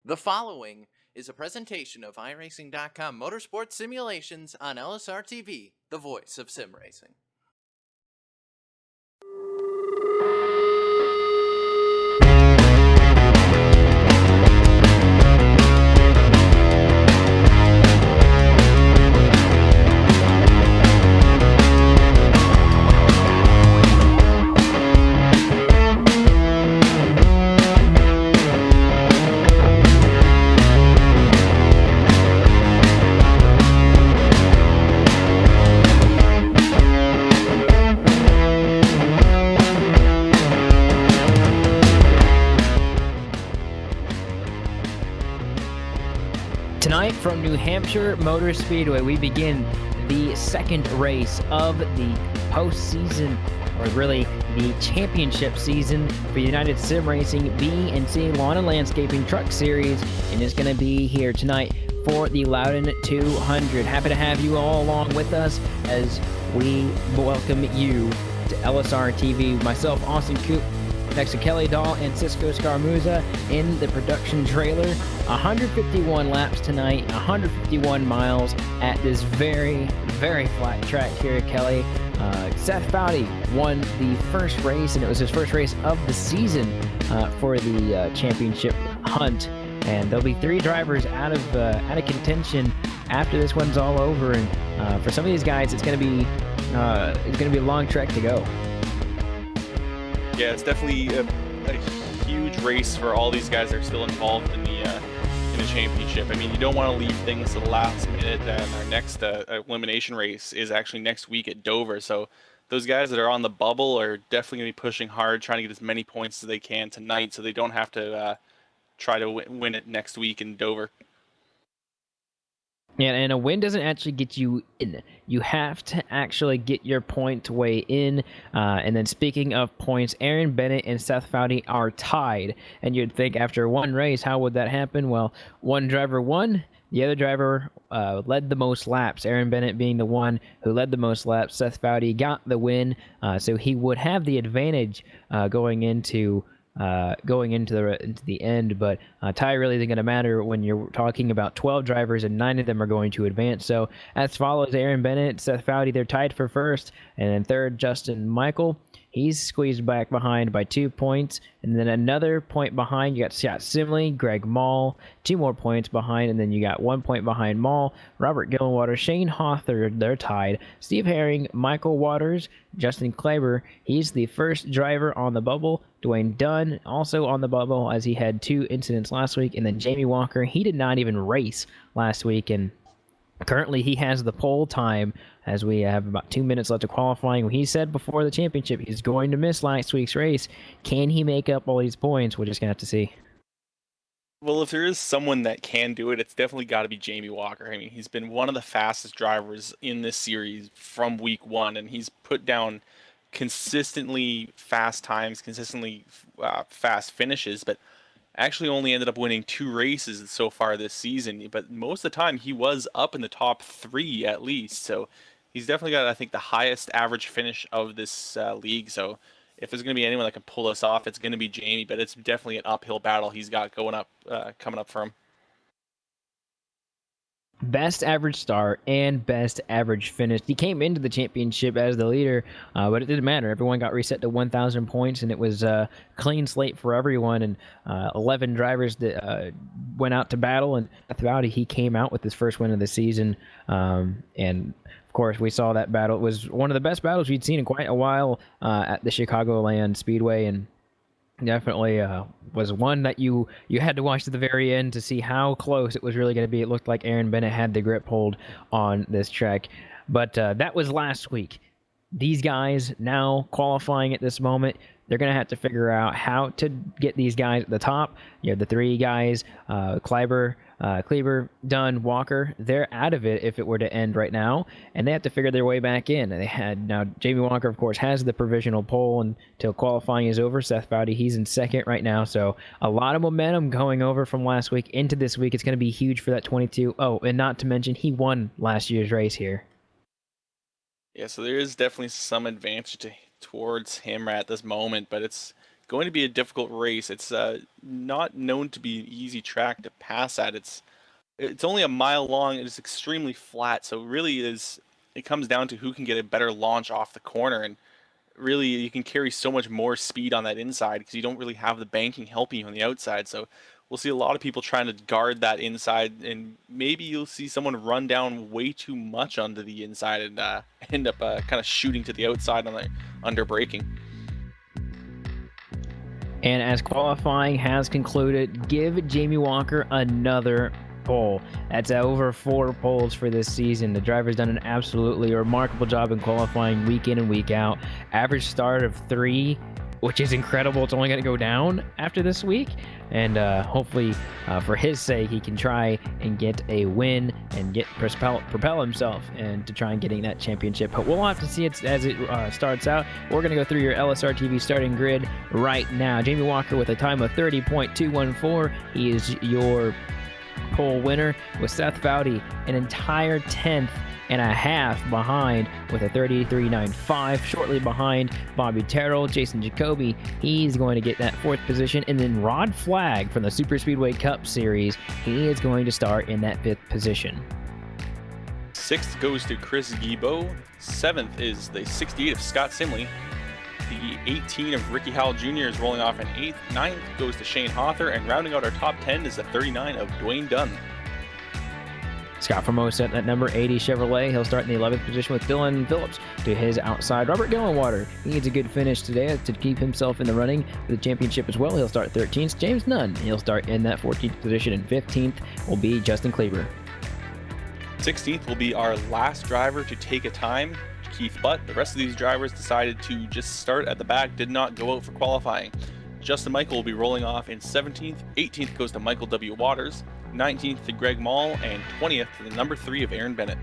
The following is a presentation of iRacing.com Motorsports Simulations on LSRTV, the voice of sim racing. Tonight from New Hampshire Motor Speedway, we begin the second race of the postseason, or really the championship season for United Sim Racing B and C Lawn and Landscaping Truck Series, and it's going to be here tonight for the Loudon 200. Happy to have you all along with us as we welcome you to LSR TV. Myself, Austin Coop, next to Kelly Dahl and Cisco Scarmuzza in the production trailer. 151 laps tonight, 151 miles at this very, very flat track here at Kelly. Seth Foudy won the first race, and it was his first race of the season for the championship hunt. And there'll be three drivers out of contention after this one's all over. And for some of these guys, it's going to be a long trek to go. Yeah, it's definitely a huge race for all these guys that are still involved in the championship. I mean, you don't want to leave things to the last minute. And our next elimination race is actually next week at Dover. So those guys that are on the bubble are definitely going to be pushing hard, trying to get as many points as they can tonight, so they don't have to try to win it next week in Dover. Yeah, and a win doesn't actually get you in. You have to actually get your point way in. And then speaking of points, Aaron Bennett and Seth Foudy are tied. And you'd think after one race, how would that happen? Well, one driver won. The other driver led the most laps, Aaron Bennett being the one who led the most laps. Seth Foudy got the win, so he would have the advantage going into the end, but tie really isn't going to matter when you're talking about 12 drivers and 9 of them are going to advance. So as follows: Aaron Bennett, Seth Foudy, they're tied for first, and then third, Justin Michael. He's squeezed back behind by 2 points, and then another point behind, you got Scott Simley, Greg Mall, 2 more points behind, and then you got 1 point behind Mall, Robert Gillenwater, Shane Hawthorne, they're tied, Steve Herring, Michael Waters, Justin Kleber, he's the first driver on the bubble, Dwayne Dunn also on the bubble as he had 2 incidents last week, and then Jamie Walker, he did not even race last week, and currently, he has the pole time as we have about 2 minutes left of qualifying. He said before the championship he's going to miss last week's race. Can he make up all these points? We're just going to have to see. Well, if there is someone that can do it, it's definitely got to be Jamie Walker. I mean, he's been one of the fastest drivers in this series from week 1, and he's put down consistently fast times, consistently fast finishes, but actually only ended up winning 2 races so far this season, but most of the time he was up in the top 3 at least. So he's definitely got, I think, the highest average finish of this league. So if there's going to be anyone that can pull us off, it's going to be Jamie, but it's definitely an uphill battle he's got coming up for him. Best average start and best average finish. He came into the championship as the leader, but it didn't matter. Everyone got reset to 1,000 points, and it was a clean slate for everyone. And 11 drivers that went out to battle, and throughout he came out with his first win of the season. And of course, we saw that battle. It was one of the best battles we'd seen in quite a while at the Chicagoland Speedway, and definitely was one that you had to watch to the very end to see how close it was really going to be. It looked like Aaron Bennett had the grip hold on this track. But that was last week. These guys now qualifying at this moment, they're going to have to figure out how to get these guys at the top. You have the 3 guys, Kleber, Dunn, Walker. They're out of it if it were to end right now, and they have to figure their way back in. Now Jamie Walker, of course, has the provisional pole until qualifying is over. Seth Foudy, he's in second right now, so a lot of momentum going over from last week into this week. It's going to be huge for that 22. Oh, and not to mention, he won last year's race here. Yeah, so there is definitely some advantage towards him at this moment, but it's going to be a difficult race. It's not known to be an easy track to pass at. It's only a mile long. It is extremely flat, so it comes down to who can get a better launch off the corner, and really you can carry so much more speed on that inside because you don't really have the banking helping you on the outside. So we'll see a lot of people trying to guard that inside, and maybe you'll see someone run down way too much onto the inside and end up kind of shooting to the outside on the under braking. And as qualifying has concluded, give Jamie Walker another pole. That's over 4 poles for this season. The driver's done an absolutely remarkable job in qualifying week in and week out. Average start of 3, which is incredible. It's only going to go down after this week. And hopefully, for his sake, he can try and get a win and propel himself and to try and getting that championship. But we'll have to see it as it starts out. We're going to go through your LSRTV starting grid right now. Jamie Walker with a time of 30.214. He is your pole winner, with Seth Foudy an entire 10th and a half behind with a 33.95. Shortly behind Bobby Terrell, Jason Jacoby, he's going to get that 4th position. And then Rod Flagg from the Super Speedway Cup Series, he is going to start in that 5th position. 6th goes to Chris Guibault. 7th is the 68 of Scott Simley. The 18 of Ricky Howell Jr. is rolling off in 8th. 9th goes to Shane Hawther, and rounding out our top 10 is the 39 of Dwayne Dunn. Scott Formosa at that number 80 Chevrolet. He'll start in the 11th position with Dylan Phillips to his outside. Robert Gillenwater, he needs a good finish today to keep himself in the running for the championship as well. He'll start 13th. James Nunn, he'll start in that 14th position, and 15th will be Justin Kleber. 16th will be our last driver to take a time, Keith Butt. The rest of these drivers decided to just start at the back, did not go out for qualifying. Justin Michael will be rolling off in 17th. 18th goes to Michael W. Waters. 19th to Greg Mall, and 20th to the number 3 of Aaron Bennett.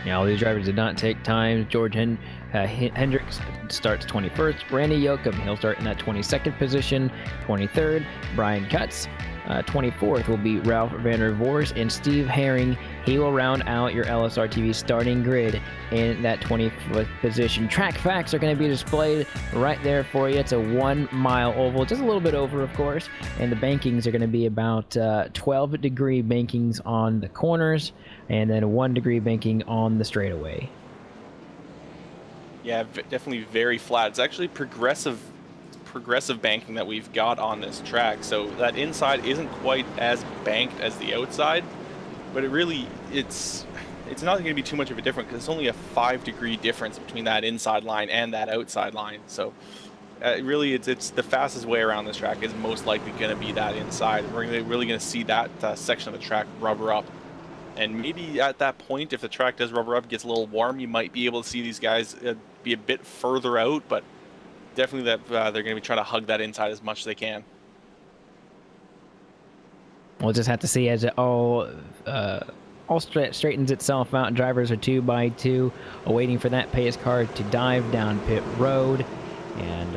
Now, all these drivers did not take time. George Hendricks starts 21st. Randy Yoakum, he'll start in that 22nd position. 23rd, Brian Cutts. 24th will be Ralph Vander Voors, and Steve Herring. He will round out your LSRTV starting grid in that 25th position. Track facts are going to be displayed right there for you. It's a 1-mile oval, just a little bit over, of course, and the bankings are going to be about 12-degree bankings on the corners, and then a 1-degree banking on the straightaway. Yeah, definitely very flat. It's actually progressive banking that we've got on this track, so that inside isn't quite as banked as the outside, but it's not going to be too much of a difference because it's only a 5-degree difference between that inside line and that outside line. So really it's the fastest way around this track is most likely going to be that inside. We're really going to see that section of the track rubber up, and maybe at that point, if the track does rubber up, gets a little warm, you might be able to see these guys be a bit further out, but definitely that they're going to be trying to hug that inside as much as they can. We'll just have to see as it all straightens itself out. Drivers are 2 by 2, waiting for that pace car to dive down pit road, and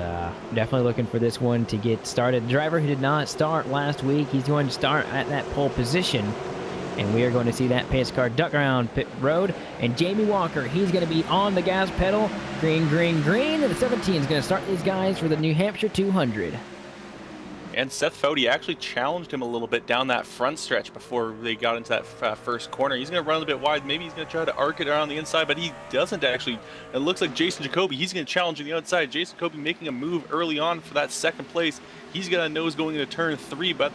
definitely looking for this one to get started. The driver who did not start last week, he's going to start at that pole position, and we are going to see that pace car duck around pit road. And Jamie Walker, he's going to be on the gas pedal. Green, green, green. And the 17 is going to start these guys for the New Hampshire 200. And Seth Foudy actually challenged him a little bit down that front stretch before they got into that first corner. He's going to run a little bit wide. Maybe he's going to try to arc it around the inside, but he doesn't actually. It looks like Jason Jacoby, he's going to challenge on the outside. Jason Jacoby making a move early on for that 2nd place. He's got a nose going into turn 3, but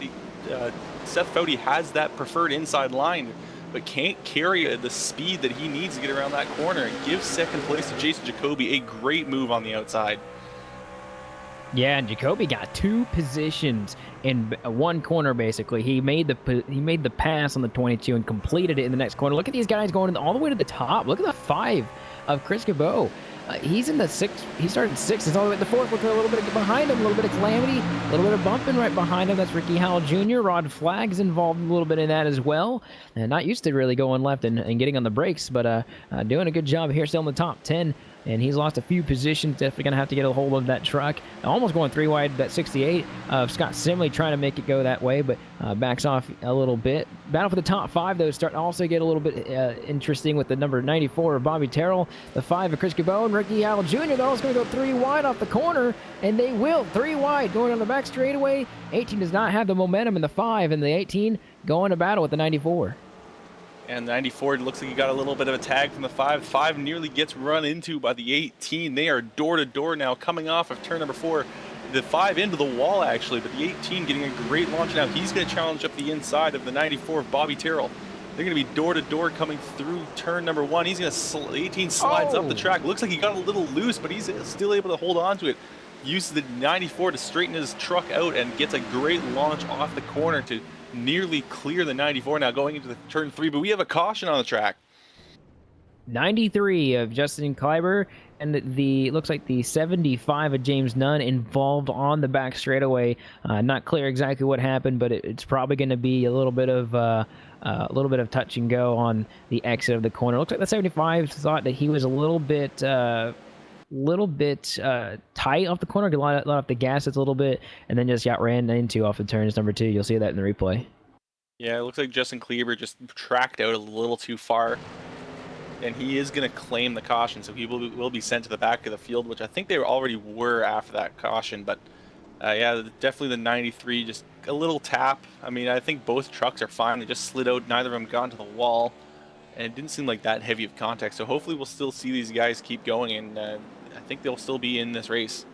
Seth Foudy has that preferred inside line, but can't carry the speed that he needs to get around that corner, and gives 2nd place to Jason Jacoby. A great move on the outside. Yeah, and Jacoby got 2 positions in 1 corner, basically. He made the pass on the 22 and completed it in the next corner. Look at these guys going all the way to the top. Look at the 5 of Chris Guibault. He's in the 6th. He started 6th. He's all the way at the 4th. Look at a little bit behind him, a little bit of calamity, a little bit of bumping right behind him. That's Ricky Howell Jr. Rod Flagg's involved a little bit in that as well. And not used to really going left and getting on the brakes, but doing a good job here, still in the top 10 and he's lost a few positions. Definitely going to have to get a hold of that truck. Almost going 3 wide, that 68 of Scott Simley trying to make it go that way, but backs off a little bit. Battle for the top 5, though, starting to also get a little bit interesting with the number 94 of Bobby Terrell, the 5 of Chris Cabot, Ricky Howell Jr. They're also going to go 3 wide off the corner, and they will. 3 wide going on the back straightaway. 18 does not have the momentum in the 5, and the 18 going to battle with the 94. And 94 looks like he got a little bit of a tag from the 5. 5 nearly gets run into by the 18. They are door to door now, coming off of turn number 4. The 5 into the wall, actually, but the 18 getting a great launch now. He's going to challenge up the inside of the 94 of Bobby Terrell. They're going to be door to door coming through turn number 1. He's going to 18 slides up the track. Looks like he got a little loose, but he's still able to hold on to it. Uses the 94 to straighten his truck out and gets a great launch off the corner to nearly clear the 94 now going into the turn 3, but we have a caution on the track. 93 of Justin Kleiber and the looks like the 75 of James Nunn involved on the back straightaway. Not clear exactly what happened, but it's probably going to be a little bit of touch and go on the exit of the corner. Looks like the 75 thought that he was a little bit tight off the corner, let off the gas a little bit, and then just got ran into off the turns number 2. You'll see that in the replay. Yeah, it looks like Justin Kleber just tracked out a little too far, and he is going to claim the caution, so he will be sent to the back of the field, which I think they already were after that caution. But yeah, definitely the 93, just a little tap. I mean, I think both trucks are fine. They just slid out. Neither of them got into the wall, and it didn't seem like that heavy of contact. So hopefully we'll still see these guys keep going, and I think they'll still be in this race.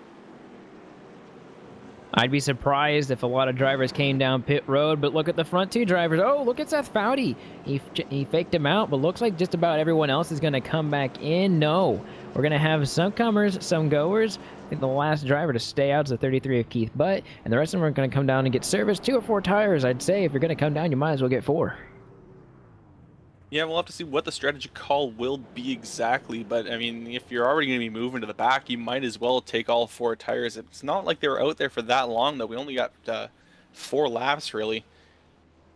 I'd be surprised if a lot of drivers came down pit road, but look at the front 2 drivers. Oh, look at Seth Foudy. He faked him out, but looks like just about everyone else is going to come back in. No, we're going to have some comers, some goers. I think the last driver to stay out is the 33 of Keith Butt, and the rest of them are going to come down and get service. 2 or 4 tires, I'd say. If you're going to come down, you might as well get 4. Yeah, we'll have to see what the strategy call will be exactly, but I mean, if you're already going to be moving to the back, you might as well take all 4 tires. It's not like they were out there for that long, though. We only got 4 laps, really,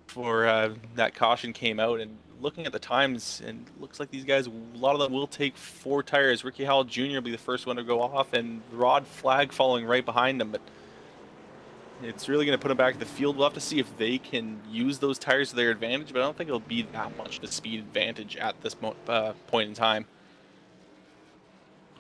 before that caution came out. And looking at the times, and looks like these guys, a lot of them will take 4 tires. Ricky Howell Jr. will be the first one to go off, and Rod Flag following right behind him, but it's really going to put them back to the field. We'll have to see if they can use those tires to their advantage, but I don't think it'll be that much the speed advantage at this point in time.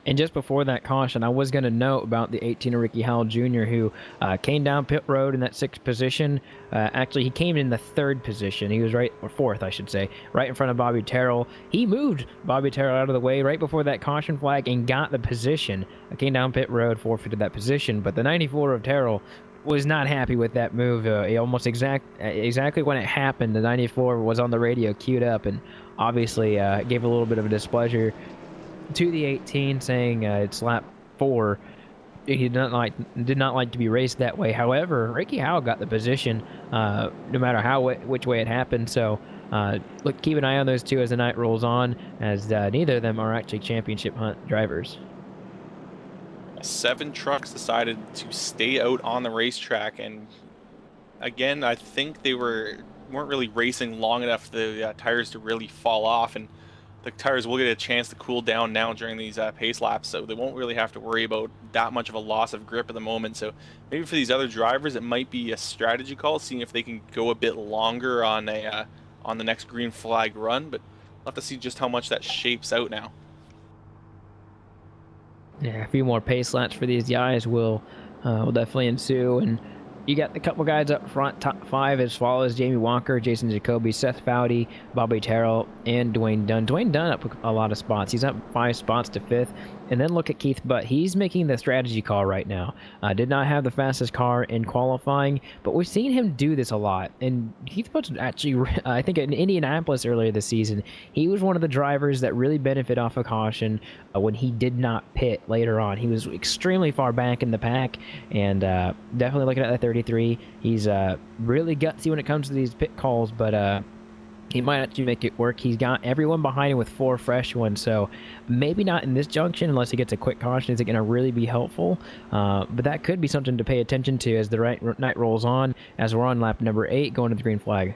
And just before that caution, I was going to note about the 18 of Ricky Howell Jr., who came down pit road in that 6th position. Actually, he came in the 3rd position. He was right, or 4th, I should say, right in front of Bobby Terrell. He moved Bobby Terrell out of the way right before that caution flag and got the position. Came down pit road, forfeited that position, but the 94 of Terrell was not happy with that move. Almost exactly when it happened, the 94 was on the radio queued up, and obviously gave a little bit of a displeasure to the 18, saying it's lap 4. He did not like to be raced that way. However, Ricky Howell got the position, no matter which way it happened. So look, keep an eye on those 2 as the night rolls on, as neither of them are actually championship hunt drivers. 7 trucks decided to stay out on the racetrack, and again, I think they weren't really racing long enough for the tires to really fall off, and the tires will get a chance to cool down now during these pace laps, so they won't really have to worry about that much of a loss of grip at the moment. So maybe for these other drivers, it might be a strategy call, seeing if they can go a bit longer on the next green flag run, but we'll have to see just how much that shapes out now. Yeah, a few more pace laps for these guys will definitely ensue, and you got a couple guys up front, top 5 as follows: Jamie Walker, Jason Jacoby, Seth Foudy, Bobby Terrell, and Dwayne Dunn. Dwayne Dunn up a lot of spots. He's up 5 spots to 5th. And then look at Keith Butt. He's making the strategy call right now. Did not have the fastest car in qualifying, but we've seen him do this a lot. And Keith Butt's actually, I think in Indianapolis earlier this season, he was one of the drivers that really benefit off of caution when he did not pit later on. He was extremely far back in the pack, and definitely looking at that 33. He's really gutsy when it comes to these pit calls, but he might actually make it work. He's got everyone behind him with 4 fresh ones, so maybe not in this junction unless he gets a quick caution. Is it going to really be helpful? But that could be something to pay attention to as the night rolls on, as we're on lap number 8 going to the green flag.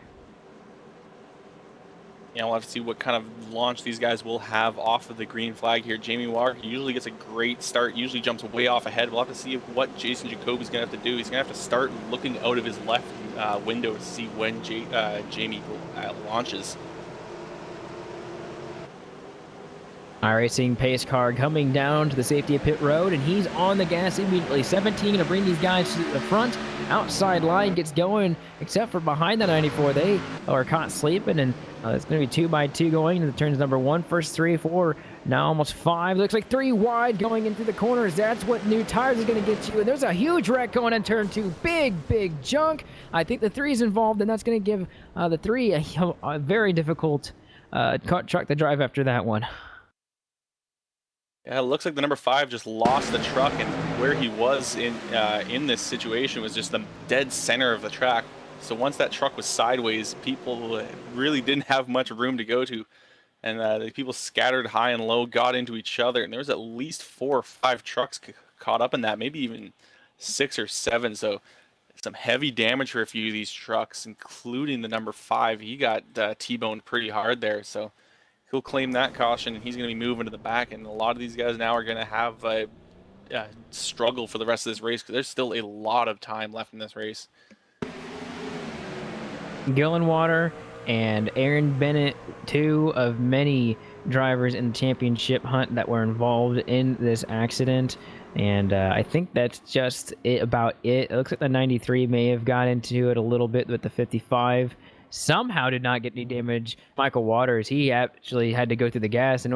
Yeah, we'll have to see what kind of launch these guys will have off of the green flag here. Jamie Walker usually gets a great start, usually jumps way off ahead. We'll have to see what Jason Jacoby's going to have to do. He's going to have to start looking out of his left window to see when Jamie launches. iRacing pace car coming down to the safety of pit road, and he's on the gas immediately. 17 going to bring these guys to the front. Outside line gets going, except for behind the 94. They are caught sleeping, and it's going to be 2 by 2 going into the turns number 1. First 3, 4, now almost 5. Looks like 3 wide going into the corners. That's what new tires is going to get you. And there's a huge wreck going in turn 2. Big junk. I think the 3 is involved, and that's going to give the 3 a very difficult truck to drive after that one. Yeah, it looks like the number 5 just lost the truck, and where he was in this situation was just the dead center of the track. So once that truck was sideways, people really didn't have much room to go to, and the people scattered high and low, got into each other, and there was at least 4 or 5 trucks caught up in that, maybe even 6 or 7. So some heavy damage for a few of these trucks, including the number 5. He got T-boned pretty hard there, so he'll claim that caution, and he's going to be moving to the back. And a lot of these guys now are going to have a struggle for the rest of this race, because there's still a lot of time left in this race. Gillenwater and Aaron Bennett, 2 of many drivers in the championship hunt that were involved in this accident. And I think that's just about it. It looks like the 93 may have got into it a little bit with the 55. Somehow did not get any damage. Michael Waters, he actually had to go through the grass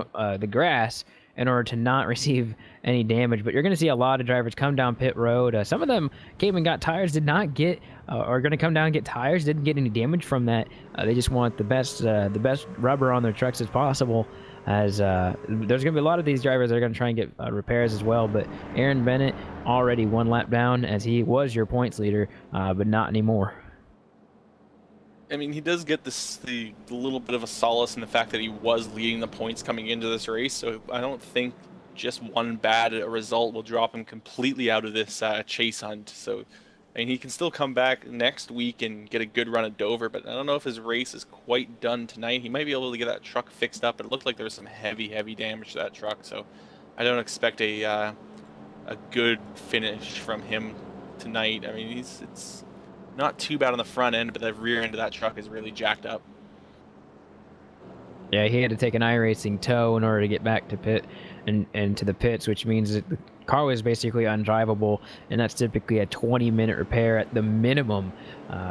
in order to not receive any damage. But you're going to see a lot of drivers come down pit road. Some of them came and got tires, did not get, are going to come down and get tires, didn't get any damage from that. They just want the best rubber on their trucks as possible. As there's going to be a lot of these drivers that are going to try and get repairs as well. But Aaron Bennett already 1 lap down, as he was your points leader, but not anymore. I mean, he does get the little bit of a solace in the fact that he was leading the points coming into this race, so I don't think just one bad result will drop him completely out of this chase hunt. So, I mean, he can still come back next week and get a good run at Dover, but I don't know if his race is quite done tonight. He might be able to get that truck fixed up, but it looked like there was some heavy damage to that truck, so I don't expect a good finish from him tonight. I mean, it's not too bad on the front end, but the rear end of that truck is really jacked up. Yeah, he had to take an iRacing tow in order to get back to pit and to the pits, which means that the car was basically undrivable, and that's typically a 20-minute repair at the minimum.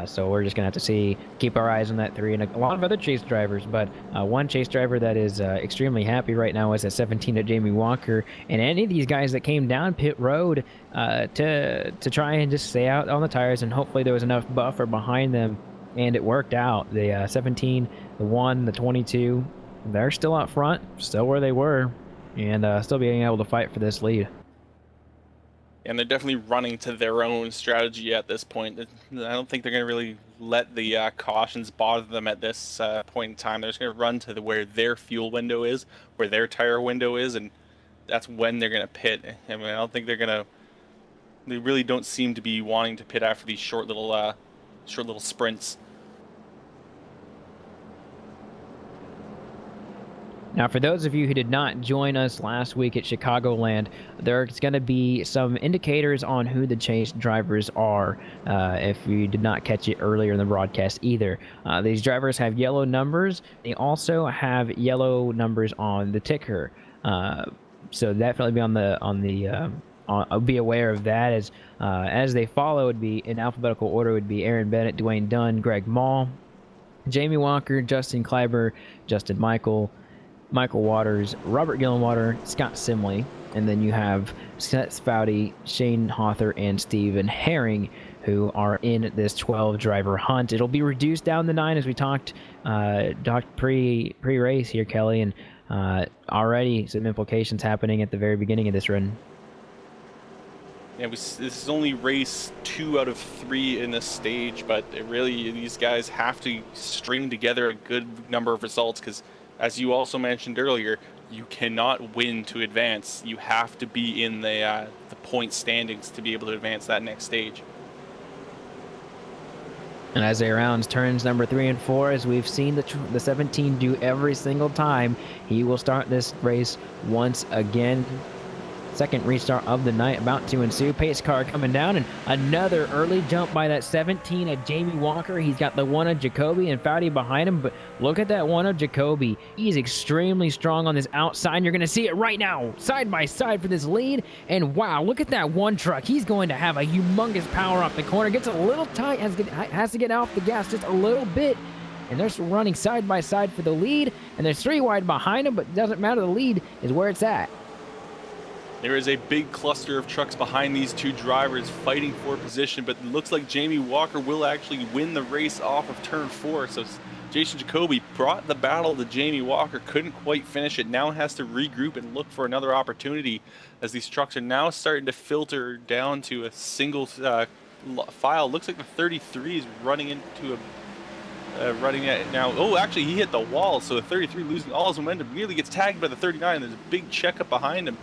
So we're just gonna have to keep our eyes on that 3 and a lot of other chase drivers. But one chase driver that is extremely happy right now is at 17 at Jamie Walker, and any of these guys that came down pit road to try and just stay out on the tires, and hopefully there was enough buffer behind them, and it worked out. The 17, the 1, the 22, they're still out front, still where they were, and still being able to fight for this lead. And they're definitely running to their own strategy at this point. I don't think they're going to really let the cautions bother them at this point in time. They're just going to run to where their fuel window is, where their tire window is, and that's when they're going to pit. I mean, I don't think they're going to. They really don't seem to be wanting to pit after these short little sprints. Now, for those of you who did not join us last week at Chicagoland, there's going to be some indicators on who the chase drivers are, if you did not catch it earlier in the broadcast either. These drivers have yellow numbers. They also have yellow numbers on the ticker. So definitely be aware of that, as they follow. Would be in alphabetical order. Would be Aaron Bennett, Dwayne Dunn, Greg Mall, Jamie Walker, Justin Kleiber, Justin Michael Waters, Robert Gillenwater, Scott Simley, and then you have Seth Foudy, Shane Hawther, and Stephen Herring, who are in this 12-driver hunt. It'll be reduced down to 9, as we talked pre-race here, Kelly, and already some implications happening at the very beginning of this run. Yeah, this is only race 2 out of 3 in this stage, but these guys have to string together a good number of results, because as you also mentioned earlier, you cannot win to advance. You have to be in the point standings to be able to advance that next stage. And as they rounds turns number 3 and 4, as we've seen the 17 do every single time, he will start this race once again. Second restart of the night about to ensue. Pace car coming down, and another early jump by that 17 of Jamie Walker. He's got the 1 of Jacoby and Foudy behind him, but look at that 1 of Jacoby. He's extremely strong on this outside. You're going to see it right now, side by side for this lead. And wow, look at that 1 truck. He's going to have a humongous power off the corner. Gets a little tight, has to get off the gas just a little bit. And they're running side by side for the lead, and there's 3 wide behind him, but it doesn't matter. The lead is where it's at. There is a big cluster of trucks behind these 2 drivers fighting for position, but it looks like Jamie Walker will actually win the race off of turn 4. So Jason Jacoby brought the battle to Jamie Walker, couldn't quite finish it, now has to regroup and look for another opportunity as these trucks are now starting to filter down to a single file. Looks like the 33 is running into running at now. Oh, actually, he hit the wall, so the 33 losing all his momentum nearly gets tagged by the 39. There's a big checkup behind him.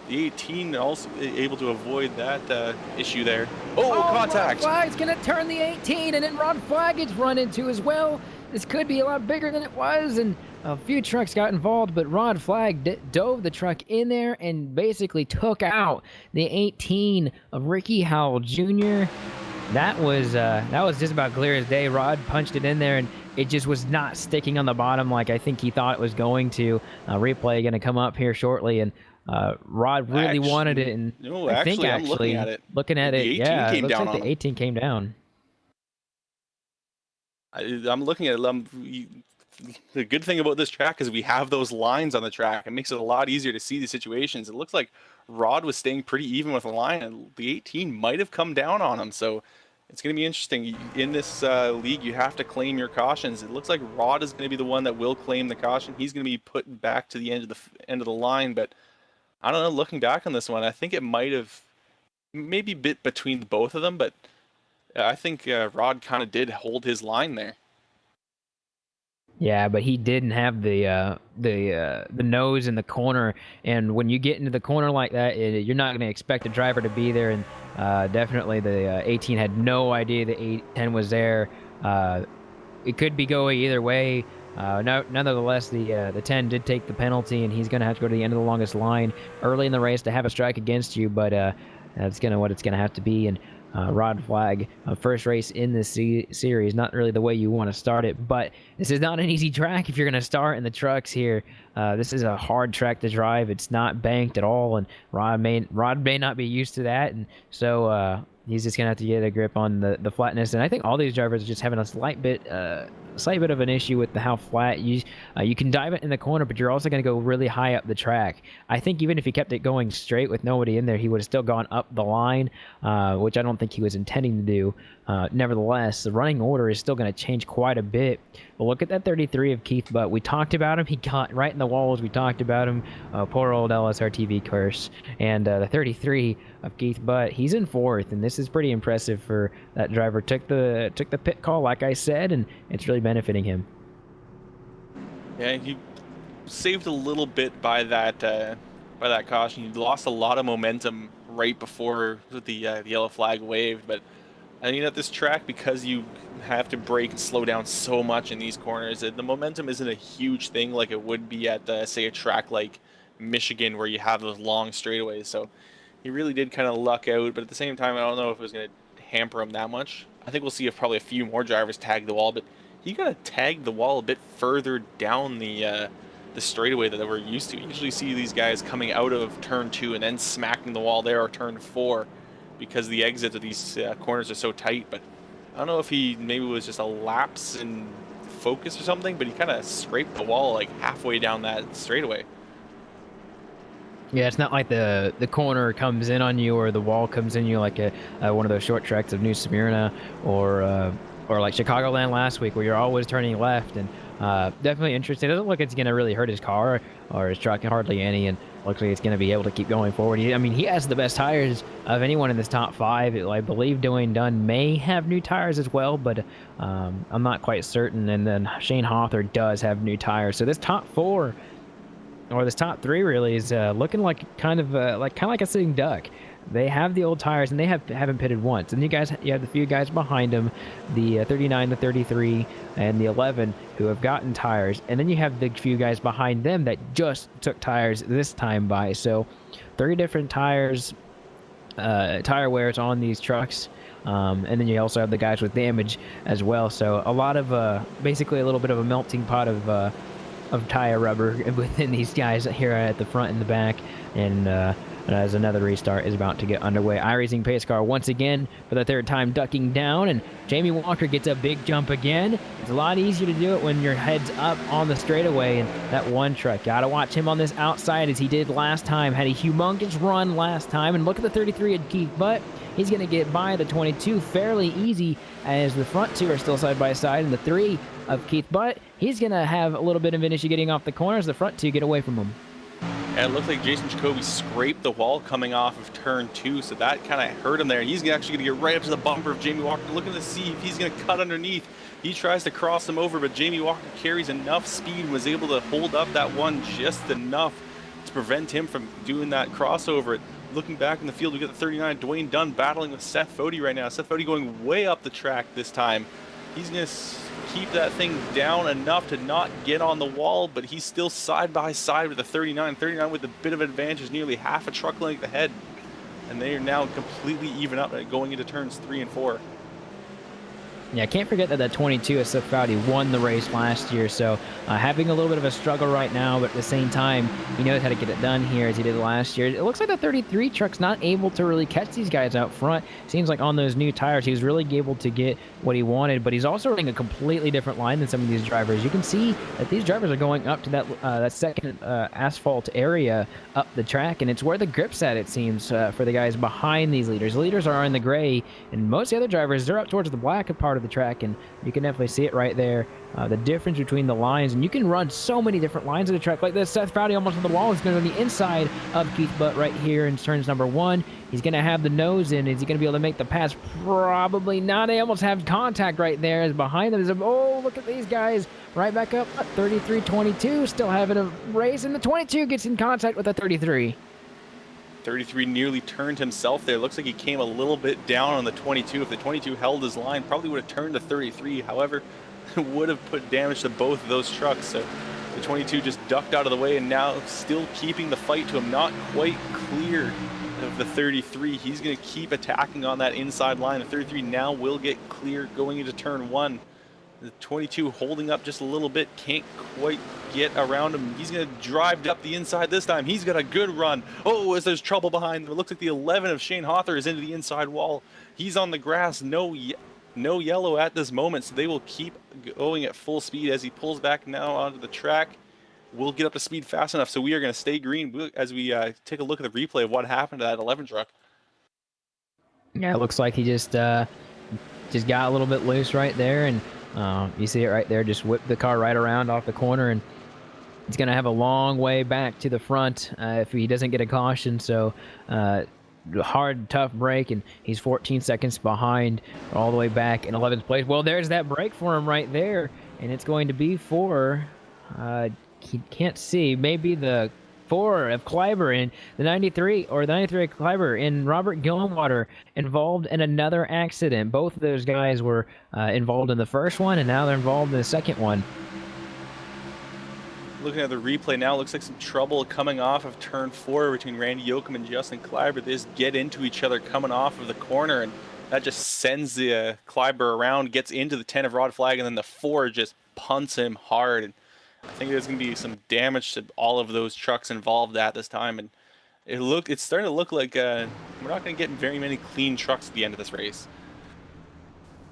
The 18 also able to avoid that issue there. Oh, contact! Rod Flag's going to turn the 18, and then Rod Flag gets run into as well. This could be a lot bigger than it was, and a few trucks got involved, but Rod Flag dove the truck in there and basically took out the 18 of Ricky Howell Jr. That was just about clear as day. Rod punched it in there, and it just was not sticking on the bottom like I think he thought it was going to. Replay going to come up here shortly, and Rod really wanted it, and no, I think I'm looking at it. Yeah, it looks like the 18 came down. I'm looking at it. The good thing about this track is we have those lines on the track. It makes it a lot easier to see the situations. It looks like Rod was staying pretty even with the line, and the 18 might have come down on him. So it's going to be interesting. In this league, you have to claim your cautions. It looks like Rod is going to be the one that will claim the caution. He's going to be put back to the end of the line, but I don't know, looking back on this one, I think it might have maybe bit between both of them, but I think Rod kind of did hold his line there. Yeah, but he didn't have the nose in the corner, and when you get into the corner like that, you're not going to expect a driver to be there, and definitely the 18 had no idea the 10 was there. It could be going either way. Nonetheless, the 10 did take the penalty, and he's going to have to go to the end of the longest line early in the race to have a strike against you, but that's what it's going to have to be. And Rod Flag, first race in this series, not really the way you want to start it, but this is not an easy track if you're going to start in the trucks here. This is a hard track to drive. It's not banked at all, and Rod may not be used to that, and so he's just going to have to get a grip on the flatness. And I think all these drivers are just having a slight bit of an issue with how flat you can dive it in the corner, but you're also going to go really high up the track. I think even if he kept it going straight with nobody in there, he would have still gone up the line, which I don't think he was intending to do. Nevertheless, the running order is still going to change quite a bit. But look at that 33 of Keith Butt. We talked about him. He got right in the walls. We talked about him. Poor old LSRTV curse. And the 33 of Keith Butt, he's in 4th, and this is pretty impressive for that driver. Took the pit call, like I said, and it's really benefiting him. Yeah, he saved a little bit by that caution. He lost a lot of momentum right before the yellow flag waved, but I mean, at this track, because you have to brake and slow down so much in these corners, the momentum isn't a huge thing like it would be at, say, a track like Michigan where you have those long straightaways. So he really did kind of luck out, but at the same time, I don't know if it was going to hamper him that much. I think we'll see if probably a few more drivers tag the wall, but he got to tag the wall a bit further down the straightaway that we're used to. You usually see these guys coming out of turn 2 and then smacking the wall there, or turn 4, because the exits of these corners are so tight. But I don't know if he maybe was just a lapse in focus or something, but he kind of scraped the wall like halfway down that straightaway. Yeah, it's not like the corner comes in on you or the wall comes in you like one of those short tracks of New Smyrna or like Chicagoland last week where you're always turning left. And definitely interesting. It doesn't look like it's going to really hurt his car or his truck, hardly any, and looks like it's going to be able to keep going forward. I mean, he has the best tires of anyone in this top 5. I believe Dwayne Dunn may have new tires as well, but I'm not quite certain. And then Shane Hawthor does have new tires. So this top 4, or this top 3 really, is looking like kind of like a sitting duck. they have the old tires, and they haven't pitted once. And you have the few guys behind them, the 39, the 33, and the 11, who have gotten tires. And then you have the few guys behind them that just took tires this time by. So 30 different tires, tire wears on these trucks. And then you also have the guys with damage as well. So a lot of basically a little bit of a melting pot of tire rubber within these guys here at the front and the back. And as another restart is about to get underway, iRacing pace car once again for the third time ducking down, and Jamie Walker gets a big jump again. It's a lot easier to do it when your head's up on the straightaway, and that one truck, gotta watch him on this outside as he did last time. Had a humongous run last time, and look at the 33 at Keith Butt. He's going to get by the 22 fairly easy as the front two are still side by side, and the 3 of Keith Butt, he's going to have a little bit of an issue getting off the corners. The front two get away from him. And it looked like Jason Jacoby scraped the wall coming off of turn 2, so that kind of hurt him there. He's actually going to get right up to the bumper of Jamie Walker, looking to see if he's going to cut underneath. He tries to cross him over, but Jamie Walker carries enough speed and was able to hold up that one just enough to prevent him from doing that crossover. Looking back in the field, we get the 39, Dwayne Dunn battling with Seth Fody right now. Seth Fody going way up the track this time. He's going to keep that thing down enough to not get on the wall, but he's still side by side with the 39. 39 with a bit of advantage, nearly half a truck length ahead. And they are now completely even up going into turns 3 and 4. Yeah, I can't forget that 22 of Seth Foudy won the race last year, so having a little bit of a struggle right now, but at the same time, he knows how to get it done here as he did last year. It looks like the 33 truck's not able to really catch these guys out front. Seems like on those new tires, he was really able to get what he wanted, but he's also running a completely different line than some of these drivers. You can see that these drivers are going up to that second asphalt area up the track, and it's where the grip's at, it seems, for the guys behind these leaders. The leaders are in the gray, and most of the other drivers, they're up towards the black part of the track, and you can definitely see it right there, the difference between the lines. And you can run so many different lines of the track like this. Seth Foudy almost on the wall. He's going to go to the inside of Keith Butt right here in turns number 1. He's going to have the nose in. Is he going to be able to make the pass? Probably not. They almost have contact right there as behind them. Oh, look at these guys right back up. 33-22 still having a race, and the 22 gets in contact with the 33. 33 nearly turned himself there. Looks like he came a little bit down on the 22. If the 22 held his line, probably would have turned to 33. However, it would have put damage to both of those trucks. So the 22 just ducked out of the way, and now still keeping the fight to him. Not quite clear of the 33. He's going to keep attacking on that inside line. The 33 now will get clear going into turn 1. The 22 holding up just a little bit, can't quite get around him. He's going to drive up the inside this time. He's got a good run. Oh, as there's trouble behind him. It looks like the 11 of Shane Hawthor is into the inside wall. He's on the grass. No yellow at this moment, so they will keep going at full speed as he pulls back now onto the track. We'll get up to speed fast enough, so we are going to stay green as we take a look at the replay of what happened to that 11 truck. Yeah, it looks like he just got a little bit loose right there, and you see it right there, just whipped the car right around off the corner, and it's going to have a long way back to the front if he doesn't get a caution. So hard, tough break, and he's 14 seconds behind all the way back in 11th place. Well, there's that break for him right there, and it's going to be for, he can't see, maybe the 4 of Kleiber in the 93, or the 93 of Kleiber in Robert Gillenwater, involved in another accident. Both of those guys were involved in the first one, and now they're involved in the second one. Looking at the replay now, looks like some trouble coming off of turn 4 between Randy Yoakum and Justin Kleiber. They just get into each other coming off of the corner, and that just sends the Kleiber around, gets into the 10 of Rod Flag, and then the 4 just punts him hard. And I think there's going to be some damage to all of those trucks involved at this time, and it's starting to look like we're not going to get very many clean trucks at the end of this race.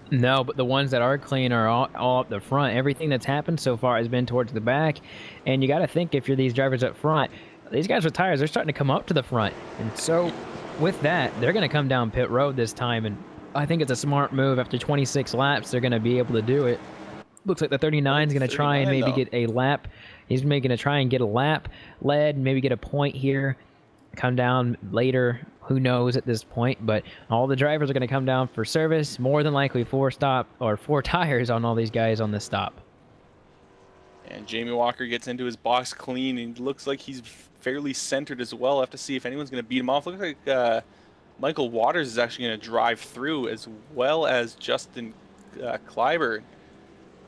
No, but the ones that are clean are all up the front. Everything that's happened so far has been towards the back, and you got to think, if you're these drivers up front, these guys with tires, they're starting to come up to the front, and so with that, they're going to come down pit road this time, and I think it's a smart move. After 26 laps, they're going to be able to do it. Looks like the 39 is going to try and maybe get a lap. He's maybe going to try and get a lap led, maybe get a point here, come down later. Who knows at this point? But all the drivers are going to come down for service. More than likely 4 tires on all these guys on this stop. And Jamie Walker gets into his box clean, and looks like he's fairly centered as well. I have to see if anyone's going to beat him off. Looks like Michael Waters is actually going to drive through, as well as Justin Kleiber.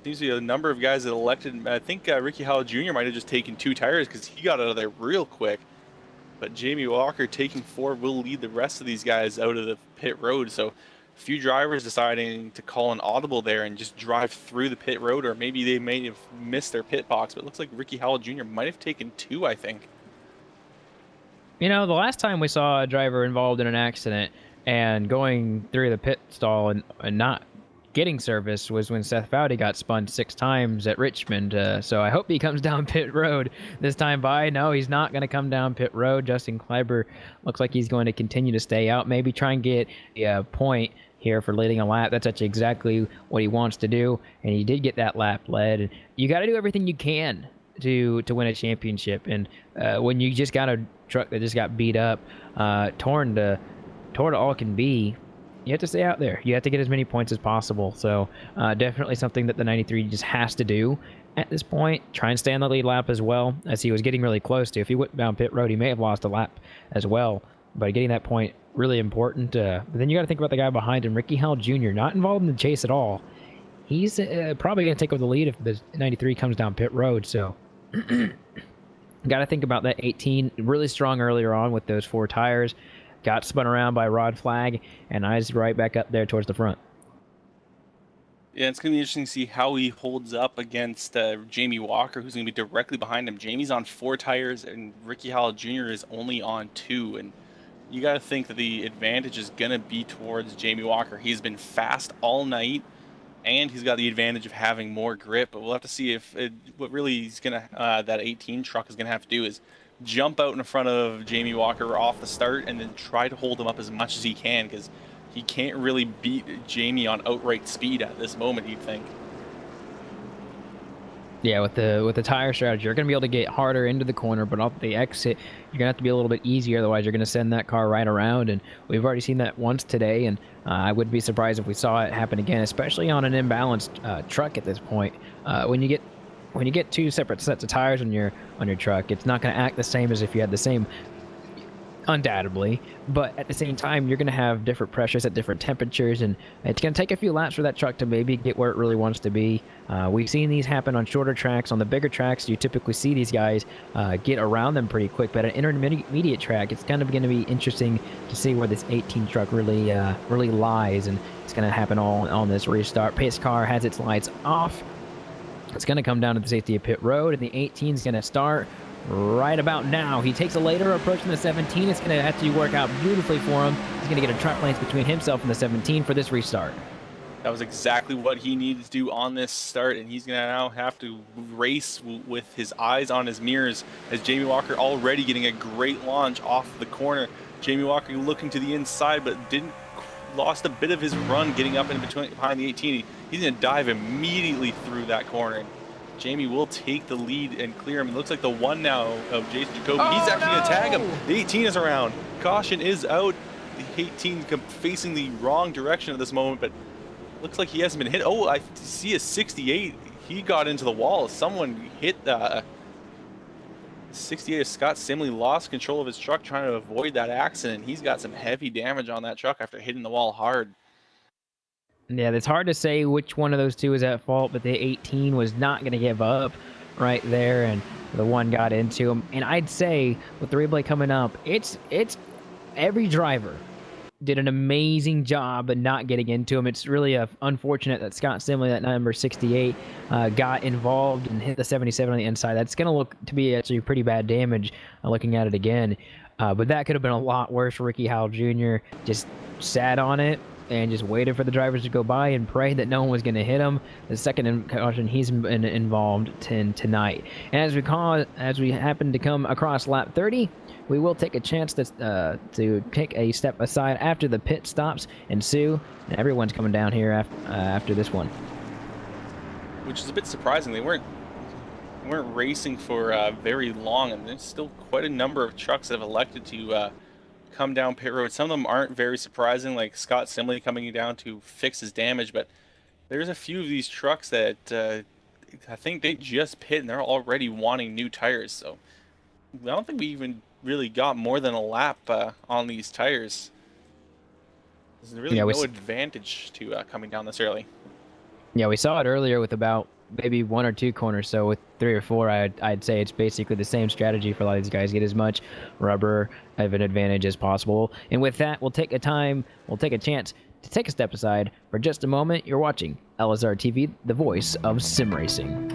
Seems to be a number of guys that elected. I think Ricky Howell Jr. might have just taken 2 tires because he got out of there real quick. But Jamie Walker taking 4 will lead the rest of these guys out of the pit road. So a few drivers deciding to call an audible there and just drive through the pit road, or maybe they may have missed their pit box. But it looks like Ricky Howell Jr. might have taken 2, I think. You know, the last time we saw a driver involved in an accident and going through the pit stall and not getting service was when Seth Foudy got spun 6 times at Richmond. So I hope he comes down pit road this time by. No, he's not going to come down pit road. Justin Kleiber looks like he's going to continue to stay out, maybe try and get a point here for leading a lap. That's actually exactly what he wants to do, and he did get that lap led. You got to do everything you can to win a championship, and when you just got a truck that just got beat up, torn to all can be, you have to stay out there. You have to get as many points as possible. So definitely something that the 93 just has to do at this point. Try and stay on the lead lap as well, as he was getting really close to. If he went down pit road, he may have lost a lap as well. But getting that point, really important. But then you got to think about the guy behind him, Ricky Howell Jr., not involved in the chase at all. He's probably going to take over the lead if the 93 comes down pit road. So got to think about that 18. Really strong earlier on with those 4 tires. Got spun around by Rod Flag, and eyes right back up there towards the front. Yeah, it's going to be interesting to see how he holds up against Jamie Walker, who's going to be directly behind him. Jamie's on 4 tires, and Ricky Howell Jr. is only on 2. And you got to think that the advantage is going to be towards Jamie Walker. He's been fast all night, and he's got the advantage of having more grip. But we'll have to see if what really he's going to that 18 truck is going to have to do is jump out in front of Jamie Walker off the start and then try to hold him up as much as he can, because he can't really beat Jamie on outright speed at this moment, you'd think. Yeah, with the tire strategy, you're going to be able to get harder into the corner, but off the exit, you're going to have to be a little bit easier. Otherwise, you're going to send that car right around, and we've already seen that once today, and I wouldn't be surprised if we saw it happen again, especially on an imbalanced truck at this point. When you get 2 separate sets of tires on your truck, it's not going to act the same as if you had the same, undoubtedly, but at the same time, you're going to have different pressures at different temperatures, and it's going to take a few laps for that truck to maybe get where it really wants to be. We've seen these happen on shorter tracks. On the bigger tracks, you typically see these guys get around them pretty quick, but at an intermediate track, it's kind of going to be interesting to see where this 18 truck really lies, and it's going to happen all on this restart. Pace car has its lights off. It's going to come down to the safety of pit road, and the 18 is going to start right about now. He takes a later approach than the 17. It's going to actually work out beautifully for him. He's going to get a truck length between himself and the 17 for this restart. That was exactly what he needed to do on this start, and he's going to now have to race with his eyes on his mirrors, as Jamie Walker already getting a great launch off the corner. Jamie Walker looking to the inside, but lost a bit of his run getting up in between behind the 18. He's going to dive immediately through that corner. Jamie will take the lead and clear him. It looks like the 1 now of Jason Jacoby. He's actually going to tag him. The 18 is around. Caution is out. The 18 facing the wrong direction at this moment, but looks like he hasn't been hit. Oh, I see a 68. He got into the wall. Someone hit 68. Scott Simley lost control of his truck trying to avoid that accident. He's got some heavy damage on that truck after hitting the wall hard. Yeah, it's hard to say which one of those two is at fault, but the 18 was not going to give up right there, and the 1 got into him. And I'd say with the replay coming up, it's every driver did an amazing job of not getting into him. It's really unfortunate that Scott Simley, that number 68, got involved and hit the 77 on the inside. That's going to look to be actually pretty bad damage looking at it again. But that could have been a lot worse for Ricky Howell Jr. Just sat on it and just waited for the drivers to go by and prayed that no one was going to hit him. The second caution he's been involved in tonight. And as we happen to come across lap 30, we will take a chance to take a step aside after the pit stops ensue, and everyone's coming down here after this one. Which is a bit surprising. They weren't racing for very long, and there's still quite a number of trucks that have elected to come down pit road. Some of them aren't very surprising, like Scott Simley coming down to fix his damage, but there's a few of these trucks that I think they just pit and they're already wanting new tires. So I don't think we even really got more than a lap on these tires. There's really no advantage to coming down this early. Yeah, we saw it earlier with about maybe 1 or 2 corners. So with 3 or 4, I'd say it's basically the same strategy for a lot of these guys. Get as much rubber of an advantage as possible. And with that, we'll take a chance to take a step aside for just a moment. You're watching LSR TV, the voice of sim racing.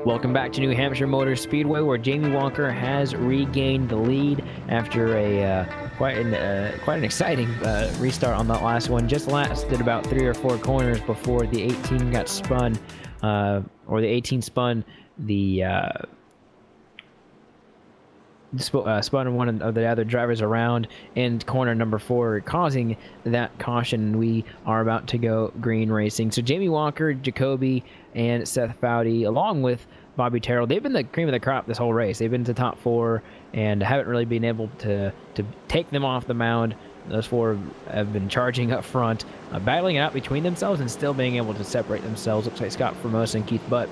Welcome back to New Hampshire Motor Speedway, where Jamie Walker has regained the lead after a quite an exciting restart on that last one. Just lasted about 3 or 4 corners before the 18 got spun, or the 18 spun the spun one of the other drivers around in corner number 4, causing that caution. We are about to go green racing. So Jamie Walker, Jacoby, and Seth Foudy, along with Bobby Terrell, they've been the cream of the crop this whole race. They've been to top 4 and haven't really been able to take them off the mound. Those 4 have been charging up front, battling it out between themselves and still being able to separate themselves. Looks like Scott Formosa and Keith Butt,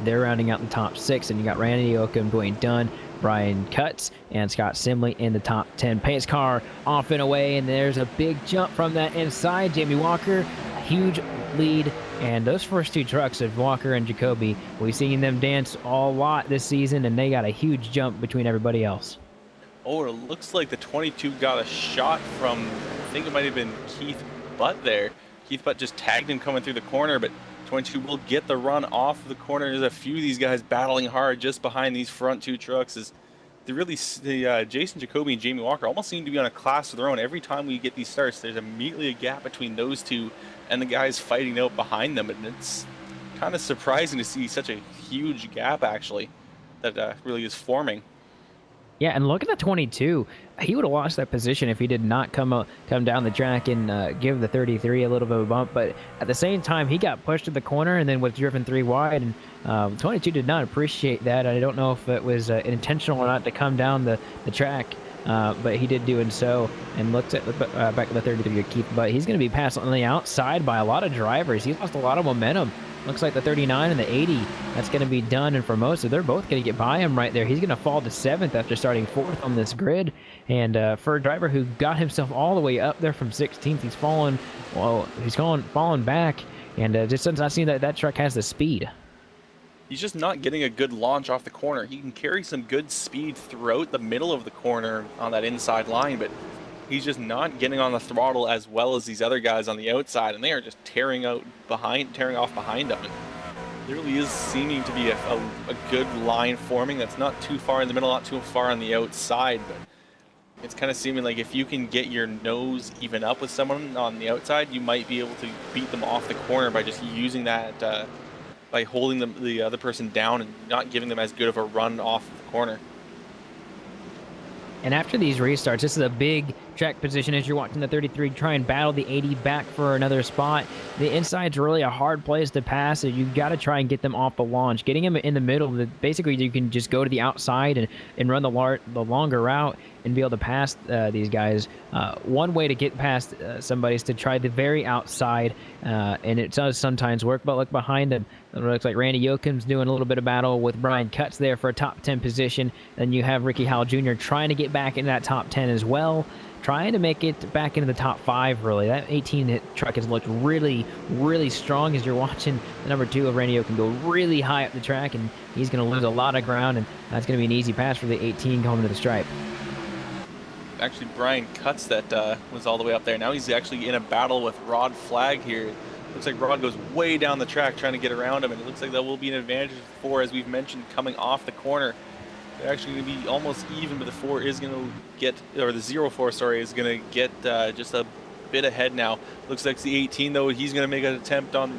they're rounding out the top 6, and you got Randy Oakham, Dwayne Dunn, Brian Cutts, and Scott Simley in the top 10. Pace car off and away, and there's a big jump from that inside. Jamie Walker, a huge lead, and those first 2 trucks of Walker and Jacoby, we've seen them dance a lot this season, and they got a huge jump between everybody else. Oh, it looks like the 22 got a shot from, I think it might have been Keith Butt there. Keith Butt just tagged him coming through the corner, but 22 will get the run off the corner. There's a few of these guys battling hard just behind these front 2 trucks. Jason Jacoby and Jamie Walker almost seem to be on a class of their own. Every time we get these starts, there's immediately a gap between those 2 and the guys fighting out behind them, and it's kind of surprising to see such a huge gap actually that really is forming. Yeah, and look at the 22. He would have lost that position if he did not come down the track and give the 33 a little bit of a bump. But at the same time, he got pushed to the corner and then was driven 3 wide. And 22 did not appreciate that. I don't know if it was intentional or not to come down the track, but he did do so. And looked at back at the 33 Keith, but he's going to be passed on the outside by a lot of drivers. He's lost a lot of momentum. Looks like the 39 and the 80, that's going to be done. And Formosa, they're both going to get by him right there. He's going to fall to 7th after starting 4th on this grid. And for a driver who got himself all the way up there from 16th, he's fallen back. And just since I've seen that truck has the speed. He's just not getting a good launch off the corner. He can carry some good speed throughout the middle of the corner on that inside line, but he's just not getting on the throttle as well as these other guys on the outside, and they are just tearing off behind them. And there really is seeming to be a good line forming that's not too far in the middle, not too far on the outside, but it's kind of seeming like if you can get your nose even up with someone on the outside, you might be able to beat them off the corner by just using that, by holding the other person down and not giving them as good of a run off the corner. And after these restarts, this is a big track position as you're watching the 33 try and battle the 80 back for another spot. The inside's really a hard place to pass, so you got to try and get them off the launch. Getting them in the middle, basically you can just go to the outside and run the longer route and be able to pass these guys. One way to get past somebody is to try the very outside, and it does sometimes work, but look behind him. It looks like Randy Yoakum's doing a little bit of battle with Brian Cutts there for a top 10 position. Then you have Ricky Howell Jr. trying to get back into that top 10 as well, trying to make it back into the top 5, really. That 18 truck has looked really, really strong as you're watching the number 2 of Randy Yoakum go really high up the track, and he's going to lose a lot of ground, and that's going to be an easy pass for the 18 going to the stripe. Actually, Brian Cutts that was all the way up there. Now he's actually in a battle with Rod Flagg here. Looks like Rod goes way down the track trying to get around him, and it looks like that will be an advantage for, as we've mentioned, coming off the corner. They're actually going to be almost even, but the 4 is going to get, or the 04, sorry, is going to get just a bit ahead now. Looks like the 18, though, he's going to make an attempt on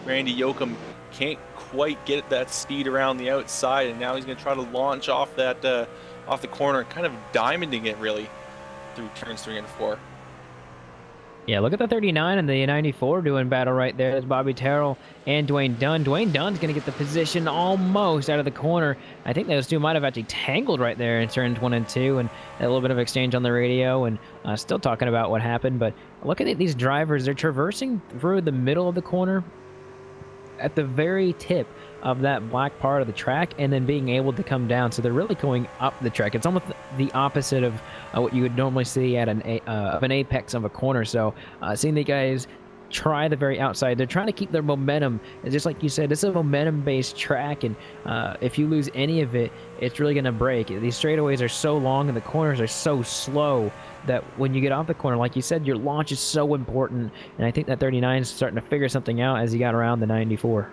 Randy Yoakum. Can't quite get that speed around the outside, and now he's going to try to launch off that off the corner, kind of diamonding it really through turns 3 and 4. Yeah, look at the 39 and the 94 doing battle right there. There's Bobby Terrell and Dwayne Dunn. Dwayne Dunn's going to get the position almost out of the corner. I think those two might have actually tangled right there in turns 1 and 2, and a little bit of exchange on the radio, and still talking about what happened. But look at these drivers. They're traversing through the middle of the corner at the very tip of that black part of the track, and then being able to come down. So they're really going up the track. It's almost the opposite of what you would normally see at an apex of a corner. So seeing the guys try the very outside, they're trying to keep their momentum. And just like you said, it's a momentum-based track, and if you lose any of it, it's really going to break. These straightaways are so long and the corners are so slow that when you get off the corner, like you said, your launch is so important. And I think that 39 is starting to figure something out as he got around the 94.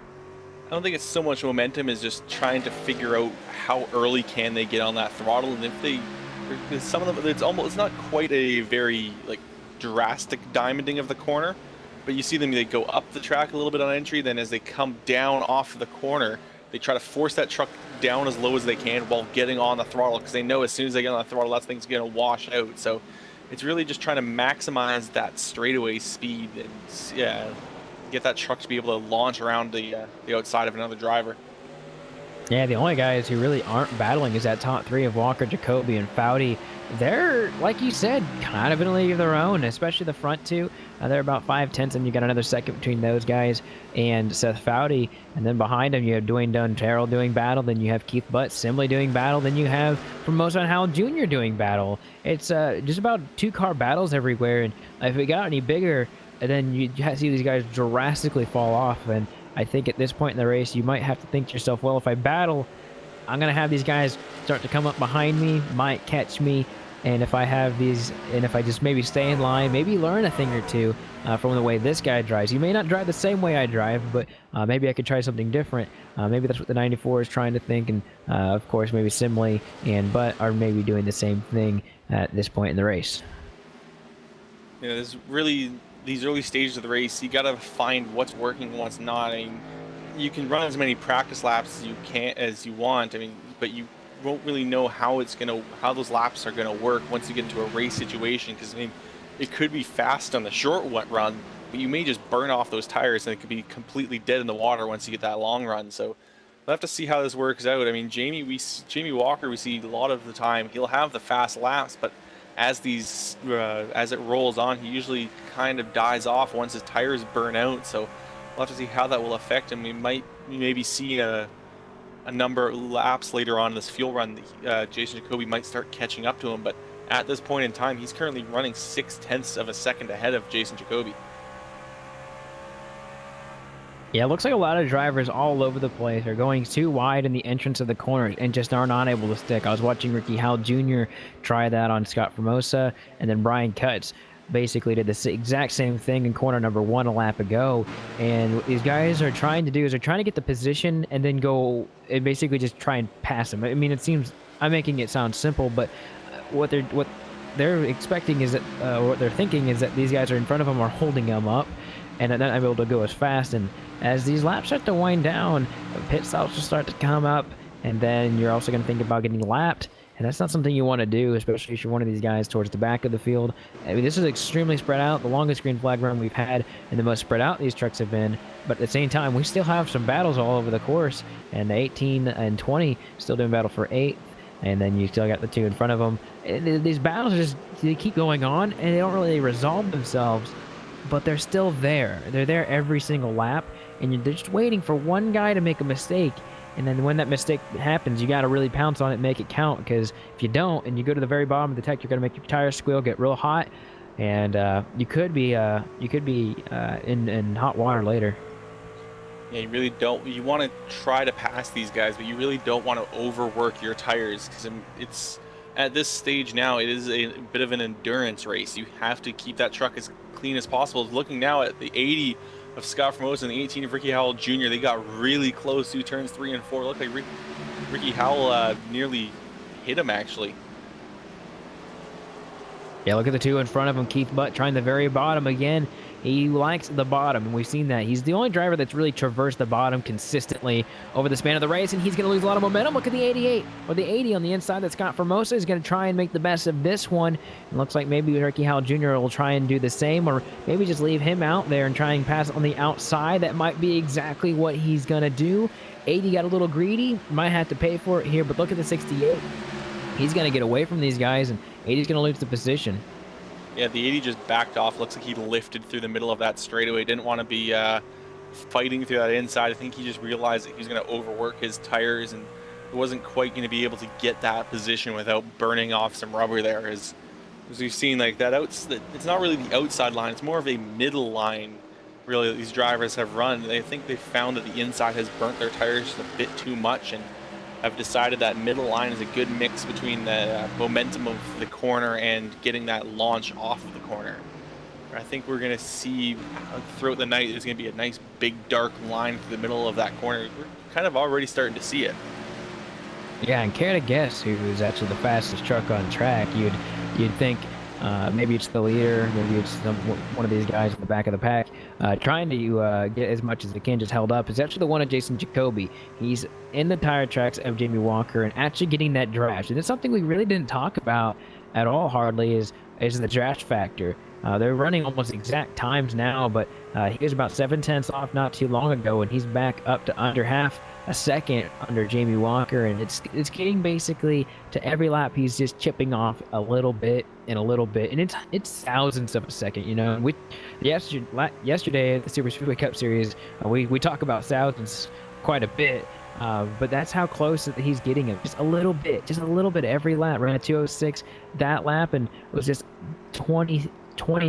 I don't think it's so much momentum as just trying to figure out how early can they get on that throttle, and if they, some of them, it's not quite a very like drastic diamonding of the corner, but you see them, they go up the track a little bit on entry, then as they come down off the corner, they try to force that truck down as low as they can while getting on the throttle, because they know as soon as they get on the throttle, that thing's going to wash out. So it's really just trying to maximize that straightaway speed and get that truck to be able to launch around the outside of another driver. Yeah, the only guys who really aren't battling is that top 3 of Walker, Jacoby, and Foudy. They're, like you said, kind of in a league of their own, especially the front 2. They're about 5/10, and you got another second between those guys and Seth Foudy. And then behind them, you have Dwayne Dunn Terrell doing battle. Then you have Keith Butt Simley doing battle. Then you have Formosa and Howell Jr. doing battle. It's just about 2-car battles everywhere. And if it got any bigger, then you see these guys drastically fall off. And I think at this point in the race, you might have to think to yourself, well, if I battle, I'm going to have these guys start to come up behind me, might catch me. And if I have these, and if I just maybe stay in line, maybe learn a thing or two from the way this guy drives. He may not drive the same way I drive, but maybe I could try something different. Maybe that's what the 94 is trying to think. And of course, maybe Simley and Butt are maybe doing the same thing at this point in the race. You know, there's really these early stages of the race, you got to find what's working and what's not. I mean, you can run as many practice laps as you want. I mean, but you won't really know how those laps are gonna work once you get into a race situation. Because I mean, it could be fast on the short run, but you may just burn off those tires and it could be completely dead in the water once you get that long run. So we'll have to see how this works out. I mean, Jamie Walker, we see a lot of the time he'll have the fast laps, but as it rolls on, he usually kind of dies off once his tires burn out. So we'll have to see how that will affect him. We might maybe see a number of laps later on in this fuel run. Jason Jacoby might start catching up to him, but at this point in time, he's currently running 0.6 of a second ahead of Jason Jacoby. Yeah, it looks like a lot of drivers all over the place are going too wide in the entrance of the corners and just are not able to stick. I was watching Ricky Howell Jr. try that on Scott Formosa, and then Brian Cutts basically did the exact same thing in corner number 1 a lap ago. And what these guys are trying to do is they're trying to get the position and then go and basically just try and pass them. I mean, it seems, I'm making it sound simple, but what they're expecting is that, what they're thinking is that these guys are in front of them are holding them up, and then I'm able to go as fast. And as these laps start to wind down, pit stops will start to come up, and then you're also going to think about getting lapped. and that's not something you want to do, especially if you're one of these guys towards the back of the field. I mean, this is extremely spread out, the longest green flag run we've had, and the most spread out these trucks have been. But at the same time, we still have some battles all over the course, and the 18 and 20 still doing battle for 8th, and then you still got the 2 in front of them. These battles just they keep going on, and they don't really resolve themselves, but they're still there. They're there every single lap, and they're just waiting for one guy to make a mistake. And then when that mistake happens, you got to really pounce on it and make it count, because if you don't and you go to the very bottom of the tech, you're going to make your tires squeal, get real hot, and you could be in hot water later. Yeah, you really don't. You want to try to pass these guys, but you really don't want to overwork your tires, because it's at this stage now, it is a bit of an endurance race. You have to keep that truck as clean as possible. Looking now at the 80 of Scott Formosa and the 18 of Ricky Howell Jr., they got really close to turns 3 and 4. Looked like Ricky Howell nearly hit him, actually. Yeah, look at the 2 in front of him. Keith Butt trying the very bottom again. He likes the bottom, and we've seen that. He's the only driver that's really traversed the bottom consistently over the span of the race, and he's going to lose a lot of momentum. Look at the 88, or the 80 on the inside that Scott Formosa is going to try and make the best of this one. It looks like maybe Ricky Howell Jr. will try and do the same, or maybe just leave him out there and try and pass on the outside. That might be exactly what he's going to do. 80 got a little greedy, might have to pay for it here, but look at the 68. He's going to get away from these guys, and 80's going to lose the position. Yeah, the 80 just backed off. Looks like he lifted through the middle of that straightaway. Didn't want to be fighting through that inside. I think he just realized that he was going to overwork his tires, and he wasn't quite going to be able to get that position without burning off some rubber there. As we've seen, like that it's not really the outside line. It's more of a middle line, really, that these drivers have run. I think they found that the inside has burnt their tires just a bit too much, and I've decided that middle line is a good mix between the momentum of the corner and getting that launch off of the corner. I think we're going to see throughout the night, there's going to be a nice big dark line through the middle of that corner. We're kind of already starting to see it. Yeah, and care to guess who's actually the fastest truck on track? You'd think maybe it's the leader, maybe it's one of these guys in the back of the pack trying to get as much as they can just held up. It's actually the one of Jason Jacoby. He's in the tire tracks of Jamie Walker and actually getting that draft. And it's something we really didn't talk about at all hardly is the draft factor. They're running almost exact times now, but he was about 7/10 off not too long ago, and he's back up to under half a second under Jamie Walker, and it's getting basically to every lap he's just chipping off a little bit and a little bit, and it's thousandths of a second, you know. And yesterday at the Super Speedway Cup Series, we talk about thousandths quite a bit, but that's how close that he's getting him. Just a little bit every lap. Ran a 2:06 that lap, and it was just 20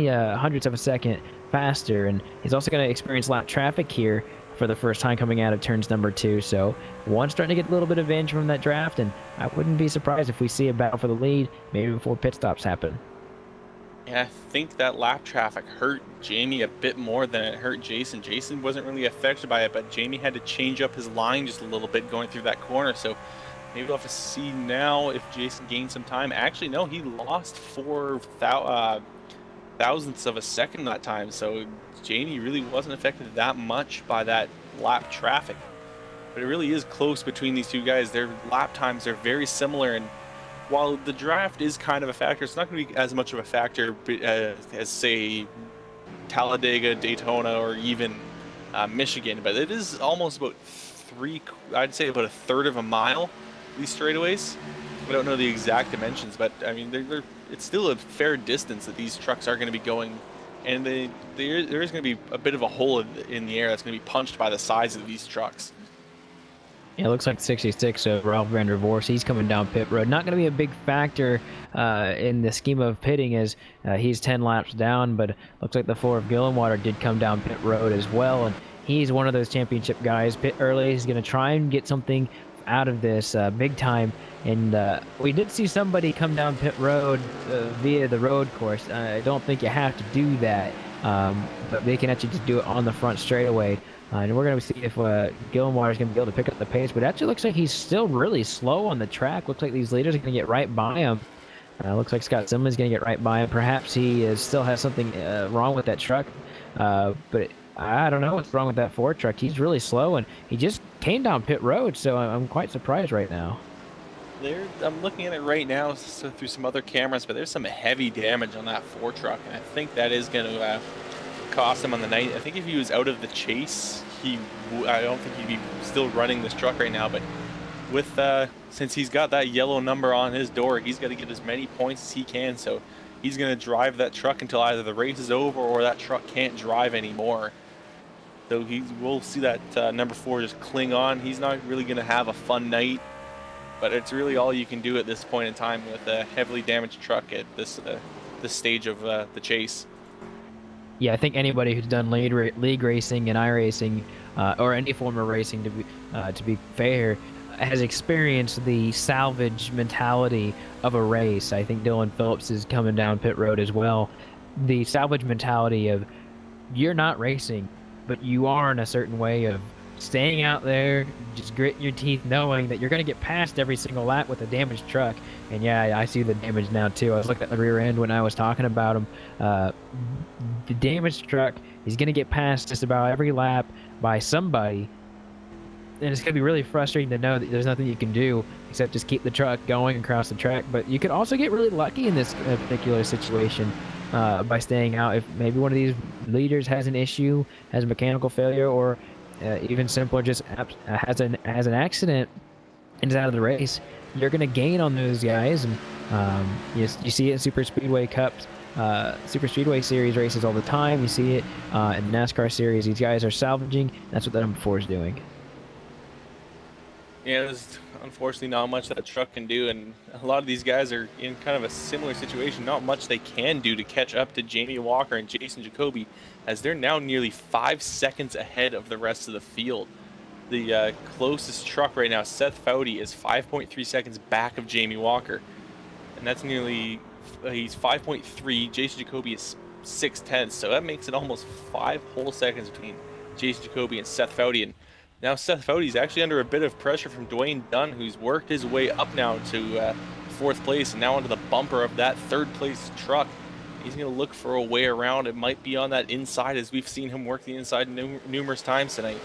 hundredths of a second faster. And he's also going to experience lap traffic here for the first time coming out of turns number 2. So one's starting to get a little bit of advantage from that draft, and I wouldn't be surprised if we see a battle for the lead maybe before pit stops happen. Yeah, I think that lap traffic hurt Jamie a bit more than it hurt Jason. Jason wasn't really affected by it, but Jamie had to change up his line just a little bit going through that corner. So maybe we'll have to see now if Jason gained some time. Actually, no, he lost 4 thousandths of a second that time. So Jamie really wasn't affected that much by that lap traffic. But it really is close between these two guys. Their lap times are very similar, and while the draft is kind of a factor, it's not going to be as much of a factor as say, Talladega, Daytona, or even Michigan. But it is almost about I'd say about a third of a mile, these straightaways. I don't know the exact dimensions, but I mean, it's still a fair distance that these trucks are going to be going. And there is going to be a bit of a hole in the air that's going to be punched by the size of these trucks. Yeah, it looks like 66 of Ralph Vander Voort. He's coming down pit road. Not going to be a big factor in the scheme of pitting as he's 10 laps down, but looks like the 4 of Gillenwater did come down pit road as well, and he's one of those championship guys. Pit early. He's going to try and get something out of this big time, and we did see somebody come down pit road via the road course. I don't think you have to do that, but they can actually just do it on the front straightaway. And we're going to see if Gillenwater is going to be able to pick up the pace. But it actually looks like he's still really slow on the track. Looks like these leaders are going to get right by him. Looks like Scott Simmons is going to get right by him. Perhaps he still has something wrong with that truck. But I don't know what's wrong with that Ford truck. He's really slow, and he just came down pit road. So I'm quite surprised right now. I'm looking at it right now through some other cameras, but there's some heavy damage on that 4 truck, and I think that is going to cost him on the night. I think if he was out of the chase, I don't think he'd be still running this truck right now, but with since he's got that yellow number on his door, he's got to get as many points as he can, so he's going to drive that truck until either the race is over or that truck can't drive anymore. So we'll see that number 4 just cling on. He's not really going to have a fun night, but it's really all you can do at this point in time with a heavily damaged truck at this stage of the chase. Yeah, I think anybody who's done league racing and iRacing, or any form of racing, to be fair, has experienced the salvage mentality of a race. I think Dylan Phillips is coming down pit road as well. The salvage mentality of you're not racing, but you are in a certain way of staying out there, just gritting your teeth, knowing that you're going to get past every single lap with a damaged truck. And yeah, I see the damage now too. I was looking at the rear end when I was talking about him. The damaged truck, he's going to get past just about every lap by somebody. And it's going to be really frustrating to know that there's nothing you can do except just keep the truck going across the track. But you could also get really lucky in this particular situation by staying out. If maybe one of these leaders has an issue, has a mechanical failure, or even simpler, just has an accident and is out of the race, you're going to gain on those guys. And you see it in Super Speedway Cups, Super Speedway Series races all the time. You see it in the NASCAR Series. These guys are salvaging. That's what the number 4 is doing. Yeah, there's unfortunately not much that truck can do, and a lot of these guys are in kind of a similar situation. Not much they can do to catch up to Jamie Walker and Jason Jacoby, as they're now nearly 5 seconds ahead of the rest of the field. The closest truck right now, Seth Foudy, is 5.3 seconds back of Jamie Walker, and that's nearly he's 5.3. Jason Jacoby is 0.6, so that makes it almost 5 whole seconds between Jason Jacoby and Seth Foudy. And now Seth Foudy's actually under a bit of pressure from Dwayne Dunn, who's worked his way up now to 4th place and now onto the bumper of that 3rd place truck. He's going to look for a way around. It might be on that inside, as we've seen him work the inside numerous times tonight.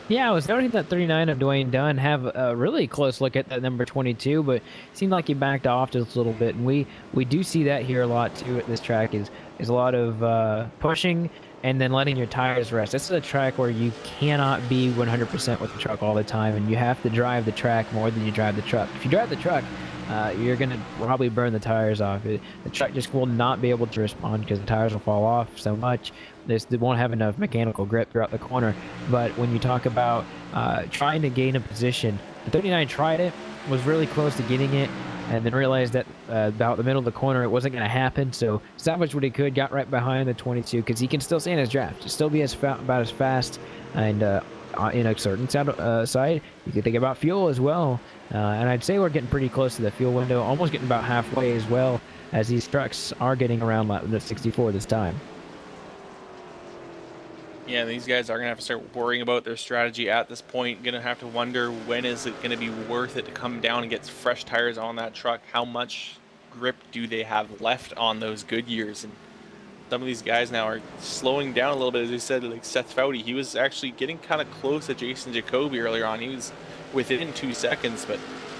Yeah, I was noting that 39 of Dwayne Dunn have a really close look at that number 22, but it seemed like he backed off just a little bit. And we do see that here a lot too at this track is a lot of pushing and then letting your tires rest. This is a track where you cannot be 100% with the truck all the time, and you have to drive the track more than you drive the truck. If you drive the truck, you're going to probably burn the tires off. The truck just will not be able to respond because the tires will fall off so much. They won't have enough mechanical grip throughout the corner. But when you talk about trying to gain a position, the 39 tried it, was really close to getting it, and then realized that about the middle of the corner it wasn't going to happen, so salvaged what he could, got right behind the 22, because he can still stay in his draft, just still be about as fast, and in a certain side, you can think about fuel as well, and I'd say we're getting pretty close to the fuel window, almost getting about halfway as well, as these trucks are getting around the 64 this time. Yeah, these guys are going to have to start worrying about their strategy at this point. Going to have to wonder, when is it going to be worth it to come down and get fresh tires on that truck? How much grip do they have left on those Goodyears? And some of these guys now are slowing down a little bit. As I said, like Seth Foudy, he was actually getting kind of close to Jason Jacoby earlier on. He was within 2 seconds, but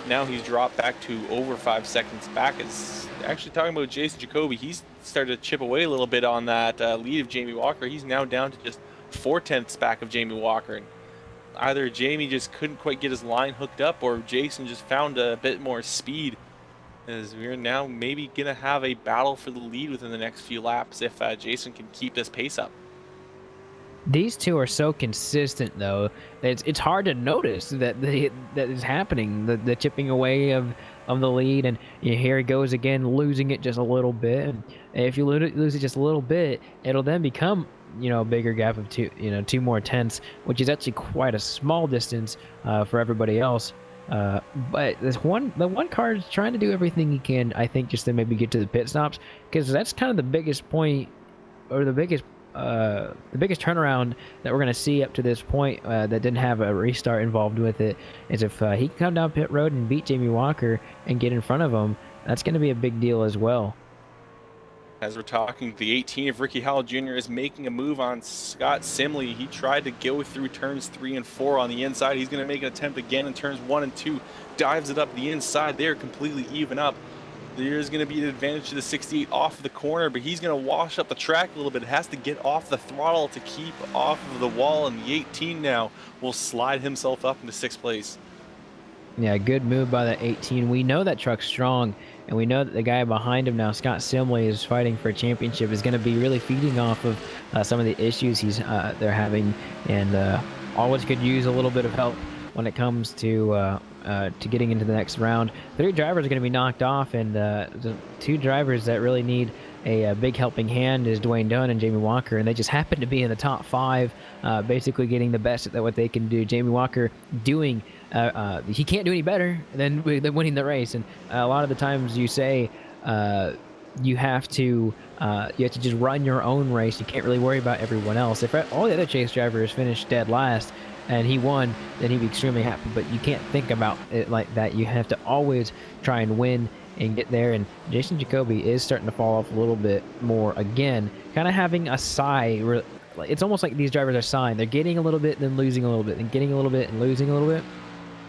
now he's dropped back to over 5 seconds back. Is actually talking about Jason Jacoby. He's started to chip away a little bit on that lead of Jamie Walker. He's now down to just 0.4 back of Jamie Walker, and either Jamie just couldn't quite get his line hooked up, or Jason just found a bit more speed, as we're now maybe gonna have a battle for the lead within the next few laps if Jason can keep this pace up. These two are so consistent, though. It's hard to notice that is happening. The chipping away of the lead, and here he goes again, losing it just a little bit. And if you lose it just a little bit, it'll then become a bigger gap of 2 more tenths, which is actually quite a small distance for everybody else. But the one car is trying to do everything he can, I think, just to maybe get to the pit stops, because that's kind of the biggest point, or the biggest turnaround that we're going to see up to this point that didn't have a restart involved with it, is if he can come down pit road and beat Jamie Walker and get in front of him. That's going to be a big deal as well. As we're talking, the 18 of Ricky Howell Jr. is making a move on Scott Simley. He tried to go through turns 3 and 4 on the inside. He's going to make an attempt again in turns 1 and 2. Dives it up the inside. They're completely even up. There's going to be an advantage to the 68 off the corner, but he's going to wash up the track a little bit. Has to get off the throttle to keep off of the wall, and the 18 now will slide himself up into 6th place. Yeah, good move by the 18. We know that truck's strong, and we know that the guy behind him now, Scott Simley, is fighting for a championship, is going to be really feeding off of some of the issues they're having, and always could use a little bit of help when it comes to getting into the next round. 3 drivers are going to be knocked off, and the 2 drivers that really need a big helping hand is Dwayne Dunn and Jamie Walker, and they just happen to be in the top 5, basically getting the best at what they can do. Jamie Walker doing he can't do any better than winning the race, and a lot of the times you say you have to just run your own race. You can't really worry about everyone else. If all the other chase drivers finished dead last and he won, then he'd be extremely happy, but you can't think about it like that. You have to always try and win and get there, and Jason Jacoby is starting to fall off a little bit more again, kind of having a sigh. It's almost like these drivers are sighing. They're getting a little bit, then losing a little bit, and getting a little bit and losing a little bit.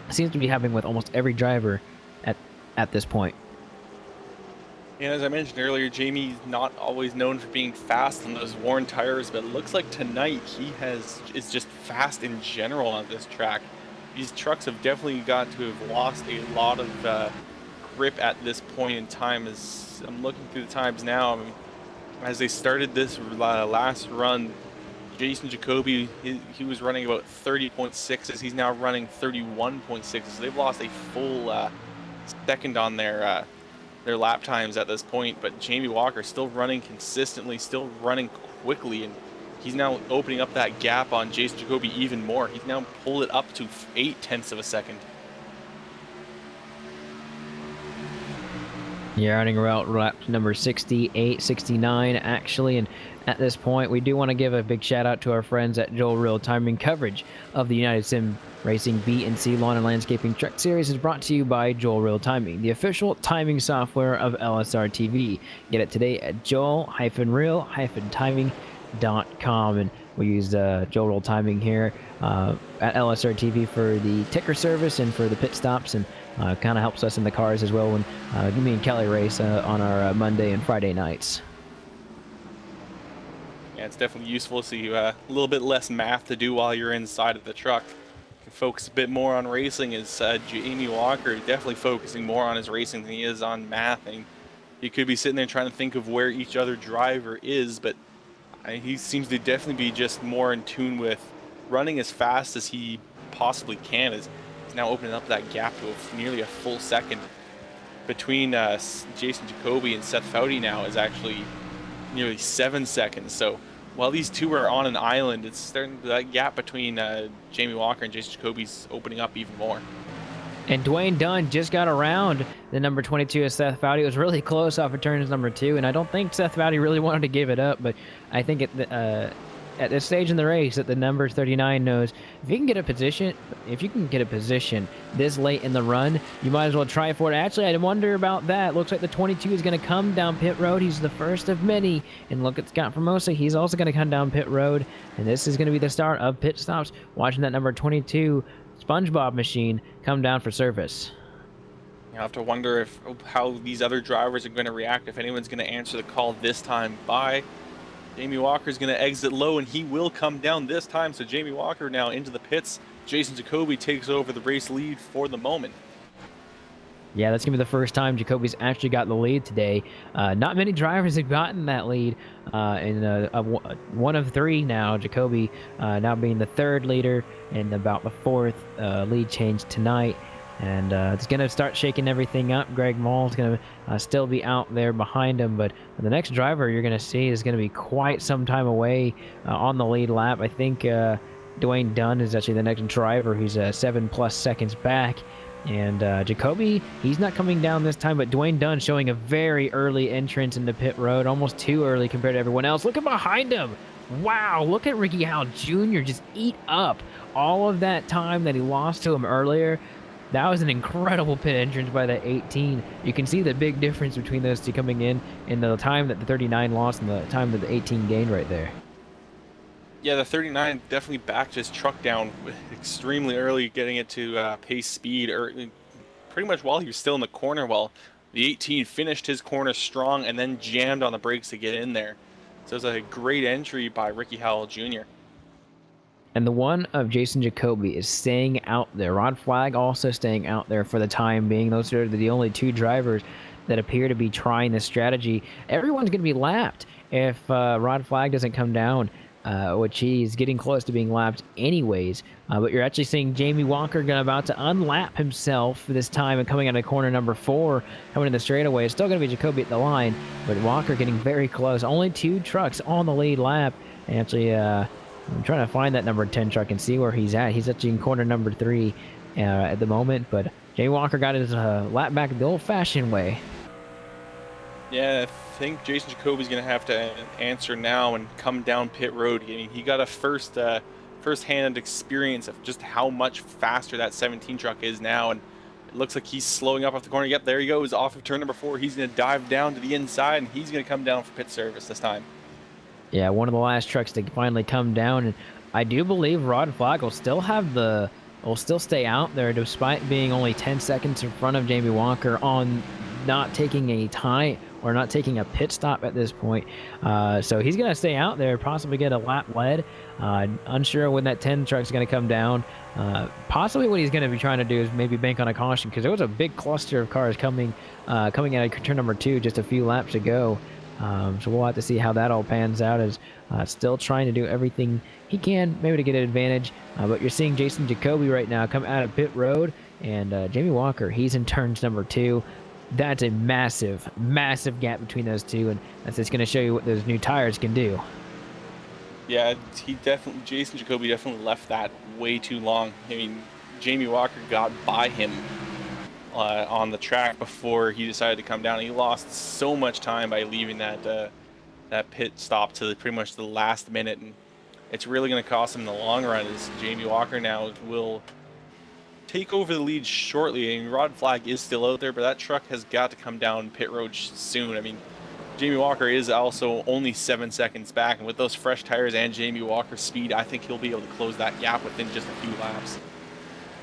It seems to be happening with almost every driver at this point. And as I mentioned earlier, Jamie's not always known for being fast on those worn tires, but it looks like tonight he is just fast in general on this track. These trucks have definitely got to have lost a lot of grip at this point in time. As I'm looking through the times now, I mean, as they started this last run, Jason Jacoby, he was running about 30.6s. He's now running 31.6s. So they've lost a full second on their lap times at this point. But Jamie Walker still running consistently, still running quickly, and he's now opening up that gap on Jason Jacoby even more. He's now pulled it up to 0.8 of a second. Yeah, running around lap number 68, 69 actually, and at this point we do want to give a big shout out to our friends at Joel Real Timing. Coverage of the United Sim Racing B and C Lawn and Landscaping Truck Series is brought to you by Joel Real Timing, the official timing software of LSRTV. Get it today at joel-real-timing.com, and we use Joel Real Timing here at LSRTV for the ticker service and for the pit stops, and kind of helps us in the cars as well when me and Kelly race on our Monday and Friday nights. Yeah, it's definitely useful to see a little bit less math to do while you're inside of the truck. You can focus a bit more on racing. As Jamie Walker definitely focusing more on his racing than he is on math. And he could be sitting there trying to think of where each other driver is, but he seems to definitely be just more in tune with running as fast as he possibly can. He's now opening up that gap to nearly a full second between Jason Jacoby and Seth Foudy. Now is actually nearly 7 seconds. So while these two are on an island, it's starting, that gap between Jamie Walker and Jason Jacoby's opening up even more. And Dwayne Dunn just got around the number 22 of Seth Foudy. It was really close off of turns number 2, and I don't think Seth Foudy really wanted to give it up, but I think at this stage in the race that the number 39 knows if you can get a position this late in the run, you might as well try for it. Actually, I wonder about that. Looks like the 22 is going to come down pit road. He's the first of many, and look at Scott Formosa. He's also going to come down pit road, and this is going to be the start of pit stops. Watching that number 22 SpongeBob machine come down for service. You have to wonder how these other drivers are going to react, if anyone's going to answer the call this time by. Jamie Walker is going to exit low, and he will come down this time. So Jamie Walker now into the pits. Jason Jacoby takes over the race lead for the moment. Yeah, that's going to be the first time Jacoby's actually got the lead today. Not many drivers have gotten that lead. One of 3 now. Jacoby now being the 3rd leader and about the 4th lead change tonight. And it's going to start shaking everything up. Greg Mall's going to still be out there behind him, but the next driver you're going to see is going to be quite some time away on the lead lap. I think Dwayne Dunn is actually the next driver. He's 7+ seconds back. And Jacoby, he's not coming down this time, but Dwayne Dunn showing a very early entrance into pit road, almost too early compared to everyone else. Look at behind him. Wow, look at Ricky Howell Jr. just eat up all of that time that he lost to him earlier. That was an incredible pit entrance by the 18. You can see the big difference between those two coming in the time that the 39 lost and the time that the 18 gained right there. Yeah, the 39 definitely backed his truck down extremely early, getting it to pace speed, or pretty much while he was still in the corner. While the 18 finished his corner strong and then jammed on the brakes to get in there. So it was a great entry by Ricky Howell Jr. And the one of Jason Jacoby is staying out there. Rod Flag also staying out there for the time being. Those are the only two drivers that appear to be trying this strategy. Everyone's going to be lapped if Rod Flag doesn't come down, which he's getting close to being lapped anyways. But you're actually seeing Jamie Walker about to unlap himself this time and coming out of corner number 4, coming in the straightaway. It's still going to be Jacoby at the line, but Walker getting very close. Only 2 trucks on the lead lap. And actually, I'm trying to find that number 10 truck and see where he's at. He's actually in corner number 3 at the moment, but Jamie Walker got his lap back the old-fashioned way. Yeah, I think Jason Jacoby's going to have to answer now and come down pit road. I mean, he got a first-hand experience of just how much faster that 17 truck is now, and it looks like he's slowing up off the corner. Yep, there he goes off of turn number 4. He's going to dive down to the inside, and he's going to come down for pit service this time. Yeah, one of the last trucks to finally come down, and I do believe Rod Flag will still stay out there despite being only 10 seconds in front of Jamie Walker on not taking a tie or not taking a pit stop at this point. So he's going to stay out there, possibly get a lap lead. Unsure when that 10 truck's going to come down. Possibly what he's going to be trying to do is maybe bank on a caution, because there was a big cluster of cars coming out of turn number 2 just a few laps ago. So we'll have to see how that all pans out, as still trying to do everything he can maybe to get an advantage. But you're seeing Jason Jacoby right now come out of pit road, and Jamie Walker, he's in turns number 2. That's a massive, massive gap between those two, and that's just going to show you what those new tires can do. Yeah, Jason Jacoby definitely left that way too long. I mean, Jamie Walker got by him on the track before he decided to come down. He lost so much time by leaving that pit stop to pretty much the last minute, and it's really going to cost him in the long run, as Jamie Walker now will take over the lead shortly. I mean, Rod Flag is still out there, but that truck has got to come down pit road soon. I mean, Jamie Walker is also only 7 seconds back, and with those fresh tires and Jamie Walker's speed, I think he'll be able to close that gap within just a few laps.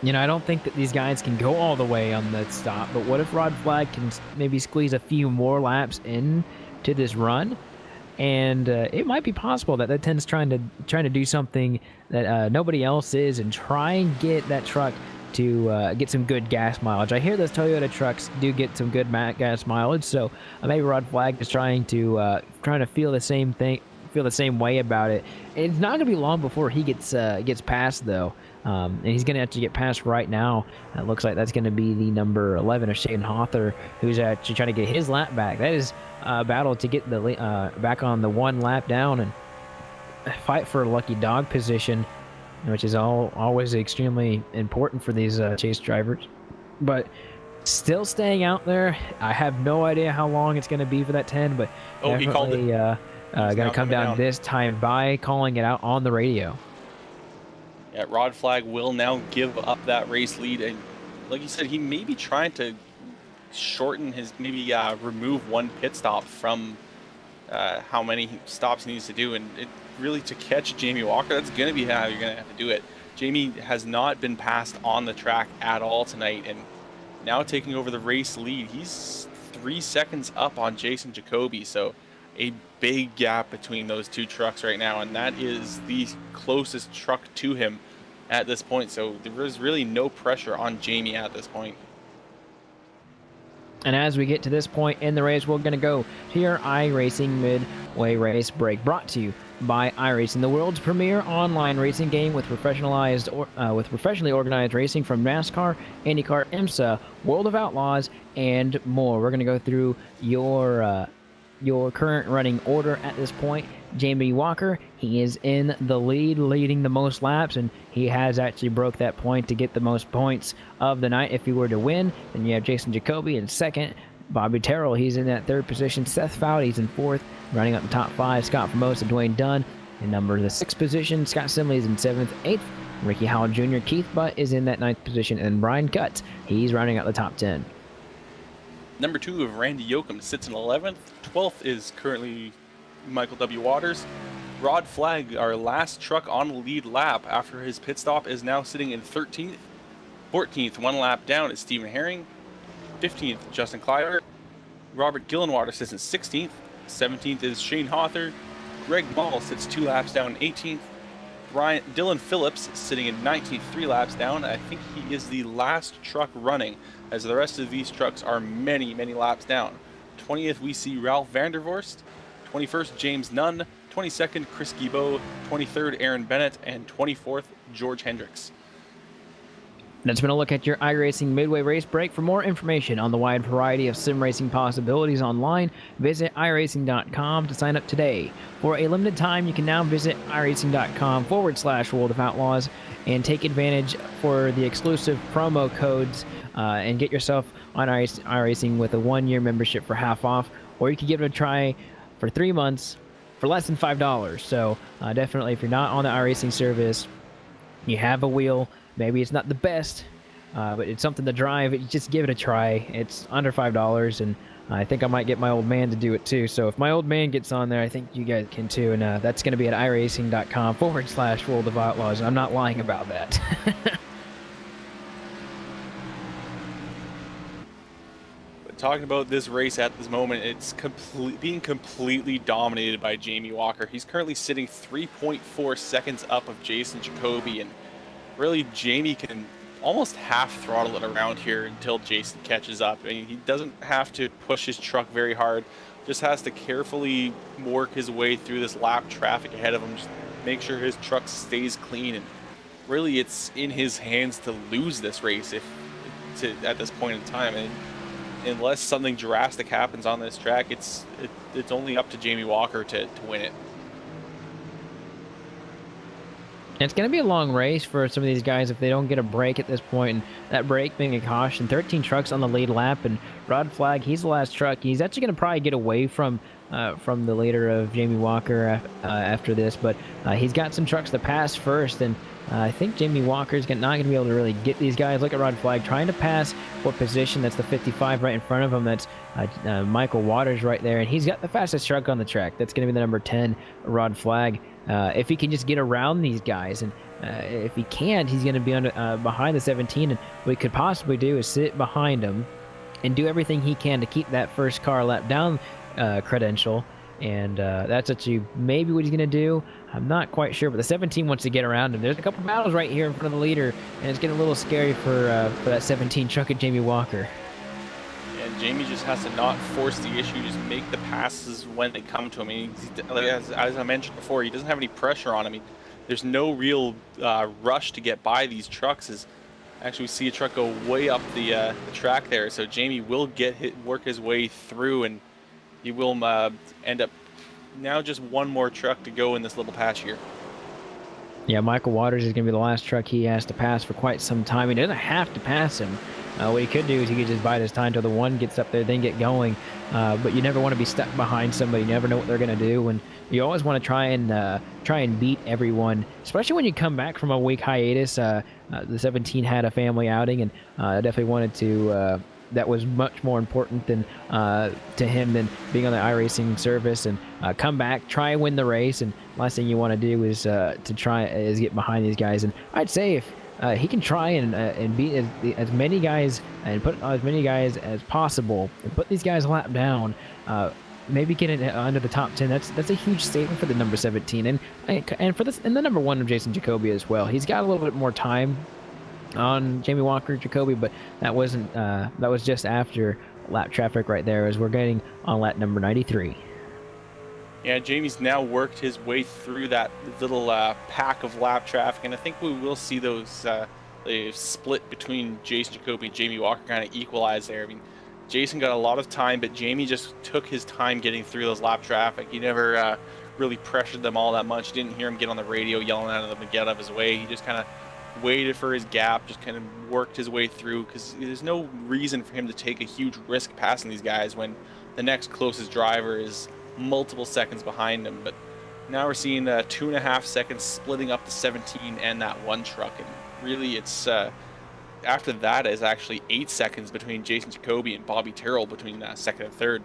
You know, I don't think that these guys can go all the way on that stop, but what if Rod Flag can maybe squeeze a few more laps in to this run? And it might be possible that 10's trying to do something that nobody else is, and try and get that truck to get some good gas mileage. I hear those Toyota trucks do get some good gas mileage, so maybe Rod Flag is trying to feel the same way about it. And it's not going to be long before he gets past, though. And he's going to actually get past right now. It looks like that's going to be the number 11 of Shane Hawther, who's actually trying to get his lap back. That is a battle to get the back on the 1 lap down and fight for a lucky dog position, which is always extremely important for these chase drivers. But still staying out there. I have no idea how long it's going to be for that 10, but he called it. Got to come down this time by calling it out on the radio. Yeah, Rod Flag will now give up that race lead, and like you said, he may be trying to shorten his, remove 1 pit stop from how many stops he needs to do, and it really, to catch Jamie Walker, that's going to be how you're going to have to do it. Jamie has not been passed on the track at all tonight, and now taking over the race lead, he's 3 seconds up on Jason Jacoby, so a big gap between those 2 trucks right now, and that is the closest truck to him at this point, so there is really no pressure on Jamie at this point. And as we get to this point in the race, we're going to go to your iRacing Midway Race Break, brought to you by iRacing, the world's premier online racing game with professionally organized racing from NASCAR, IndyCar, IMSA, World of Outlaws, and more. We're going to go through your current running order at this point. Jamie Walker, he is in the lead, leading the most laps, and he has actually broke that point to get the most points of the night if he were to win. Then you have Jason Jacoby in second. Bobby Terrell, he's in that 3rd position. Seth Fowdy's in 4th, running up the top 5. Scott Formosa, Dwayne Dunn in the 6th position. Scott Simley's in 7th. 8th, Ricky Howell Jr., Keith Butt is in that 9th position, and Brian Gutt, he's rounding out the top 10. Number 2 of Randy Yoakum sits in 11th. 12th is currently Michael W. Waters. Rod Flagg, our last truck on the lead lap after his pit stop, is now sitting in 13th. 14th, 1 lap down, is Stephen Herring. 15th, Justin Kleiber. Robert Gillenwater sits in 16th. 17th is Shane Hawther. Greg Ball sits 2 laps down, 18th. Dylan Phillips sitting in 19th, 3 laps down. I think he is the last truck running, as the rest of these trucks are many, many laps down. 20th, we see Ralph Vandervorst. 21st, James Nunn. 22nd, Chris Guibault. 23rd, Aaron Bennett. And 24th, George Hendricks. That's been a look at your iRacing Midway Race Break. For more information on the wide variety of sim racing possibilities online, visit iRacing.com to sign up today. For a limited time, you can now visit iRacing.com/World of Outlaws and take advantage for the exclusive promo codes and get yourself on iRacing with a 1-year membership for half off, or you can give it a try for 3 months for less than $5. So definitely, if you're not on the iRacing service, you have a wheel. Maybe it's not the best, but it's something to drive. Just give it a try. It's under $5, and I think I might get my old man to do it too. So if my old man gets on there, I think you guys can too. And that's going to be at iRacing.com/World of Outlaws. I'm not lying about that. But talking about this race at this moment, it's being completely dominated by Jamie Walker. He's currently sitting 3.4 seconds up of Jason Jacoby, and really, Jamie can almost half throttle it around here until Jason catches up. I mean, he doesn't have to push his truck very hard, just has to carefully work his way through this lap traffic ahead of him, just make sure his truck stays clean. And really, it's in his hands to lose this race at this point in time. And unless something drastic happens on this track, it's only up to Jamie Walker to win it. It's going to be a long race for some of these guys if they don't get a break at this point, and that break being a caution. 13 trucks on the lead lap, and Rod Flagg, he's the last truck. He's actually going to probably get away from the leader of Jamie Walker after this, but he's got some trucks to pass first, and I think Jamie Walker's not going to be able to really get these guys. Look at Rod Flagg trying to pass for position. That's the 55 right in front of him. That's Michael Waters right there, and he's got the fastest truck on the track. That's going to be the number 10, Rod Flagg. If he can just get around these guys, and if he can't, he's going to be behind the 17, and what he could possibly do is sit behind him and do everything he can to keep that first car lap down credential, and that's maybe what he's going to do. I'm not quite sure, but the 17 wants to get around him. There's a couple battles right here in front of the leader, and it's getting a little scary for that 17 truck at Jamie Walker. And Jamie just has to not force the issue, just make the passes when they come to him. I mean, as I mentioned before, he doesn't have any pressure on him. I mean, there's no real rush to get by these trucks. Actually, we see a truck go way up the track there, so Jamie will work his way through, and he will end up now just one more truck to go in this little patch here. Yeah, Michael Waters is going to be the last truck he has to pass for quite some time. He doesn't have to pass him. What he could do is he could just bide his time until the one gets up there, then get going. But you never want to be stuck behind somebody. You never know what they're going to do, and you always want to try and beat everyone, especially when you come back from a week hiatus. The 17 had a family outing, and definitely wanted to. That was much more important to him than being on the iRacing service, and come back, try and win the race. And last thing you want to do is get behind these guys. And I'd say if he can try and beat as many guys and put as many guys as possible and put these guys a lap down, maybe get it under the top 10. That's a huge statement for the number 17 and for this, and the number 1 of Jason Jacoby as well. He's got a little bit more time on Jamie Walker Jacoby, but that was just after lap traffic right there, as we're getting on lap number 93. Yeah, Jamie's now worked his way through that little pack of lap traffic, and I think we will see those the split between Jason Jacoby and Jamie Walker kind of equalize there. I mean, Jason got a lot of time, but Jamie just took his time getting through those lap traffic. He never really pressured them all that much. You didn't hear him get on the radio yelling at them to get out of his way. He just kind of waited for his gap, just kind of worked his way through, because there's no reason for him to take a huge risk passing these guys when the next closest driver is multiple seconds behind him. But Now we're seeing 2.5 seconds splitting up the 17 and that one truck, and really it's after that is actually 8 seconds between Jason Jacoby and Bobby Terrell between second and third.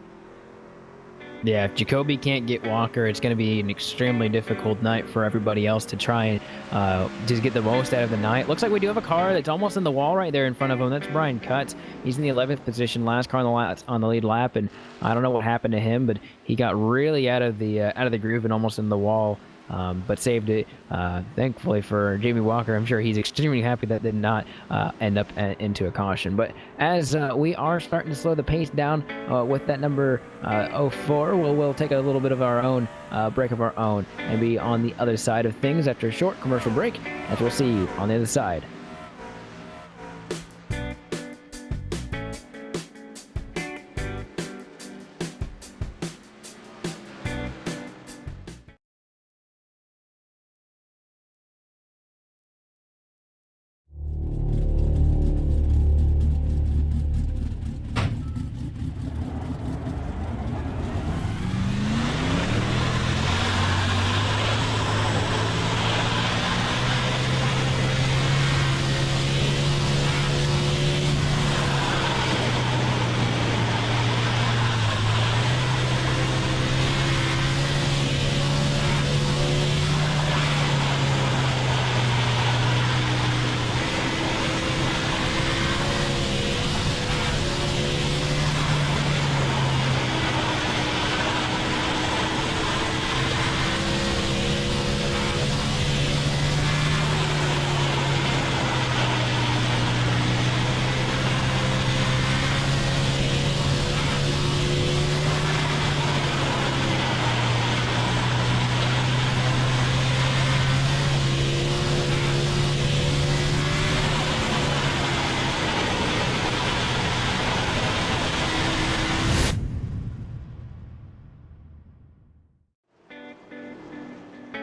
Yeah, if Jacoby can't get Walker, it's going to be an extremely difficult night for everybody else to try and just get the most out of the night. Looks like we do have a car that's almost in the wall right there in front of him. That's Brian Cutts. He's in the 11th position, last car on the lead lap, and I don't know what happened to him, but he got really out of the groove and almost in the wall. But saved it, thankfully for Jamie Walker. I'm sure he's extremely happy that did not end up into a caution. But as we are starting to slow the pace down with that number 04, we'll take a little bit of our own break of our own and be on the other side of things after a short commercial break, as we'll see you on the other side.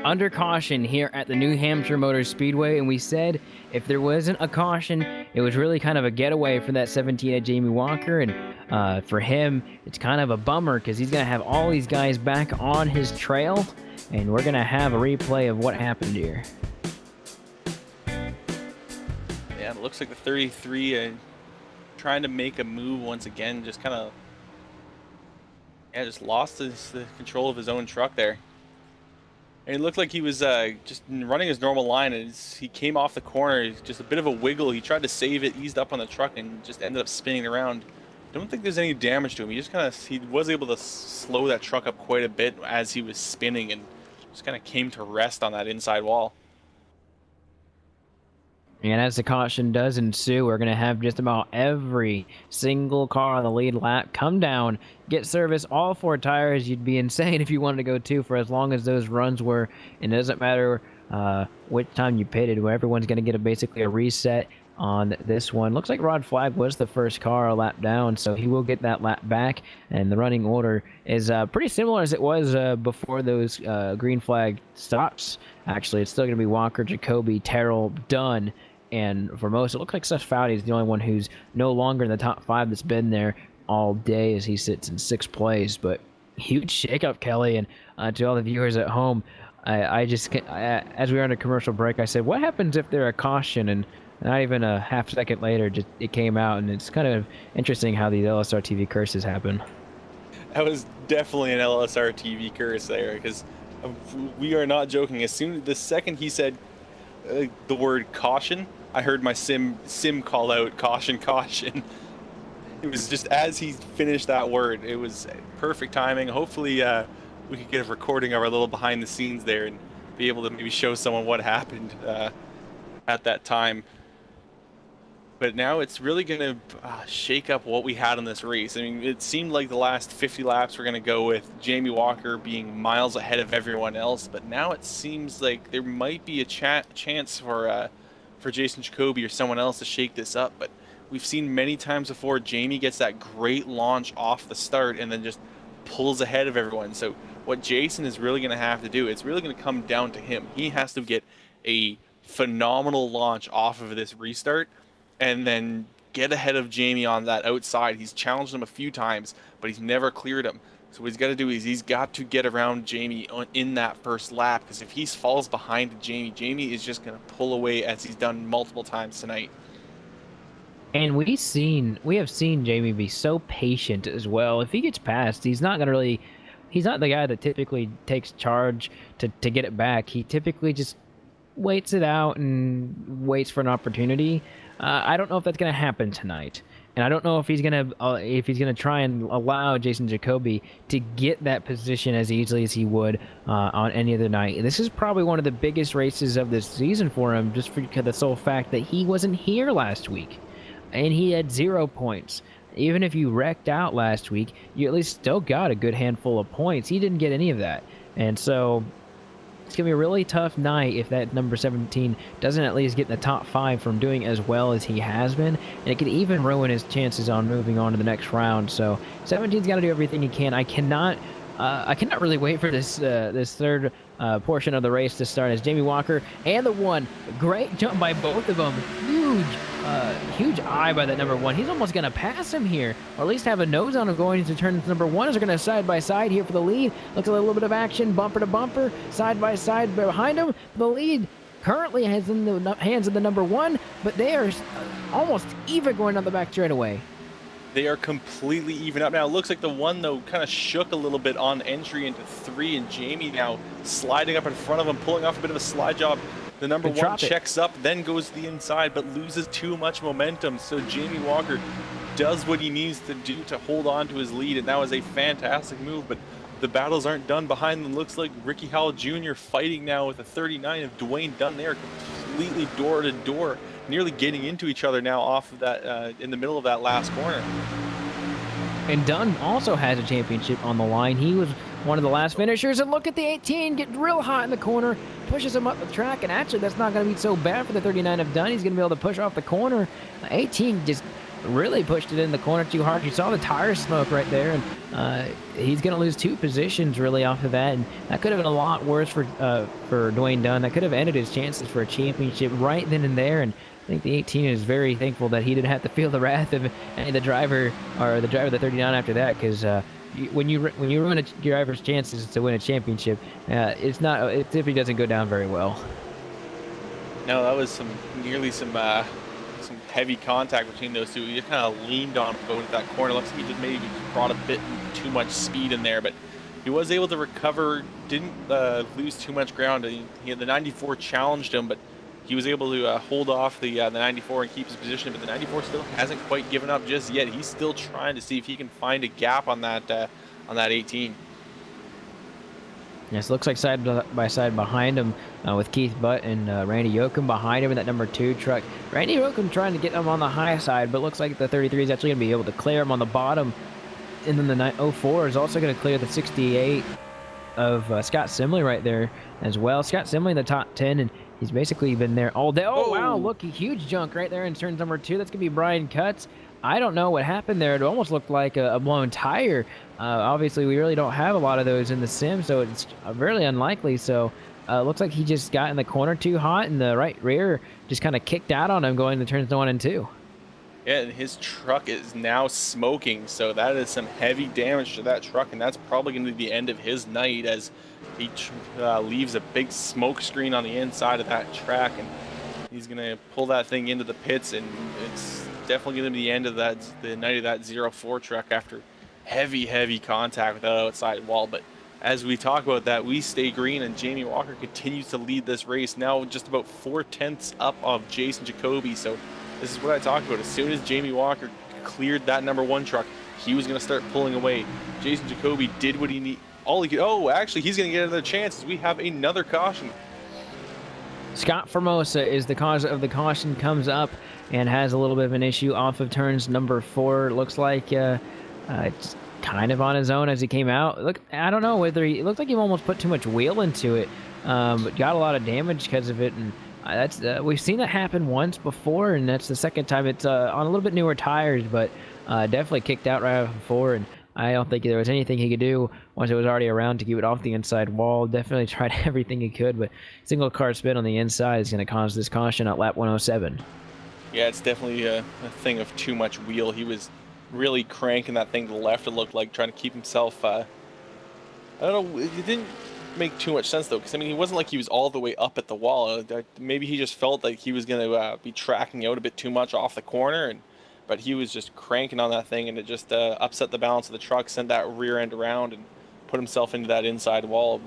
Under caution here at the New Hampshire Motor Speedway, and we said if there wasn't a caution, it was really kind of a getaway for that 17 at Jamie Walker, and for him, it's kind of a bummer because he's going to have all these guys back on his trail, and we're going to have a replay of what happened here. Yeah, it looks like the 33 trying to make a move once again, just kind of just lost the control of his own truck there. And it looked like he was just running his normal line, and he came off the corner, just a bit of a wiggle. He tried to save it, eased up on the truck, and just ended up spinning around. Don't think there's any damage to him. He was able to slow that truck up quite a bit as he was spinning, and just kind of came to rest on that inside wall. And as the caution does ensue, we're going to have just about every single car on the lead lap come down, get service, all 4 tires. You'd be insane if you wanted to go 2 for as long as those runs were. And it doesn't matter which time you pitted, everyone's going to get basically a reset on this one. Looks like Rod Flag was the first car a lap down, so he will get that lap back. And the running order is pretty similar as it was before those green flag stops. Actually, it's still going to be Walker, Jacoby, Terrell, Dunn. And for most, it looks like Seth Fowdy is the only one who's no longer in the top 5 that's been there all day as he sits in 6th place. But huge shakeup, Kelly, and to all the viewers at home, as we were on a commercial break, I said, what happens if they're a caution? And not even a half second later, just it came out, and it's kind of interesting how these LSRTV curses happen. That was definitely an LSRTV curse there, because we are not joking. The second he said the word caution, I heard my sim call out caution, caution. It was just as he finished that word. It was perfect timing. Hopefully we could get a recording of our little behind the scenes there and be able to maybe show someone what happened at that time. But now it's really going to shake up what we had in this race. I mean, it seemed like the last 50 laps were going to go with Jamie Walker being miles ahead of everyone else, but now it seems like there might be a chance for Jason Jacoby or someone else to shake this up. But we've seen many times before Jamie gets that great launch off the start and then just pulls ahead of everyone. So what Jason is really going to have to do, it's really going to come down to him. He has to get a phenomenal launch off of this restart and then get ahead of Jamie on that outside. He's challenged him a few times, but he's never cleared him. So what he's got to do is he's got to get around Jamie in that first lap, because if he falls behind Jamie, Jamie is just going to pull away as he's done multiple times tonight. And we have seen Jamie be so patient as well. If he gets past, he's not the guy that typically takes charge to get it back. He typically just waits it out and waits for an opportunity. I don't know if that's going to happen tonight, and I don't know if he's gonna try and allow Jason Jacoby to get that position as easily as he would on any other night. This is probably one of the biggest races of this season for him, just for the sole fact that he wasn't here last week, and he had 0 points. Even if you wrecked out last week, you at least still got a good handful of points. He didn't get any of that, and so it's going to be a really tough night if that number 17 doesn't at least get in the top 5 from doing as well as he has been. And it could even ruin his chances on moving on to the next round. So 17's got to do everything he can. I cannot really wait for this third portion of the race to start, as Jamie Walker and the 1. Great jump by both of them. Huge eye by that number 1. He's almost going to pass him here, or at least have a nose on him going into turn number 1. As they're going to side by side here for the lead. Looks like a little bit of action, bumper to bumper, side by side behind him. The lead currently is in the hands of the number 1, but they are almost even going down the back straightaway. They are completely even up now. It looks like the 1, though, kind of shook a little bit on entry into 3, and Jamie now sliding up in front of him, pulling off a bit of a slide job. The number 1 checks up, then goes to the inside, but loses too much momentum. So Jamie Walker does what he needs to do to hold on to his lead, and that was a fantastic move. But the battles aren't done behind them. Looks like Ricky Howell Jr. fighting now with a 39 of Dwayne Dunn. They are completely door to door, nearly getting into each other now off of that in the middle of that last corner. And Dunn also has a championship on the line. He was one of the last finishers, and look at the 18 get real hot in the corner, pushes him up the track, and actually that's not going to be so bad for the 39 of Dunn. He's going to be able to push off the corner. 18 just really pushed it in the corner too hard. You saw the tire smoke right there, and he's going to lose 2 positions really off of that, and that could have been a lot worse for Dwayne Dunn. That could have ended his chances for a championship right then and there, and I think the 18 is very thankful that he didn't have to feel the wrath of the driver of the 39 after that, because when you ruin a driver's chances to win a championship, it typically doesn't go down very well. No, that was some heavy contact between those two. He kind of leaned on him going to that corner. Looks like he just maybe brought a bit too much speed in there, but he was able to recover. Didn't lose too much ground. He had the 94 challenged him, but he was able to hold off the 94 and keep his position, but the 94 still hasn't quite given up just yet. He's still trying to see if he can find a gap on that 18. Yes, looks like side by side behind him with Keith Butt and Randy Yoakum behind him in that number 2 truck. Randy Yoakum trying to get him on the high side, but looks like the 33 is actually going to be able to clear him on the bottom. And then the 04 is also going to clear the 68 of Scott Simley right there as well. Scott Simley in the top 10, and he's basically been there all day. Oh, wow, look, a huge junk right there in turn number 2. That's going to be Brian Cutts. I don't know what happened there. It almost looked like a blown tire. Obviously, we really don't have a lot of those in the sim, so it's really unlikely. So looks like he just got in the corner too hot, and the right rear just kind of kicked out on him going to turns 1 and 2. Yeah, and his truck is now smoking, so that is some heavy damage to that truck, and that's probably going to be the end of his night as he leaves a big smoke screen on the inside of that track, and he's going to pull that thing into the pits, and it's definitely going to be the end of the night of that 04 truck after heavy contact with that outside wall. But as we talk about that, we stay green, and Jamie Walker continues to lead this race, now just about 4/10 up of Jason Jacoby. So this is what I talked about. As soon as Jamie Walker cleared that number 1 truck, he was going to start pulling away. Jason Jacoby did what he needed. Oh, actually, he's going to get another chance as we have another caution. Scott Formosa is the cause of the caution, comes up and has a little bit of an issue off of turns number 4. It looks like it's kind of on his own as he came out. Look, I don't know whether it looked like he almost put too much wheel into it, but got a lot of damage because of it. And that's we've seen that happen once before, and that's the second time. It's on a little bit newer tires, but definitely kicked out right off before. And I don't think there was anything he could do once it was already around to keep it off the inside wall. Definitely tried everything he could, but single car spin on the inside is going to cause this caution at lap 107. Yeah, it's definitely a thing of too much wheel. He was really cranking that thing to the left, it looked like, trying to keep himself I don't know. It didn't make too much sense though, because I mean, he wasn't like he was all the way up at the wall. Maybe he just felt like he was gonna be tracking out a bit too much off the corner, but he was just cranking on that thing, and it just upset the balance of the truck, sent that rear end around, and put himself into that inside wall.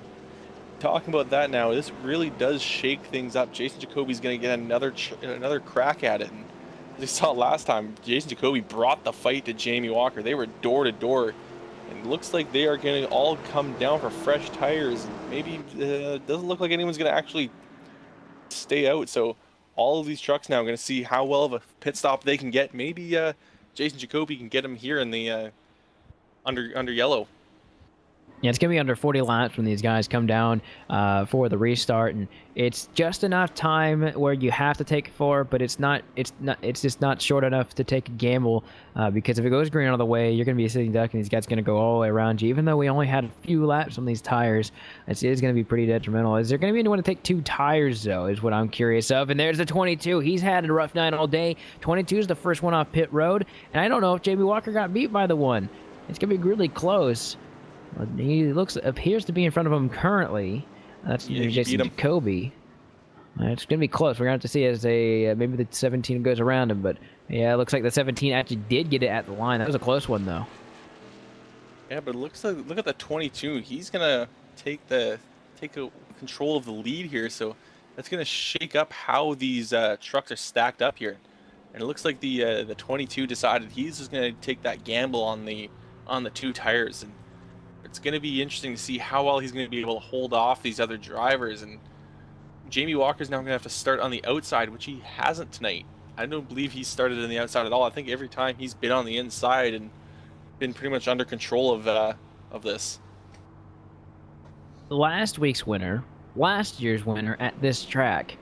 Talking about that now, this really does shake things up. Jason Jacoby's gonna get another crack at it, and as we saw last time, Jason Jacoby brought the fight to Jamie Walker. They were door to door. And it looks like they are going to all come down for fresh tires. Maybe it doesn't look like anyone's going to actually stay out. So all of these trucks now are going to see how well of a pit stop they can get. Maybe Jason Jacoby can get him here in the under yellow. Yeah, it's gonna be under 40 laps when these guys come down for the restart, and it's just enough time where you have to take 4, but it's just not short enough to take a gamble because if it goes green all the way, you're gonna be a sitting duck, and these guys are gonna go all the way around you. Even though we only had a few laps on these tires, it is gonna be pretty detrimental. Is there gonna be anyone to take 2 tires though? Is what I'm curious of. And there's the 22. He's had a rough night all day. 22 is the first one off pit road, and I don't know if Jamie Walker got beat by the one. It's gonna be really close. He appears to be in front of him currently. That's Jason Jacoby. It's gonna be close. We're gonna have to see as maybe the 17 goes around him, but yeah, it looks like the 17 actually did get it at the line. That was a close one though. Yeah, but look at the 22. He's gonna take control of the lead here, so that's gonna shake up how these trucks are stacked up here. And it looks like the 22 decided he's just gonna take that gamble on the 2 tires, and it's going to be interesting to see how well he's going to be able to hold off these other drivers. And Jamie Walker's now going to have to start on the outside, which he hasn't tonight. I don't believe he started on the outside at all. I think every time he's been on the inside and been pretty much under control of this. Last year's winner at this track.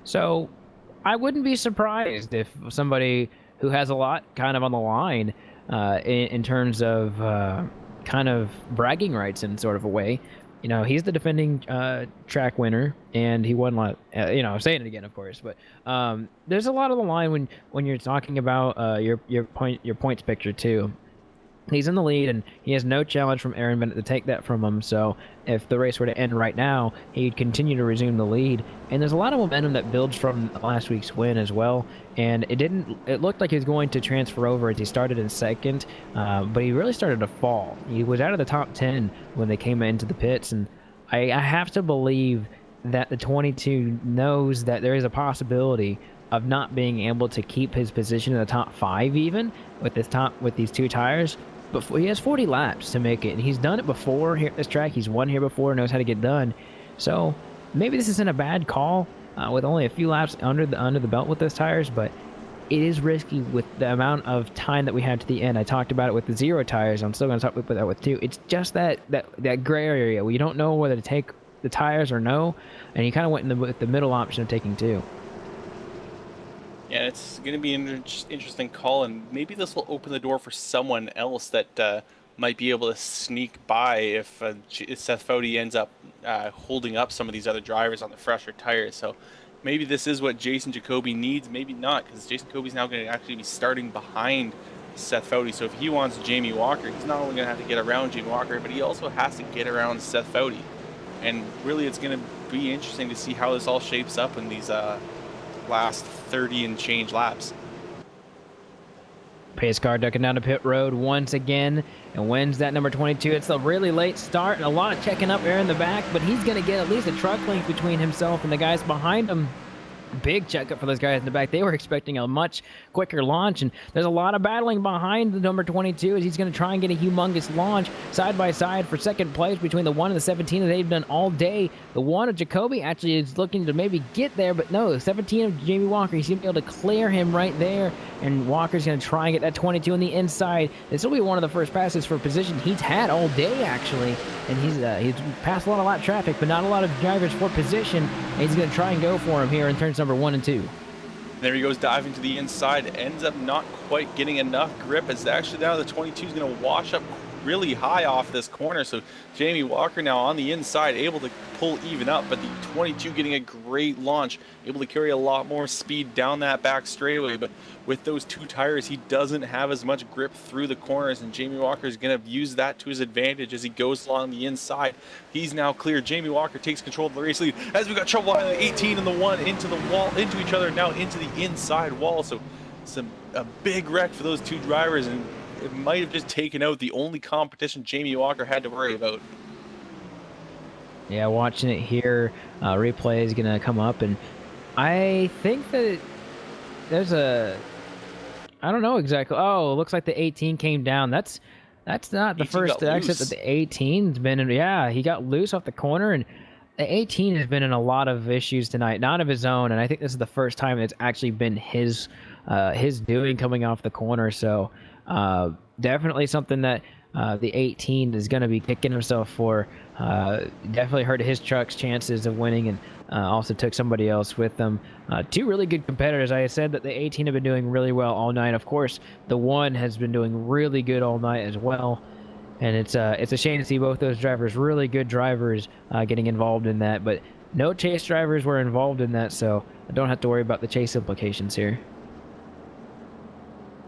So I wouldn't be surprised if somebody who has a lot kind of on the line in terms of kind of bragging rights in sort of a way. You know, he's the defending track winner, and he won I'm saying it again, of course, but there's a lot on the line when you're talking about your points picture too. He's in the lead, and he has no challenge from Aaron Bennett to take that from him. So if the race were to end right now, he'd continue to resume the lead. And there's a lot of momentum that builds from last week's win as well. And it looked like he was going to transfer over as he started in second, but he really started to fall. He was out of the top 10 when they came into the pits, and I have to believe that the 22 knows that there is a possibility of not being able to keep his position in the top 5 even with these 2 tires. But he has 40 laps to make it, and he's done it before here at this track. He's won here before, knows how to get done. So maybe this isn't a bad call with only a few laps under the belt with those tires, but it is risky with the amount of time that we have to the end. I talked about it with the 0 tires. I'm still going to talk about that with 2. It's just that gray area where you don't know whether to take the tires or no, and he kind of went with the middle option of taking 2. Yeah, it's going to be an interesting call, and maybe this will open the door for someone else that might be able to sneak by if Seth Foudy ends up holding up some of these other drivers on the fresher tires. So maybe this is what Jason Jacoby needs, maybe not, because Jason Jacoby's now going to actually be starting behind Seth Foudy. So if he wants Jamie Walker, he's not only going to have to get around Jamie Walker, but he also has to get around Seth Foudy. And really, it's going to be interesting to see how this all shapes up in these last 30 and change laps. Pace car ducking down to pit road once again and wins that number 22. It's a really late start and a lot of checking up there in the back, but he's going to get at least a truck length between himself and the guys behind him. Big checkup for those guys in the back. They were expecting a much quicker launch, and there's a lot of battling behind the number 22 as he's going to try and get a humongous launch side by side for second place between the 1 and the 17 that they've done all day. The 1 of Jacoby actually is looking to maybe get there, but no, the 17 of Jamie Walker, he's going to be able to clear him right there, and Walker's going to try and get that 22 on the inside. This will be one of the first passes for position he's had all day, actually, and he's passed a lot of lap traffic, but not a lot of drivers for position, and he's going to try and go for him here in turns number 1 and 2. There he goes diving to the inside, ends up not quite getting enough grip as actually now the 22 is going to wash up really high off this corner. So Jamie Walker now on the inside, able to pull even up, but the 22 getting a great launch, able to carry a lot more speed down that back straightaway. But with those 2 tires, he doesn't have as much grip through the corners, and Jamie Walker is going to use that to his advantage as he goes along the inside. He's now clear. Jamie Walker takes control of the race lead as we got trouble on the 18 and the 1 into the wall, into each other, now into the inside wall. So a big wreck for those 2 drivers, and it might have just taken out the only competition Jamie Walker had to worry about. Yeah, watching it here, replay is going to come up, and I think that there's I don't know exactly. Oh, it looks like the 18 came down. That's not the first exit that the 18's been in. Yeah, he got loose off the corner, and the 18 has been in a lot of issues tonight, not of his own, and I think this is the first time it's actually been his doing coming off the corner. So definitely something that the 18 is going to be kicking himself for. Definitely hurt his truck's chances of winning, and also took somebody else with them. 2 really good competitors. I said that the 18 have been doing really well all night. Of course, the 1 has been doing really good all night as well. And it's a shame to see both those drivers, really good drivers, getting involved in that. But no chase drivers were involved in that, so I don't have to worry about the chase implications here.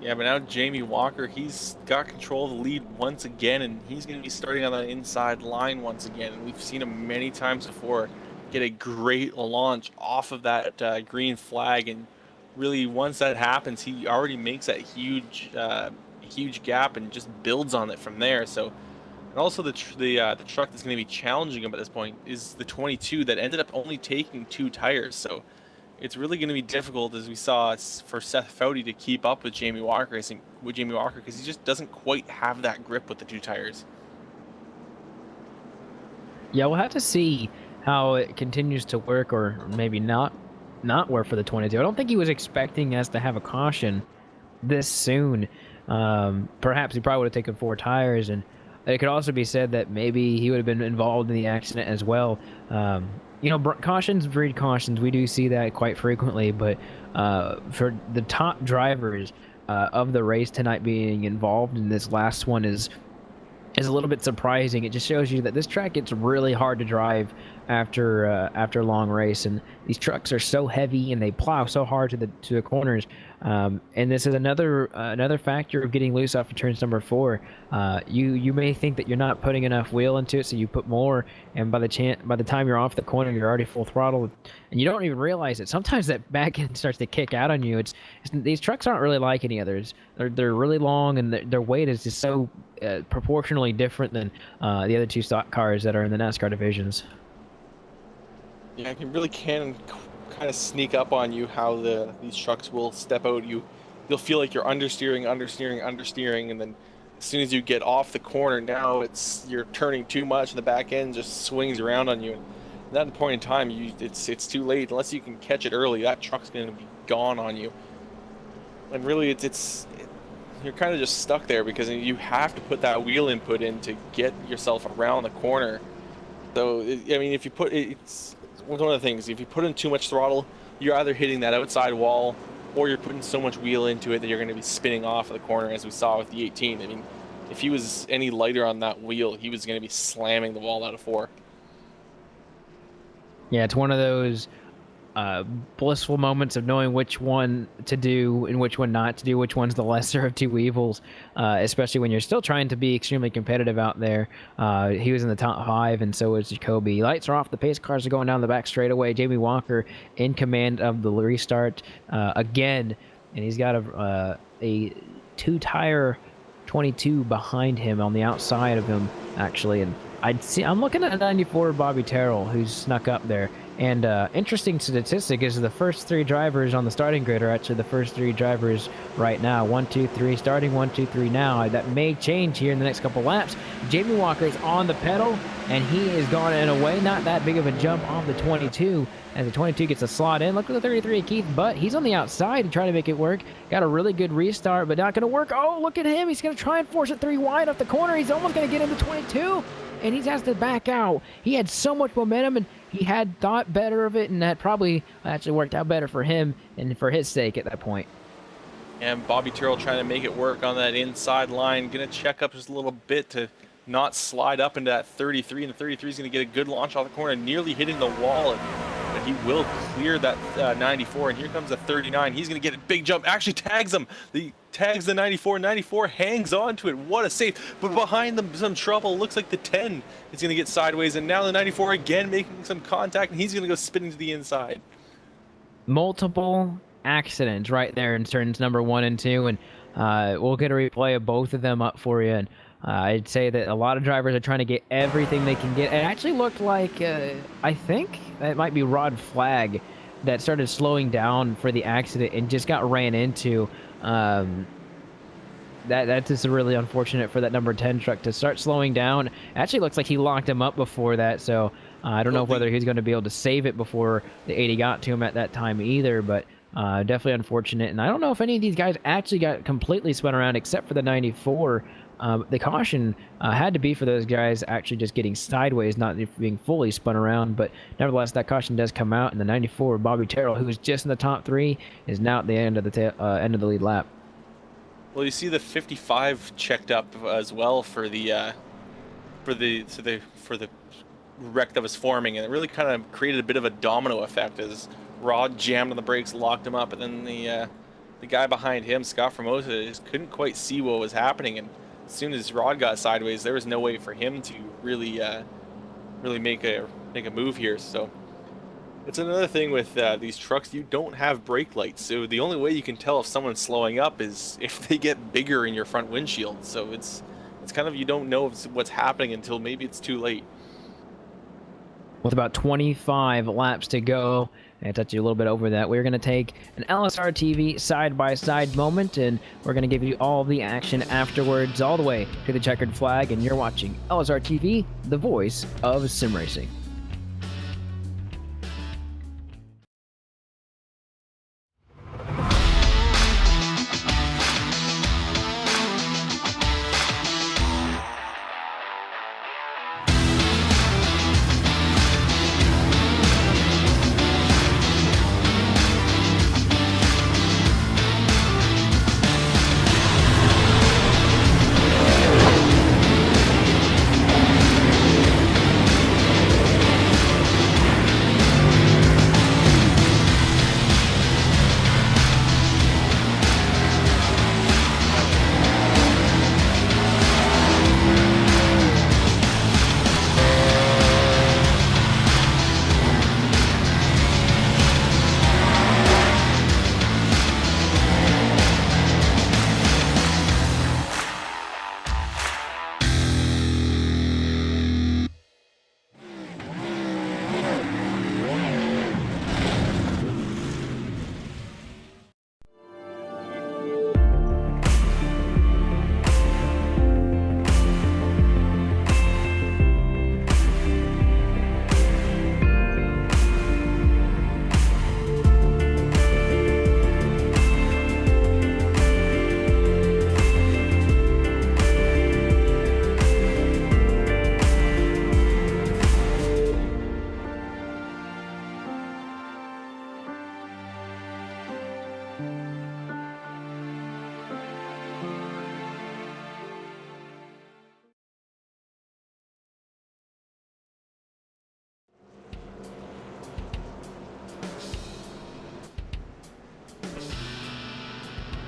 Yeah, but now Jamie Walker, he's got control of the lead once again, and he's going to be starting on the inside line once again. And we've seen him many times before get a great launch off of that green flag, and really once that happens, he already makes that huge gap and just builds on it from there. So, and also the truck that's going to be challenging him at this point is the 22 that ended up only taking 2 tires. So it's really going to be difficult, as we saw, for Seth Foudy to keep up with Jamie Walker, I think, because he just doesn't quite have that grip with the 2 tires. Yeah, we'll have to see how it continues to work, or maybe not work for the 22. I don't think he was expecting us to have a caution this soon. Perhaps he probably would have taken 4 tires, and it could also be said that maybe he would have been involved in the accident as well. You know, cautions breed cautions. We do see that quite frequently, but for the top drivers of the race tonight being involved in this last one is a little bit surprising. It just shows you that this track gets really hard to drive after a long race, and these trucks are so heavy and they plow so hard to the corners. And this is another factor of getting loose off of turns number 4. You may think that you're not putting enough wheel into it, so you put more, and by the time you're off the corner, you're already full throttle, and you don't even realize it. Sometimes that back end starts to kick out on you. These trucks aren't really like any others. They're really long, and their weight is just so proportionally different than the other 2 stock cars that are in the NASCAR divisions. Yeah, it really can kind of sneak up on you how these trucks will step out. You'll feel like you're understeering, and then as soon as you get off the corner, now you're turning too much, and the back end just swings around on you. And at that point in time, it's too late. Unless you can catch it early, that truck's going to be gone on you. And really, you're kind of just stuck there, because you have to put that wheel input in to get yourself around the corner. So, I mean, if you put it's one of the things, if you put in too much throttle, you're either hitting that outside wall, or you're putting so much wheel into it that you're going to be spinning off of the corner, as we saw with the 18. I mean, if he was any lighter on that wheel, he was going to be slamming the wall out of 4. Yeah, it's one of those blissful moments of knowing which one to do and which one not to do, which one's the lesser of 2 evils, especially when you're still trying to be extremely competitive out there. He was in the top 5, and so was Jacoby. Lights are off. The pace cars are going down the back straightaway. Jamie Walker in command of the restart again, and he's got a 2-tire 22 behind him on the outside of him, actually. And I'm looking at 94 Bobby Terrell, who's snuck up there. And interesting statistic is the first 3 drivers on the starting grid are actually the first 3 drivers right now. 1, 2, 3, starting 1, 2, 3 now. That may change here in the next couple laps. Jamie Walker is on the pedal, and he is gone in a way, not that big of a jump off the 22, as the 22 gets a slot in. Look at the 33 Keith Butt. He's on the outside to try to make it work. Got a really good restart, but not going to work. Oh, look at him. He's going to try and force it 3 wide off the corner. He's almost going to get into 22. And he has to back out. He had so much momentum, and he had thought better of it, and that probably actually worked out better for him and for his sake at that point. And Bobby Tyrrell trying to make it work on that inside line. Going to check up just a little bit to not slide up into that 33. And the 33 is going to get a good launch off the corner, nearly hitting the wall. But he will clear that 94. And here comes the 39. He's going to get a big jump. Actually tags him. He tags the 94. 94 hangs on to it. What a save. But behind them, some trouble. Looks like the 10 is going to get sideways. And now the 94 again making some contact. And he's going to go spinning to the inside. Multiple accidents right there in turns number 1 and 2, and we'll get a replay of both of them up for you. And I'd say that a lot of drivers are trying to get everything they can get. It actually looked like I think it might be Rod Flag that started slowing down for the accident and just got ran into. That's just really unfortunate for that number 10 truck to start slowing down. Actually looks like he locked him up before that, so I don't know whether he's going to be able to save it before the 80 got to him at that time either, but definitely unfortunate. And I don't know if any of these guys actually got completely spun around except for the 94. The caution had to be for those guys actually just getting sideways, not being fully spun around. But nevertheless, that caution does come out, and the 94, Bobby Terrell, who was just in the top 3, is now at the end of the lead lap. Well, you see the 55 checked up as well for the wreck that was forming, and it really kind of created a bit of a domino effect as Rod jammed on the brakes, locked him up, and then the guy behind him, Scott Formosa, just couldn't quite see what was happening. And as soon as Rod got sideways, there was no way for him to really make a move here. So it's another thing with these trucks. You don't have brake lights, so the only way you can tell if someone's slowing up is if they get bigger in your front windshield. So it's kind of, you don't know what's happening until maybe it's too late. With about 25 laps to go, and touch you a little bit over that, we're going to take an LSRTV side-by-side moment, and we're going to give you all the action afterwards, all the way to the checkered flag, and you're watching LSRTV, the voice of sim racing.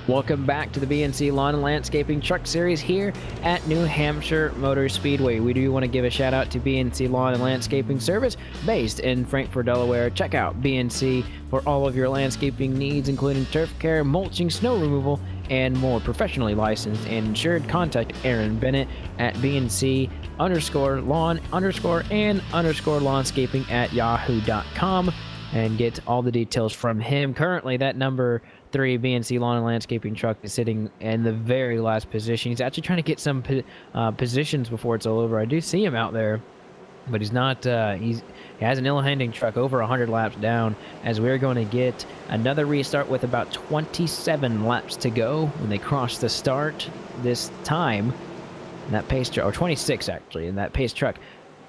Welcome back to the BNC Lawn and Landscaping Truck Series here at New Hampshire Motor Speedway. We do want to give a shout out to BNC Lawn and Landscaping Service based in Frankfort, Delaware. Check out BNC for all of your landscaping needs, including turf care, mulching, snow removal, and more. Professionally licensed and insured. Contact Aaron Bennett at BNC_lawn_and_lawnscaping at yahoo.com and get all the details from him. Currently, that number 3 BNC Lawn and Landscaping truck is sitting in the very last position. He's actually trying to get some positions before it's all over. I do see him out there, but he's not. He has an ill-handing truck over 100 laps down, as we're going to get another restart with about 27 laps to go when they cross the start this time. And that pace truck, or 26 actually, and that pace truck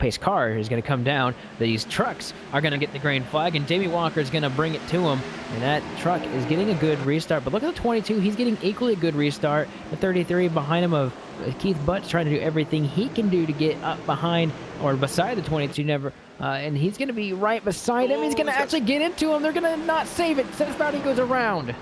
pace car is going to come down. These trucks are going to get the green flag, and Jamie Walker is going to bring it to him. And that truck is getting a good restart. But look at the 22. He's getting equally a good restart. The 33 behind him of Keith Butt's trying to do everything he can do to get up behind or beside the 22. And he's going to be right beside him. He's going to actually get into him. They're going to not save it. Seth Bowdy goes around.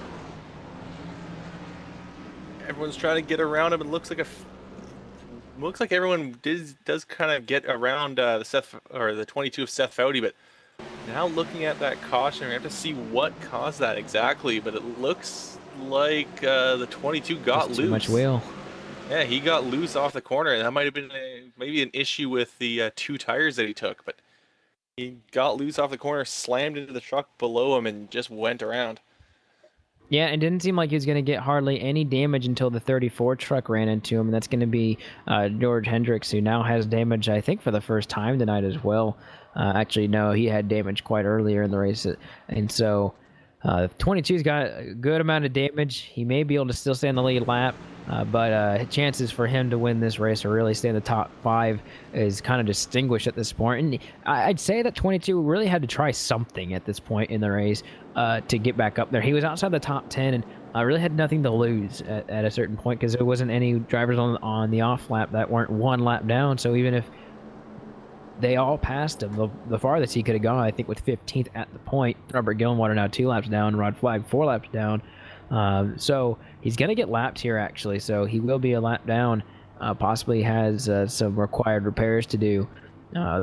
Everyone's trying to get around him. It looks like everyone does kind of get around the 22 of Seth Foudy, but now looking at that caution, we have to see what caused that exactly. But it looks like the 22 got loose. Too much wheel. Yeah, he got loose off the corner, and that might have been maybe an issue with the 2 tires that he took. But he got loose off the corner, slammed into the truck below him, and just went around. Yeah, it didn't seem like he was going to get hardly any damage until the 34 truck ran into him, and that's going to be George Hendricks, who now has damage, I think, for the first time tonight as well. Actually, no, he had damage quite earlier in the race, and so 22's got a good amount of damage. He may be able to still stay on the lead lap, but chances for him to win this race or really stay in the top 5 is kind of distinguished at this point. And I'd say that 22 really had to try something at this point in the race to get back up there. He was outside the top 10 and really had nothing to lose at a certain point because there wasn't any drivers on the off lap that weren't 1 lap down. So even if they all passed him, the farthest he could have gone, I think, with 15th at the point. Robert Gillenwater now 2 laps down, Rod Flagg 4 laps down. So he's going to get lapped here, actually. So he will be a lap down. Possibly has some required repairs to do.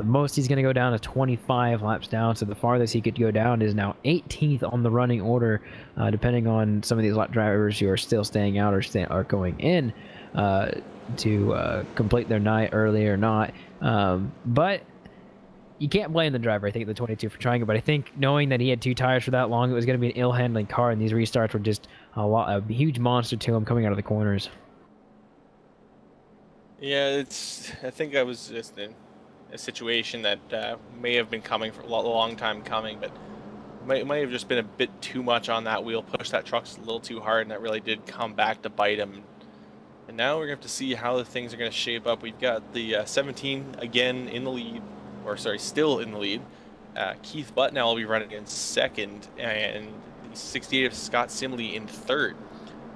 Most he's going to go down to 25 laps down. So the farthest he could go down is now 18th on the running order, depending on some of these lap drivers who are still staying out or going in to complete their night early or not. But you can't blame the driver, I think, the 22 for trying it. But I think knowing that he had 2 tires for that long, it was going to be an ill-handling car, and these restarts were just a huge monster to him coming out of the corners. Yeah, I think I was just in a situation that may have been coming for a long time coming, but might have just been a bit too much on that wheel, pushed that truck a little too hard, and that really did come back to bite him. And now we're going to have to see how the things are going to shape up. We've got the 17 again in the lead, still in the lead. Keith Butt now will be running in 2nd, and the 68 of Scott Simley in 3rd.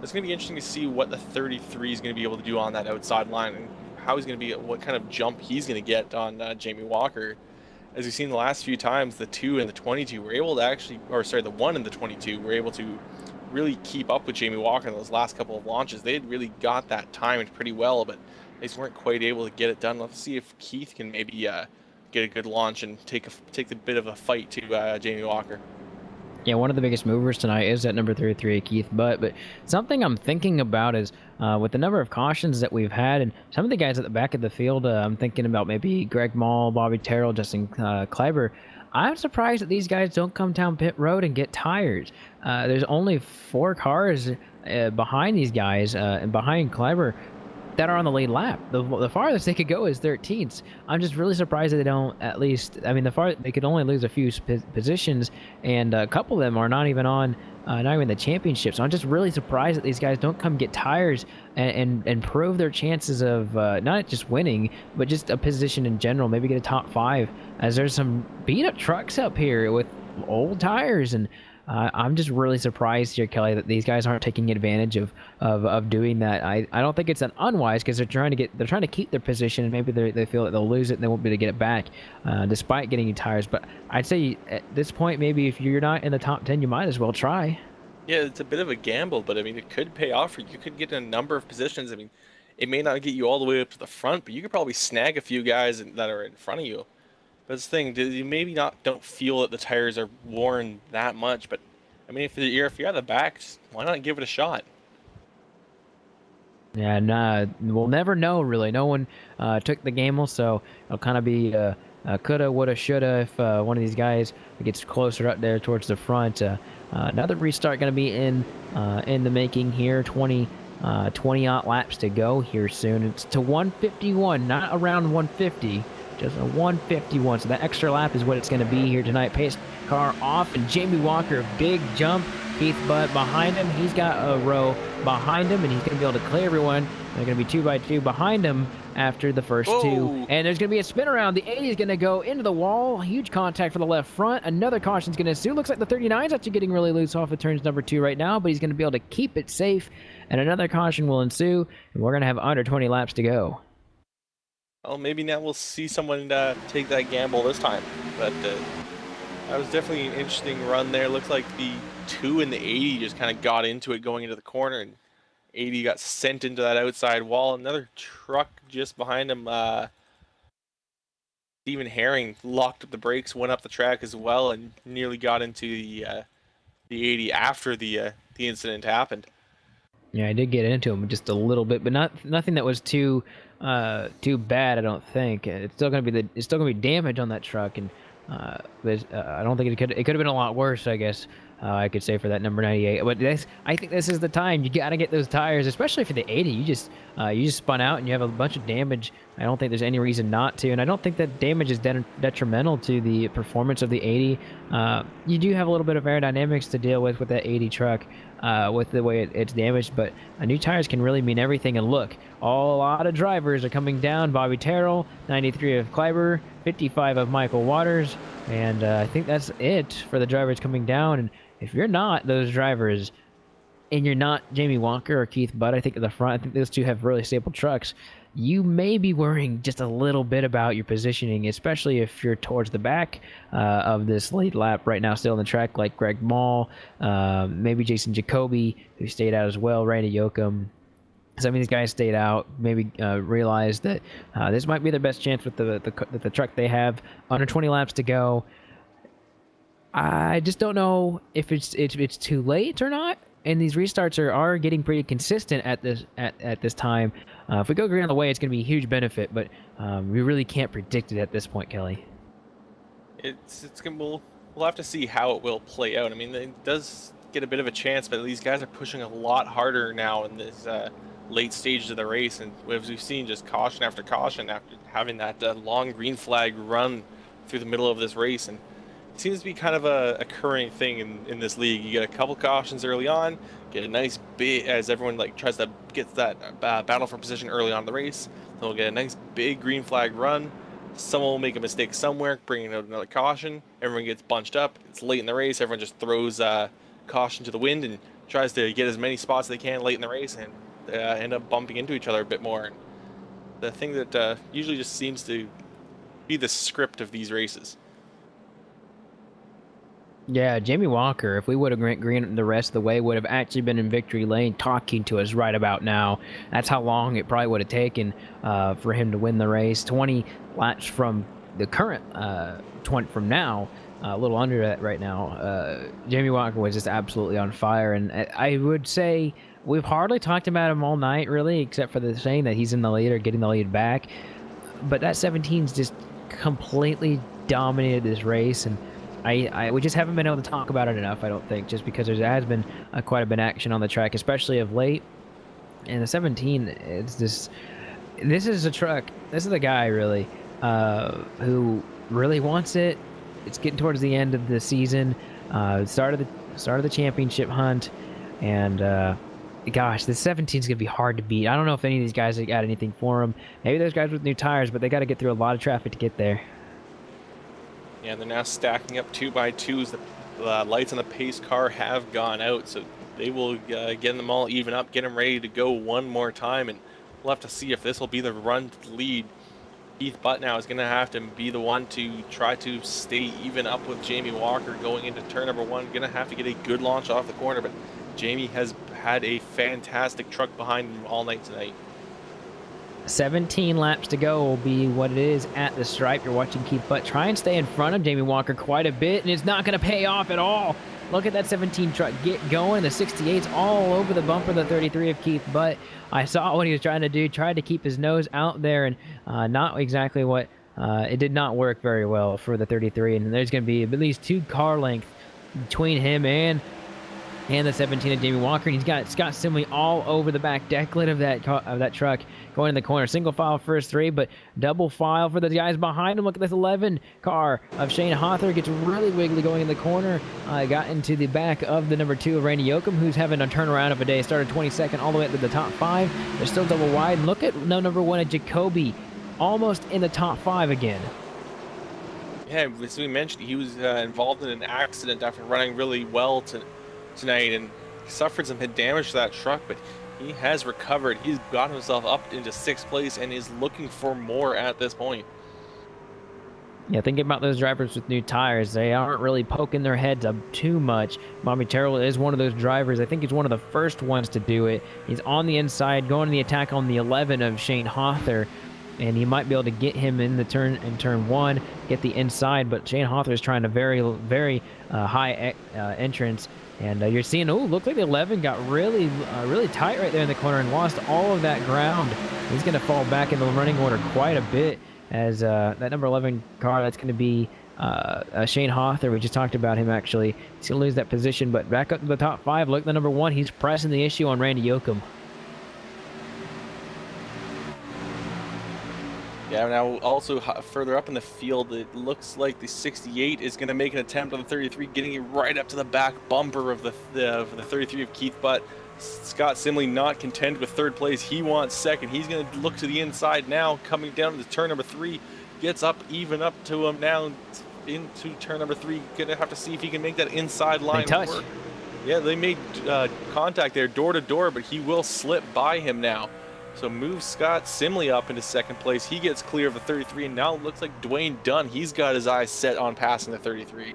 It's going to be interesting to see what the 33 is going to be able to do on that outside line, and how he's going to be, what kind of jump he's going to get on Jamie Walker. As we've seen the last few times, the 2 and the 22 were able to the 1 and the 22 were able to really keep up with Jamie Walker in those last couple of launches. They had really got that timed pretty well, but they just weren't quite able to get it done. Let's see if Keith can maybe get a good launch and take a bit of a fight to Jamie Walker. Yeah, one of the biggest movers tonight is that number 33, Keith Butt. But something I'm thinking about is with the number of cautions that we've had and some of the guys at the back of the field, I'm thinking about maybe Greg Mall, Bobby Terrell, Justin Kleiber. I'm surprised that these guys don't come down pit road and get tires. There's only 4 cars behind these guys and behind Kleiber that are on the lead lap. The farthest they could go is 13th. I'm just really surprised that they don't at least. I mean, they could only lose a few positions, and a couple of them are not even on, not even the championship. So I'm just really surprised that these guys don't come get tires and improve their chances of not just winning, but just a position in general. Maybe get a top 5, as there's some beat up trucks up here with old tires and. I'm just really surprised here, Kelly, that these guys aren't taking advantage of doing that. I don't think it's an unwise because they're trying to keep their position, and maybe they feel that they'll lose it and they won't be able to get it back, despite getting new tires. But I'd say at this point, maybe if you're not in the top 10, you might as well try. Yeah, it's a bit of a gamble, but I mean, it could pay off for you. You could get in a number of positions. I mean, it may not get you all the way up to the front, but you could probably snag a few guys that are in front of you. That's the thing. You maybe don't feel that the tires are worn that much, but I mean, if you're at the back, why not give it a shot? Yeah, nah, we'll never know, really. No one took the gamble, so it'll kind of be coulda, woulda, shoulda if one of these guys gets closer up there towards the front. Another restart going to be in the making here. 20-odd laps to go here soon. It's to 151, not around 150. Just a 151, so that extra lap is what it's going to be here tonight. Pace car off, and Jamie Walker, big jump. Keith Butt behind him. He's got a row behind him, and he's going to be able to clear everyone. They're going to be 2 by 2 behind him. after the first two. Whoa. And there's going to be a spin around. The 80 is going to go into the wall. Huge contact for the left front. Another caution's going to ensue. Looks like the 39 is actually getting really loose off of turns number 2 right now, but he's going to be able to keep it safe. And another caution will ensue, and we're going to have under 20 laps to go. Well, maybe now we'll see someone take that gamble this time. But that was definitely an interesting run there. Looks like the 2 and the 80 just kind of got into it going into the corner, and 80 got sent into that outside wall. Another truck just behind him. Stephen Herring locked up the brakes, went up the track as well, and nearly got into the 80 after the incident happened. Yeah, I did get into him just a little bit, but nothing that was too bad. I don't think it's still gonna be damage on that truck, and I don't think it could have been a lot worse. I guess I could say for that number 98. But I think this is the time you gotta get those tires, especially for the 80. You just spun out and you have a bunch of damage. I don't think there's any reason not to, and I don't think that damage is detrimental to the performance of the 80. You do have a little bit of aerodynamics to deal with that 80 truck. With the way it's damaged, but new tires can really mean everything. And look, a lot of drivers are coming down. Bobby Terrell, 93 of Kleiber, 55 of Michael Waters, and I think that's it for the drivers coming down. And if you're not those drivers, and you're not Jamie Walker or Keith Butt, I think at the front, I think those two have really stable trucks. You may be worrying just a little bit about your positioning, especially if you're towards the back of this lead lap right now, still on the track, like Greg Mall, maybe Jason Jacoby, who stayed out as well, Randy Yoakum. Some of these guys stayed out, maybe realized that this might be their best chance with the truck they have. Under 20 laps to go. I just don't know if it's too late or not. And these restarts are getting pretty consistent at this time. If we go green on the way, it's going to be a huge benefit, but we really can't predict it at this point, Kelly. We'll have to see how it will play out. I mean, it does get a bit of a chance, but these guys are pushing a lot harder now in this late stages of the race, and as we've seen, just caution after caution after having that long green flag run through the middle of this race. And it seems to be kind of a occurring thing in this league. You get a couple cautions early on, get a nice big, as everyone tries to get that battle for position early on in the race, then we'll get a nice big green flag run. Someone will make a mistake somewhere, bringing out another caution. Everyone gets bunched up. It's late in the race. Everyone just throws caution to the wind and tries to get as many spots as they can late in the race, and end up bumping into each other a bit more. And the thing that usually just seems to be the script of these races. Yeah, Jamie Walker, if we would have went green the rest of the way, would have actually been in victory lane talking to us right about now. That's how long it probably would have taken for him to win the race. 20 laps from the current 20 from now, a little under that right now. Jamie Walker was just absolutely on fire, and I would say we've hardly talked about him all night, really, except for the saying that he's in the lead or getting the lead back. But that 17's just completely dominated this race, and we just haven't been able to talk about it enough, I don't think, just because there has been quite a bit of action on the track, especially of late. And the 17, it's this is a truck. This is a guy, really, who really wants it. It's getting towards the end of the season, start of the championship hunt, and gosh, the 17 is going to be hard to beat. I don't know if any of these guys have got anything for them. Maybe there's guys with new tires, but they got to get through a lot of traffic to get there. Yeah, they're now stacking up 2x2s. The lights on the pace car have gone out, so they will get them all even up, get them ready to go one more time, and we'll have to see if this will be the run to the lead. Keith Butt now is going to have to be the one to try to stay even up with Jamie Walker going into turn number 1. Going to have to get a good launch off the corner, but Jamie has had a fantastic truck behind him all night tonight. 17 laps to go will be what it is at the stripe. You're watching Keith Butt try and stay in front of Jamie Walker quite a bit, and it's not going to pay off at all. Look at that 17 truck get going. The 68's all over the bumper, the 33 of Keith Butt. I saw what he was trying to do, tried to keep his nose out there, and not exactly what, it did not work very well for the 33, and there's going to be at least 2 car lengths between him and and the 17 of Jamie Walker, and he's got Scott Simley all over the back deck lid of that truck, going in the corner. Single file first 3, but double file for the guys behind him. Look at this 11 car of Shane Hawthorne, gets really wiggly going in the corner, got into the back of the number 2 of Randy Yoakum, who's having a turnaround of a day. Started 22nd all the way up to the top 5. They're still double wide. And look at number 1 of Jacoby, almost in the top 5 again. Yeah, as we mentioned, he was involved in an accident after running really well tonight, and he suffered some head damage to that truck, but he has recovered. He's got himself up into 6th place and is looking for more at this point. Yeah, thinking about those drivers with new tires, they aren't really poking their heads up too much. Bobby Terrell is one of those drivers. I think he's one of the first ones to do it. He's on the inside, going to the attack on the 11 of Shane Hawthorne, and he might be able to get him in the turn 1, get the inside, but Shane Hawthorne is trying a very high entrance. And you're seeing, looks like the 11 got really tight right there in the corner and lost all of that ground. He's going to fall back into the running order quite a bit, as that number 11 car, that's going to be Shane Hawthorne. We just talked about him, actually. He's going to lose that position, but back up to the top 5. Look at the number 1. He's pressing the issue on Randy Yoakum. Yeah, now also further up in the field, it looks like the 68 is going to make an attempt on the 33, getting it right up to the back bumper of the 33 of Keith Butt. Scott Simley not content with 3rd place. He wants 2nd. He's going to look to the inside now, coming down to turn number 3. Gets up, even up to him now into turn number 3. Going to have to see if he can make that inside line work. Yeah, they made contact there door to door, but he will slip by him now. So moves Scott Simley up into 2nd place. He gets clear of the 33, and now it looks like Dwayne Dunn, he's got his eyes set on passing the 33.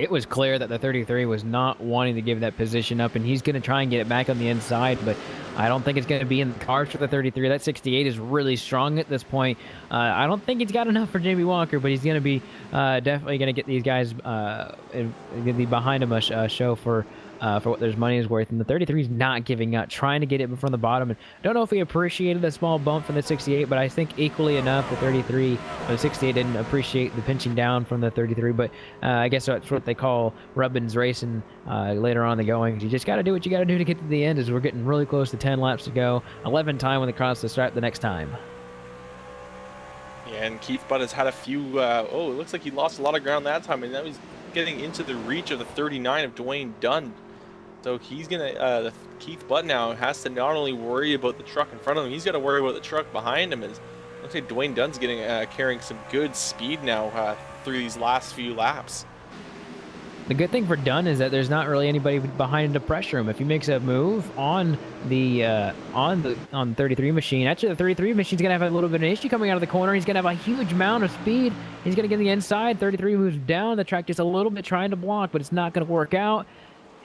It was clear that the 33 was not wanting to give that position up, and he's going to try and get it back on the inside, but I don't think it's going to be in the cards for the 33. That 68 is really strong at this point. I don't think he's got enough for Jamie Walker, but he's going to be definitely going to get these guys going to be behind him a show for what their money is worth. And the 33 is not giving up, trying to get it from the bottom. And I don't know if he appreciated the small bump from the 68, but I think equally enough the 33 or the 68 didn't appreciate the pinching down from the 33. But I guess that's what they call Rubbins racing later on in the going. You just got to do what you got to do to get to the end, as we're getting really close to 10 laps to go. 11 time when they cross the stripe the next time. Yeah, and Keith Butt has had a few, it looks like he lost a lot of ground that time, and now he's getting into the reach of the 39 of Dwayne Dunn. So he's gonna, Keith Butt now has to not only worry about the truck in front of him, he's got to worry about the truck behind him. Looks like Dwayne Dunn's carrying some good speed now through these last few laps. The good thing for Dunn is that there's not really anybody behind him to pressure him. If he makes a move on the 33 machine, actually the 33 machine's gonna have a little bit of an issue coming out of the corner. He's gonna have a huge amount of speed. He's gonna get in the inside. 33 moves down the track just a little bit, trying to block, but it's not gonna work out.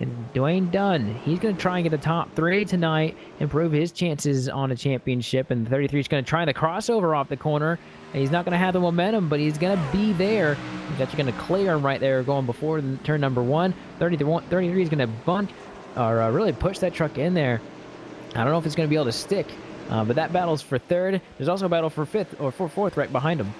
And Dwayne Dunn, he's going to try and get the top 3 tonight, improve his chances on a championship. And the 33 is going to try the crossover off the corner. And he's not going to have the momentum, but he's going to be there. He's actually going to clear him right there going before turn number 1. 33 is going to bunt or really push that truck in there. I don't know if it's going to be able to stick, but that battle's for 3rd. There's also a battle for 5th or for 4th right behind him.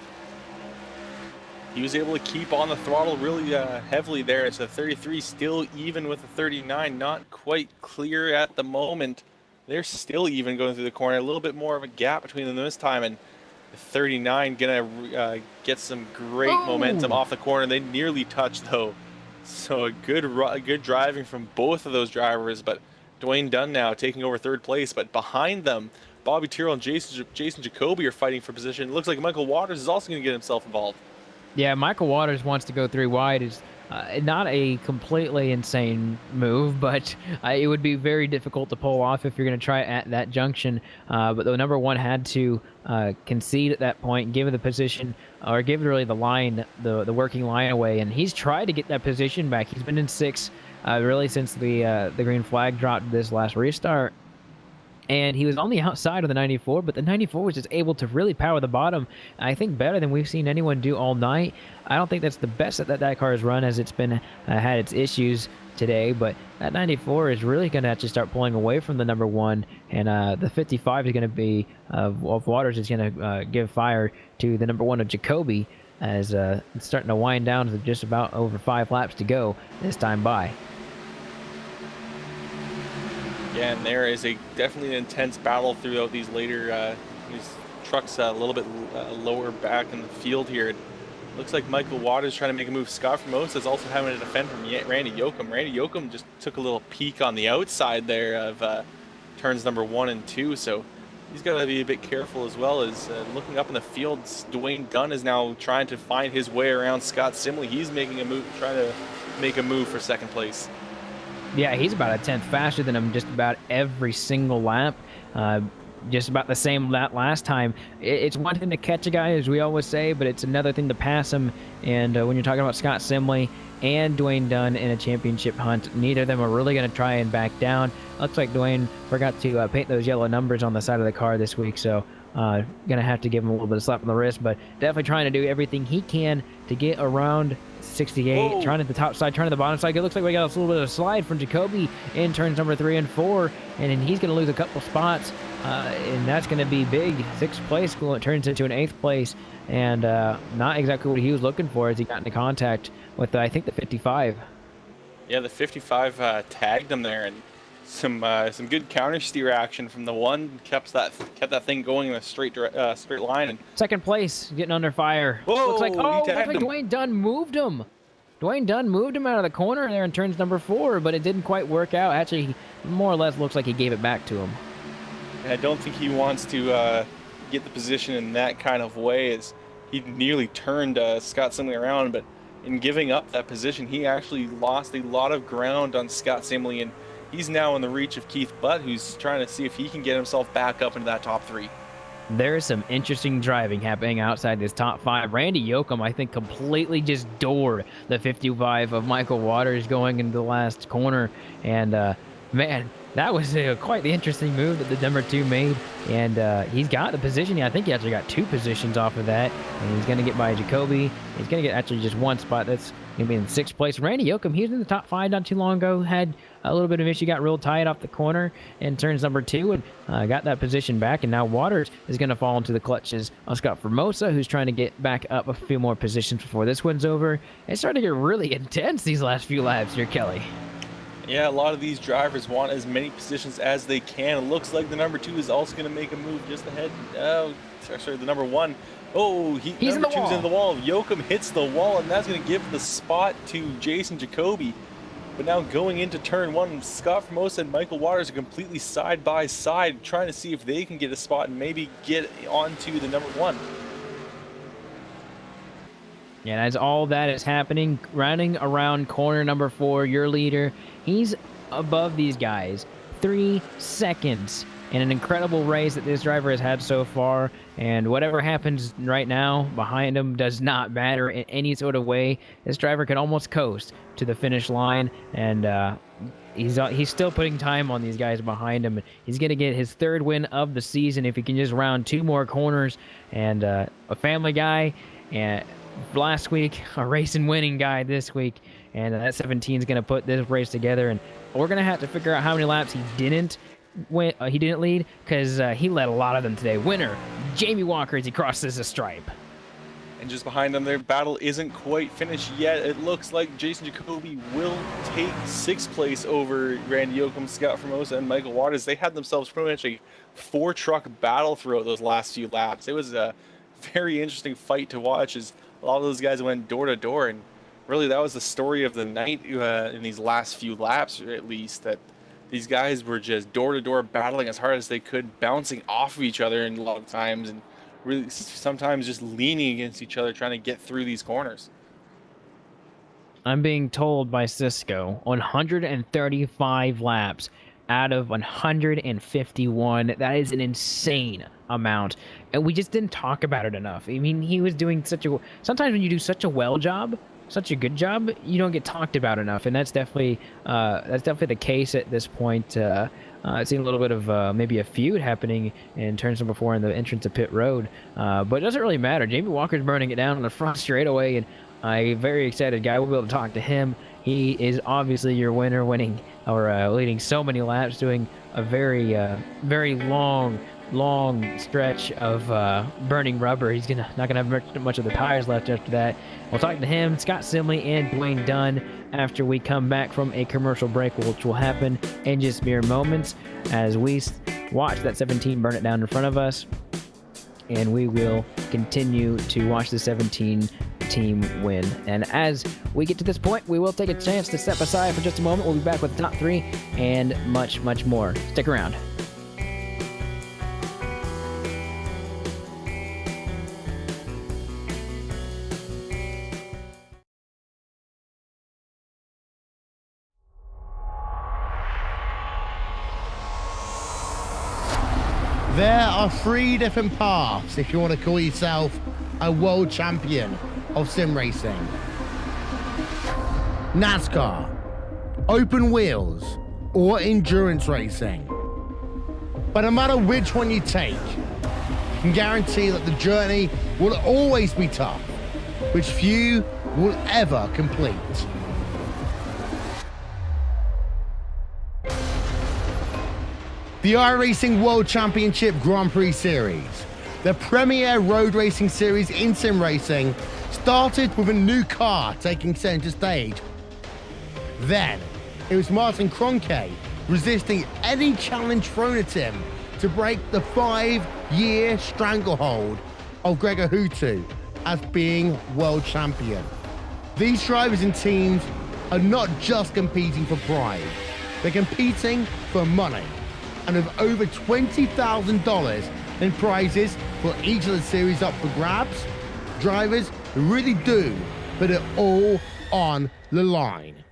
He was able to keep on the throttle really heavily there. It's a 33 still even with the 39, not quite clear at the moment. They're still even going through the corner. A little bit more of a gap between them this time, and the 39 gonna get some great momentum off the corner. They nearly touched though, so a good driving from both of those drivers. But Dwayne Dunn now taking over 3rd place, but behind them, Bobby Tyrrell and Jason Jacoby are fighting for position. It looks like Michael Waters is also going to get himself involved. Yeah, Michael Waters wants to go 3 wide. Is not a completely insane move, but it would be very difficult to pull off if you're going to try at that junction. But the number 1 had to concede at that point, give it the position, or give really the line, the working line away. And he's tried to get that position back. He's been in 6th really since the green flag dropped this last restart. And he was on the outside of the 94, but the 94 was just able to really power the bottom, I think better than we've seen anyone do all night. I don't think that's the best that car has run, as it's been had its issues today, but that 94 is really going to have to start pulling away from the number 1, and the 55 is going to be, of Waters is going to give fire to the number 1 of Jacoby, as it's starting to wind down to just about over 5 laps to go this time by. Again, there is definitely an intense battle throughout these later these trucks a little bit lower back in the field here. It looks like Michael Waters trying to make a move. Scott Formosa is also having to defend from Randy Yoakum. Randy Yoakum just took a little peek on the outside there of turns number 1 and 2, so he's got to be a bit careful as well. As looking up in the field, Dwayne Dunn is now trying to find his way around Scott Simley. He's making a move, trying to make a move for second place. Yeah, he's about a tenth faster than him just about every single lap. Just about the same lap last time. It's one thing to catch a guy, as we always say, but it's another thing to pass him. And when you're talking about Scott Simley and Dwayne Dunn in a championship hunt, neither of them are really going to try and back down. Looks like Dwayne forgot to paint those yellow numbers on the side of the car this week, so going to have to give him a little bit of slap on the wrist, but definitely trying to do everything he can to get around 68. Whoa. Trying at the top side, trying to the bottom side. It looks like we got a little bit of a slide from Jacoby in turns number 3 and 4, and then he's going to lose a couple spots, and that's going to be big. 6th place it turns into an 8th place, and not exactly what he was looking for as he got into contact with, I think, the 55. Yeah, the 55 tagged him there, and some good counter steer action from the one kept that thing going in a straight line. And 2nd place getting under fire. Whoa, looks like Dwayne Dunn moved him. Dwayne Dunn moved him out of the corner there in turns number 4, but it didn't quite work out. Actually, more or less looks like he gave it back to him. And I don't think he wants to get the position in that kind of way, as he nearly turned Scott Simley around, but in giving up that position, he actually lost a lot of ground on Scott Simley, and he's now in the reach of Keith Butt, who's trying to see if he can get himself back up into that top 3. There is some interesting driving happening outside this top 5. Randy Yoakum, I think, completely just doored the 55 of Michael Waters going into the last corner. And, man, that was quite the interesting move that the number 2 made. And he's got the position. I think he actually got 2 positions off of that. And he's going to get by Jacoby. He's going to get actually just 1 spot. That's going to be in 6th place. Randy Yoakum, he was in the top 5 not too long ago. Had a little bit of issue, got real tight off the corner in turns number 2, and got that position back. And now Waters is going to fall into the clutches of Scott Formosa, who's trying to get back up a few more positions before this one's over. It's starting to get really intense these last few laps here, Kelly. Yeah, a lot of these drivers want as many positions as they can. It looks like the number 2 is also going to make a move just ahead. Sorry, the number 1. Oh, he's number 2's in the wall. Yoakum hits the wall, and that's going to give the spot to Jason Jacoby. But now going into turn 1, Scott Formosa and Michael Waters are completely side by side, trying to see if they can get a spot and maybe get onto the number 1. Yeah, as all that is happening, rounding around corner number 4, your leader, he's above these guys. 3 seconds. In an incredible race that this driver has had so far, and whatever happens right now behind him does not matter in any sort of way. This driver can almost coast to the finish line, and he's still putting time on these guys behind him. He's going to get his 3rd win of the season if he can just round 2 more corners. And a family guy, and last week a racing winning guy this week, and that 17 is going to put this race together. And we're going to have to figure out how many laps he didn't lead, because he led a lot of them today. Winner Jamie Walker as he crosses the stripe. And just behind them, their battle isn't quite finished yet. It looks like Jason Jacoby will take 6th place over Randy Yoakum, Scott Formosa, and Michael Waters. They had themselves pretty much a 4-truck battle throughout those last few laps. It was a very interesting fight to watch, as a lot of those guys went door to door, and really that was the story of the night in these last few laps, or at least, that these guys were just door-to-door battling as hard as they could, bouncing off of each other in a lot of times, and really sometimes just leaning against each other, trying to get through these corners. I'm being told by Cisco 135 laps out of 151. That is an insane amount, and we just didn't talk about it enough. I mean, he was doing sometimes when you do such a such a good job, you don't get talked about enough, and that's definitely the case at this point. I've seen a little bit of maybe a feud happening in turns number 4 in the entrance of pit road, but it doesn't really matter. Jamie Walker's burning it down on the front straightaway, and I'm very excited guy. We'll be able to talk to him. He is obviously your winner, leading so many laps, doing a very long long stretch of burning rubber. He's not gonna have much of the tires left after that. We'll talk to him, Scott Simley, and Dwayne Dunn after we come back from a commercial break, which will happen in just mere moments as we watch that 17 burn it down in front of us. And we will continue to watch the 17 team win. And as we get to this point, we will take a chance to step aside for just a moment. We'll be back with the top 3 and much, much more. Stick around. There are 3 different paths if you want to call yourself a world champion of sim racing. NASCAR, open wheels, or endurance racing. But no matter which one you take, you can guarantee that the journey will always be tough, which few will ever complete. The iRacing World Championship Grand Prix Series, the premier road racing series in sim racing, started with a new car taking center stage. Then, it was Martin Kroenke resisting any challenge thrown at him to break the 5-year stranglehold of Gregor Hutu as being world champion. These drivers and teams are not just competing for pride, they're competing for money. And with over $20,000 in prizes for each of the series up for grabs, drivers really do put it all on the line.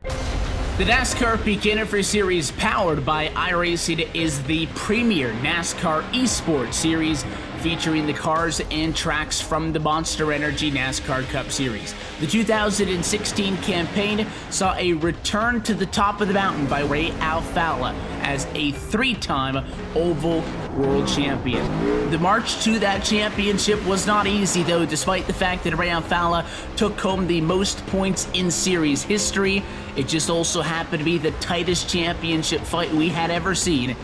The NASCAR Beginner Series powered by iRacing is the premier NASCAR esports series featuring the cars and tracks from the Monster Energy NASCAR Cup Series. The 2016 campaign saw a return to the top of the mountain by Ray Alfalla as a 3-time Oval World Champion. The march to that championship was not easy though, despite the fact that Ray Alfalla took home the most points in series history. It just also happened to be the tightest championship fight we had ever seen.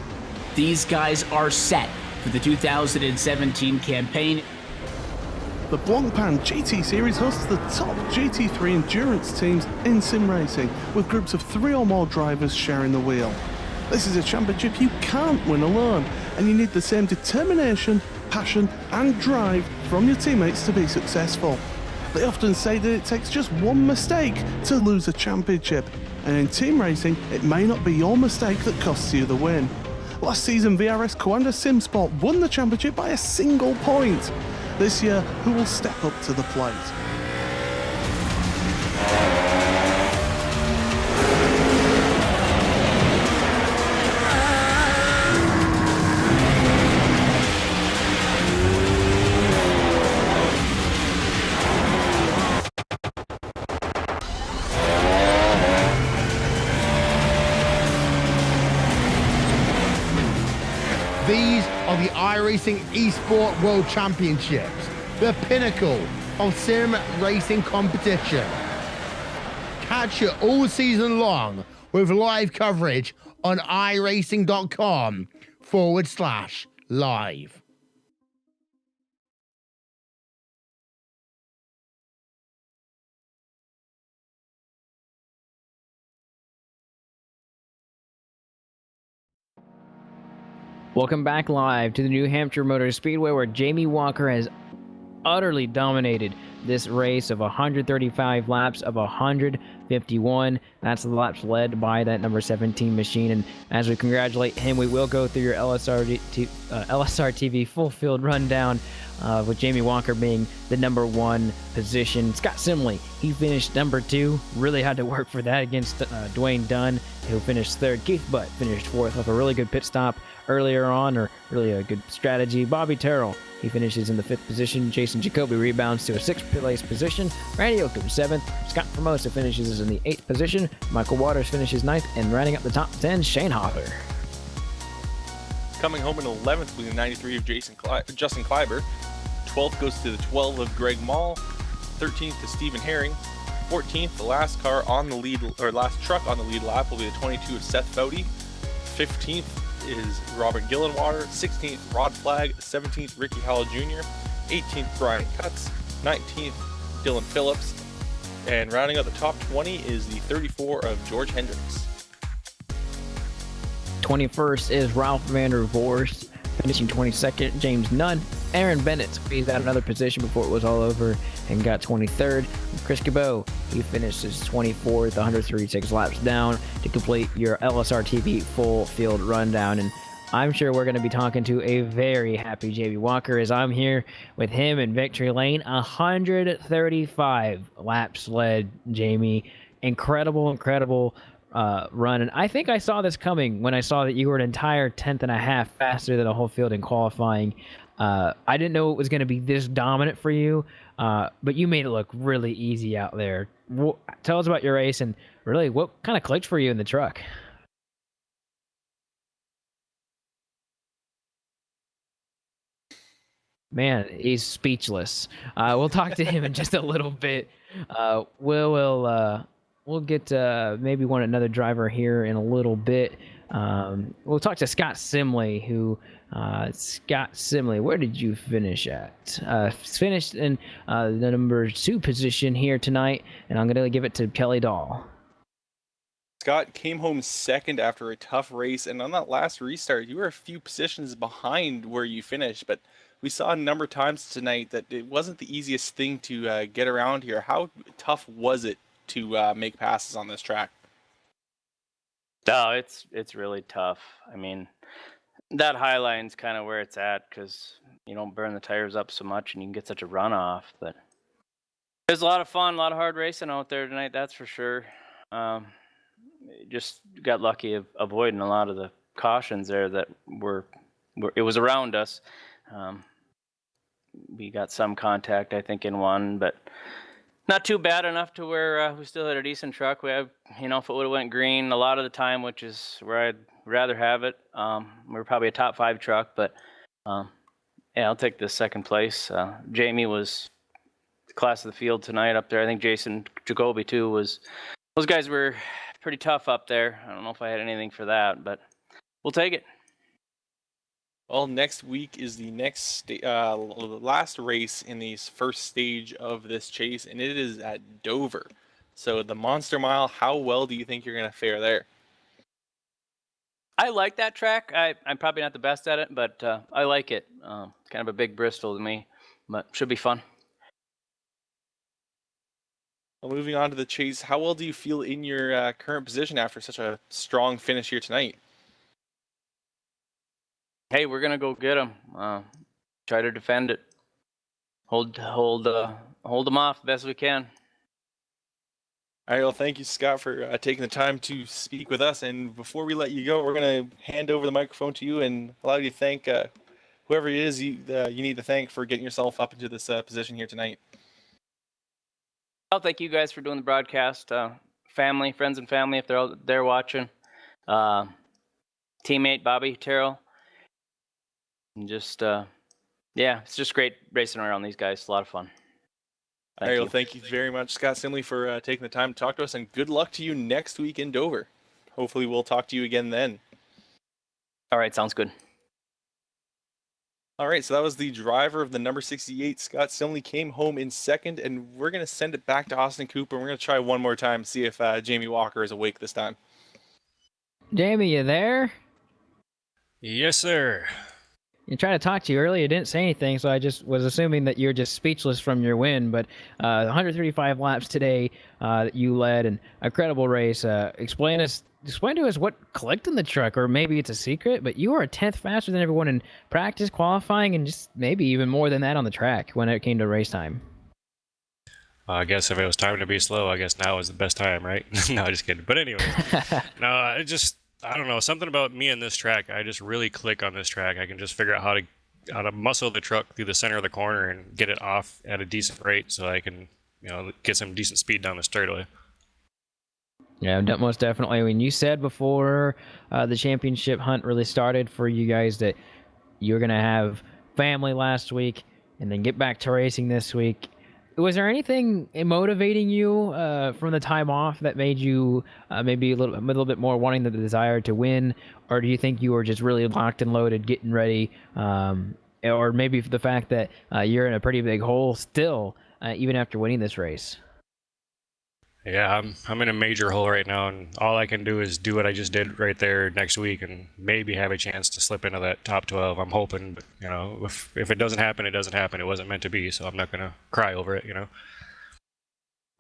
These guys are set for the 2017 campaign. The Blancpain GT Series hosts the top GT3 endurance teams in sim racing, with groups of 3 or more drivers sharing the wheel. This is a championship you can't win alone, and you need the same determination, passion and drive from your teammates to be successful. They often say that it takes just one mistake to lose a championship, and in team racing, it may not be your mistake that costs you the win. Last season, VRS Coanda SimSport won the championship by a single point. This year, who will step up to the plate? These are the iRacing Esport World Championships, the pinnacle of sim racing competition. Catch it all season long with live coverage on iracing.com/live. Welcome back live to the New Hampshire Motor Speedway, where Jamie Walker has utterly dominated this race of 135 laps of 151. That's the laps led by that number 17 machine. And as we congratulate him, we will go through your LSRTV full field rundown with Jamie Walker being the number 1 position. Scott Simley, he finished number 2. Really had to work for that against Dwayne Dunn, who finished 3rd. Keith Butt finished 4th off a really good pit stop earlier on, or really a good strategy. Bobby Terrell, he finishes in the 5th position. Jason Jacoby rebounds to a 6th place position. Randy Oakham 7th. Scott Formosa finishes in the 8th position. Michael Waters finishes 9th, and rounding up the top 10, Shane Hoffer. Coming home in 11th with the 93 of Justin Kleiber. 12th goes to the 12 of Greg Mall. 13th to Stephen Herring. 14th, the last car on the lead, or last truck on the lead lap, will be the 22 of Seth Foudy. 15th is Robert Gillenwater. 16th, Rod Flagg. 17th, Ricky Howell Jr. 18th, Brian Cutts. 19th, Dylan Phillips. And rounding out the top 20 is the 34 of George Hendricks. 21st is Ralph Vander Vorst. Finishing 22nd, James Nunn. Aaron Bennett squeezed out another position before it was all over and got 23rd. Chris Cabot, he finishes 24th, 136 laps down to complete your LSRTV full field rundown. And I'm sure we're going to be talking to a very happy JB Walker as I'm here with him in victory lane. 135 laps led, Jamie. Incredible run. And I think I saw this coming when I saw that you were an entire 10th and a half faster than the whole field in qualifying. I didn't know it was going to be this dominant for you, but you made it look really easy out there. Tell us about your race and really what kind of clicked for you in the truck. Man, he's speechless. We'll talk to him in just a little bit. We'll get maybe another driver here in a little bit. We'll talk to Scott Simley, Scott Simley, where did you finish at? Finished in the number 2 position here tonight, and I'm going to give it to Kelly Dahl. Scott came home second after a tough race, and on that last restart, you were a few positions behind where you finished, but we saw a number of times tonight that it wasn't the easiest thing to get around here. How tough was it to make passes on this track? No, it's really tough. I mean, that high line's kind of where it's at because you don't burn the tires up so much and you can get such a runoff. But it was a lot of fun, a lot of hard racing out there tonight, that's for sure. Just got lucky avoiding a lot of the cautions there that were it was around us. We got some contact, I think, in one, but not too bad enough to where we still had a decent truck. We have, if it would have went green a lot of the time, which is where I'd rather have it. We're probably a top 5 truck, but yeah, I'll take the second place. Jamie was the class of the field tonight up there. I think Jason Jacoby too was. Those guys were pretty tough up there. I don't know if I had anything for that, but we'll take it. Well, next week is the last race in the first stage of this chase, and it is at Dover. So the Monster Mile, how well do you think you're going to fare there? I like that track. I'm probably not the best at it, but I like it. It's kind of a big Bristol to me, but should be fun. Well, moving on to the chase, how well do you feel in your current position after such a strong finish here tonight? Hey, we're gonna go get them. Try to defend it. Hold them off the best we can. All right, well, thank you, Scott, for taking the time to speak with us. And before we let you go, we're going to hand over the microphone to you and allow you to thank whoever it is you need to thank for getting yourself up into this position here tonight. Well, thank you guys for doing the broadcast. Family, friends and family, if they're out there watching. Teammate Bobby Terrell. And just, yeah, it's just great racing around these guys. It's a lot of fun. All right, well, thank you very much, Scott Simley, for taking the time to talk to us, and good luck to you next week in Dover. Hopefully we'll talk to you again then. All right, sounds good. All right, so that was the driver of the number 68. Scott Simley came home in second, and we're going to send it back to Austin Cooper, and we're going to try one more time, see if Jamie Walker is awake this time. Jamie, you there? Yes, sir. You tried to talk to you earlier. You didn't say anything, so I just was assuming that you're just speechless from your win. But 135 laps today that you led, and a credible race. Explain to us what clicked in the truck, or maybe it's a secret. But you were a 10th faster than everyone in practice, qualifying, and just maybe even more than that on the track when it came to race time. I guess if it was time to be slow, I guess now is the best time, right? No, just kidding. But anyway, no, I don't know, something about me and this track. I just really click on this track. I can just figure out how to muscle the truck through the center of the corner and get it off at a decent rate, so I can get some decent speed down the straightaway. Yeah, most definitely. I mean, you said before the championship hunt really started for you guys that you were going to have family last week and then get back to racing this week. Was there anything motivating you from the time off that made you maybe a little bit more wanting the desire to win, or do you think you were just really locked and loaded, getting ready, or maybe the fact that you're in a pretty big hole still, even after winning this race? Yeah, I'm in a major hole right now, and all I can do is do what I just did right there next week, and maybe have a chance to slip into that top 12. I'm hoping, but if it doesn't happen, it doesn't happen. It wasn't meant to be, so I'm not gonna cry over it.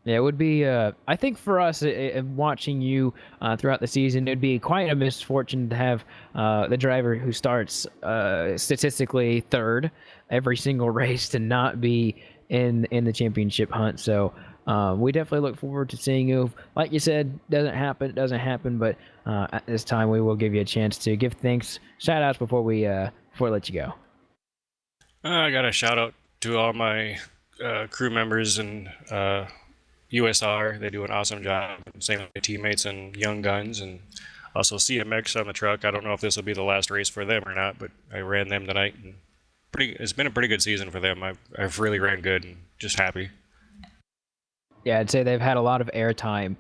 Yeah, it would be. I think for us, watching you throughout the season, it'd be quite a misfortune to have the driver who starts statistically third every single race to not be in the championship hunt. So we definitely look forward to seeing you. Like you said, doesn't happen. But at this time, we will give you a chance to give thanks, shout outs before we let you go. I got a shout out to all my crew members and USR. They do an awesome job. Same with my teammates and Young Guns, and also CMX on the truck. I don't know if this will be the last race for them or not, but I ran them tonight. And it's been a pretty good season for them. I've really ran good and just happy. Yeah, I'd say they've had a lot of airtime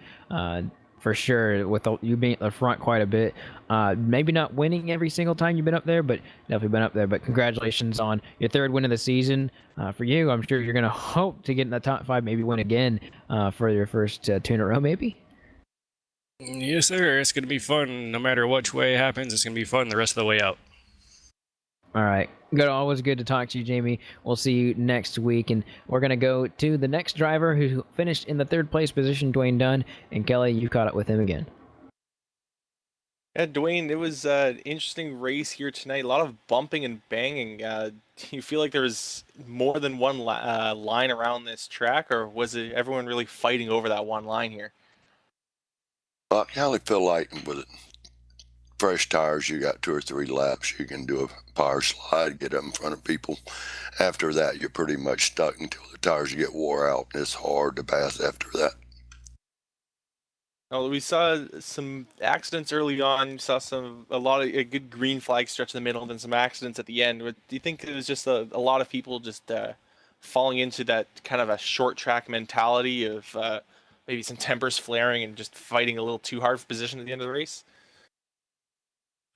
for sure, with you being at the front quite a bit. Maybe not winning every single time you've been up there, but definitely been up there. But congratulations on your third win of the season. For you, I'm sure you're going to hope to get in the top 5, maybe win again for your first 2 in a row, maybe. Yes, sir. It's going to be fun. No matter which way it happens, it's going to be fun the rest of the way out. All right. Good. Always good to talk to you, Jamie. We'll see you next week, and we're going to go to the next driver who finished in the 3rd place position, Dwayne Dunn. And Kelly, you caught up with him again. Yeah, Dwayne, it was an interesting race here tonight. A lot of bumping and banging. Do you feel like there was more than one line around this track, or was it everyone really fighting over that one line here? I kind of feel like with fresh tires, you got 2 or 3 laps, you can do a power slide, get up in front of people. After that, you're pretty much stuck until the tires get wore out. It's hard to pass after that. Well, we saw some accidents early on. We saw a good green flag stretch in the middle, then some accidents at the end. Do you think it was just a lot of people just falling into that kind of a short track mentality of maybe some tempers flaring and just fighting a little too hard for position at the end of the race?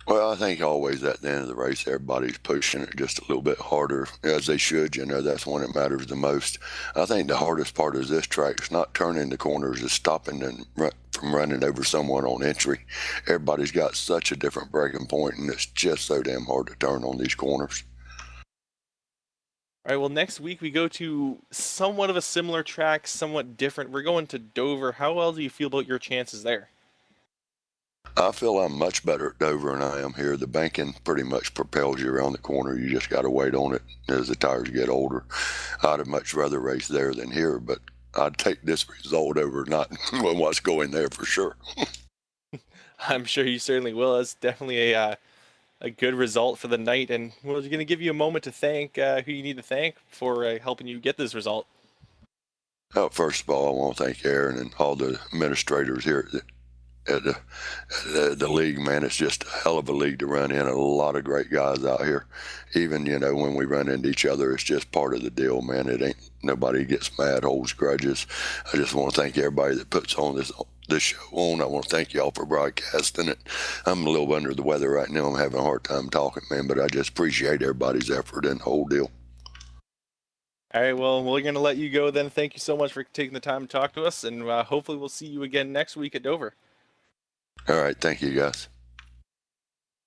Well, I think always at the end of the race, everybody's pushing it just a little bit harder, as they should. That's when it matters the most. I think the hardest part of this track is not turning the corners, is stopping and from running over someone on entry. Everybody's got such a different braking point, and it's just so damn hard to turn on these corners. All right, well, next week we go to somewhat of a similar track, somewhat different. We're going to Dover. How well do you feel about your chances there? I feel I'm much better at Dover than I am here. The banking pretty much propels you around the corner. You just got to wait on it as the tires get older. I'd have much rather race there than here, but I'd take this result over not what's going there for sure. I'm sure you certainly will. It's definitely a good result for the night, and we're going to give you a moment to thank who you need to thank for helping you get this result. First of all, I want to thank Aaron and all the administrators here at the league, man. It's just a hell of a league to run in. A lot of great guys out here. Even, when we run into each other, it's just part of the deal, man. It ain't, nobody gets mad, holds grudges. I just want to thank everybody that puts on this show on. I want to thank y'all for broadcasting it. I'm a little under the weather right now. I'm having a hard time talking, man, but I just appreciate everybody's effort in the whole deal. All right, well, we're going to let you go then. Thank you so much for taking the time to talk to us, and hopefully we'll see you again next week at Dover. All right, thank you, guys.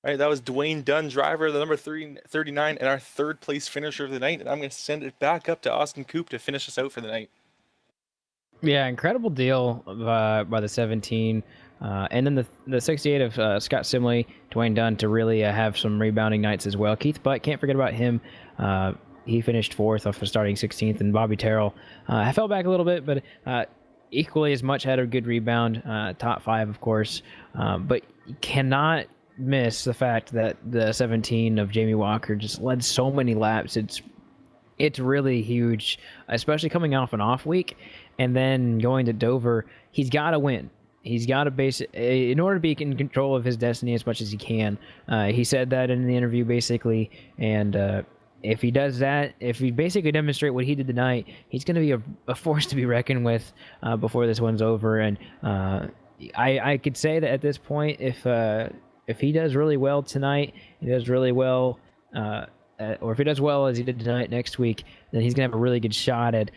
All right, that was Dwayne Dunn, driver, the number 39, and our 3rd place finisher of the night. And I'm going to send it back up to Austin Coop to finish us out for the night. Yeah, incredible deal by the 17. And then the 68 of Scott Simley, Dwayne Dunn, to really have some rebounding nights as well. Keith Butt, can't forget about him. He finished 4th off of starting 16th. And Bobby Terrell, I fell back a little bit, but equally as much had a good rebound. Top 5, of course. But you cannot miss the fact that the 17 of Jamie Walker just led so many laps. It's really huge, especially coming off an off week and then going to Dover. He's got to win. He's got to in order to be in control of his destiny as much as he can. He said that in the interview, basically, and if he does that, if he basically demonstrate what he did tonight, he's going to be a force to be reckoned with before this one's over. And I could say that at this point, if he does really well tonight, he does really well, or if he does well as he did tonight next week, then he's going to have a really good shot at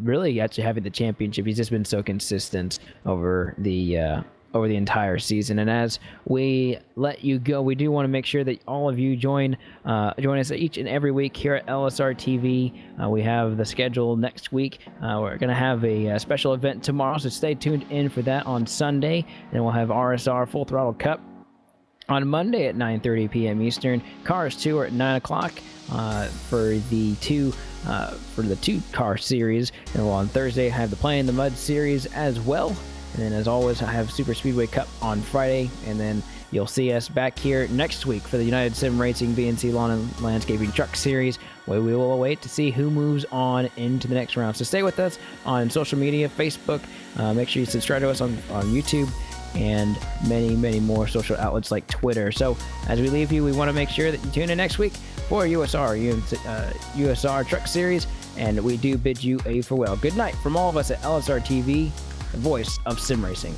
really actually having the championship. He's just been so consistent over the entire season. And as we let you go, we do want to make sure that all of you join us each and every week here at LSR TV. We have the schedule next week. We're going to have a special event tomorrow, so stay tuned in for that on Sunday. And we'll have RSR Full Throttle Cup on Monday at 9:30 p.m. Eastern. Cars 2 are at 9 o'clock for the two car series. And we'll on Thursday have the Playing in the Mud series as well. And then, as always, I have Super Speedway Cup on Friday. And then you'll see us back here next week for the United Sim Racing VNC Lawn and Landscaping Truck Series, where we will await to see who moves on into the next round. So stay with us on social media, Facebook. Make sure you subscribe to us on YouTube and many, many more social outlets like Twitter. So as we leave you, we want to make sure that you tune in next week for USR Truck Series. And we do bid you a farewell. Good night from all of us at LSR TV, the voice of sim racing.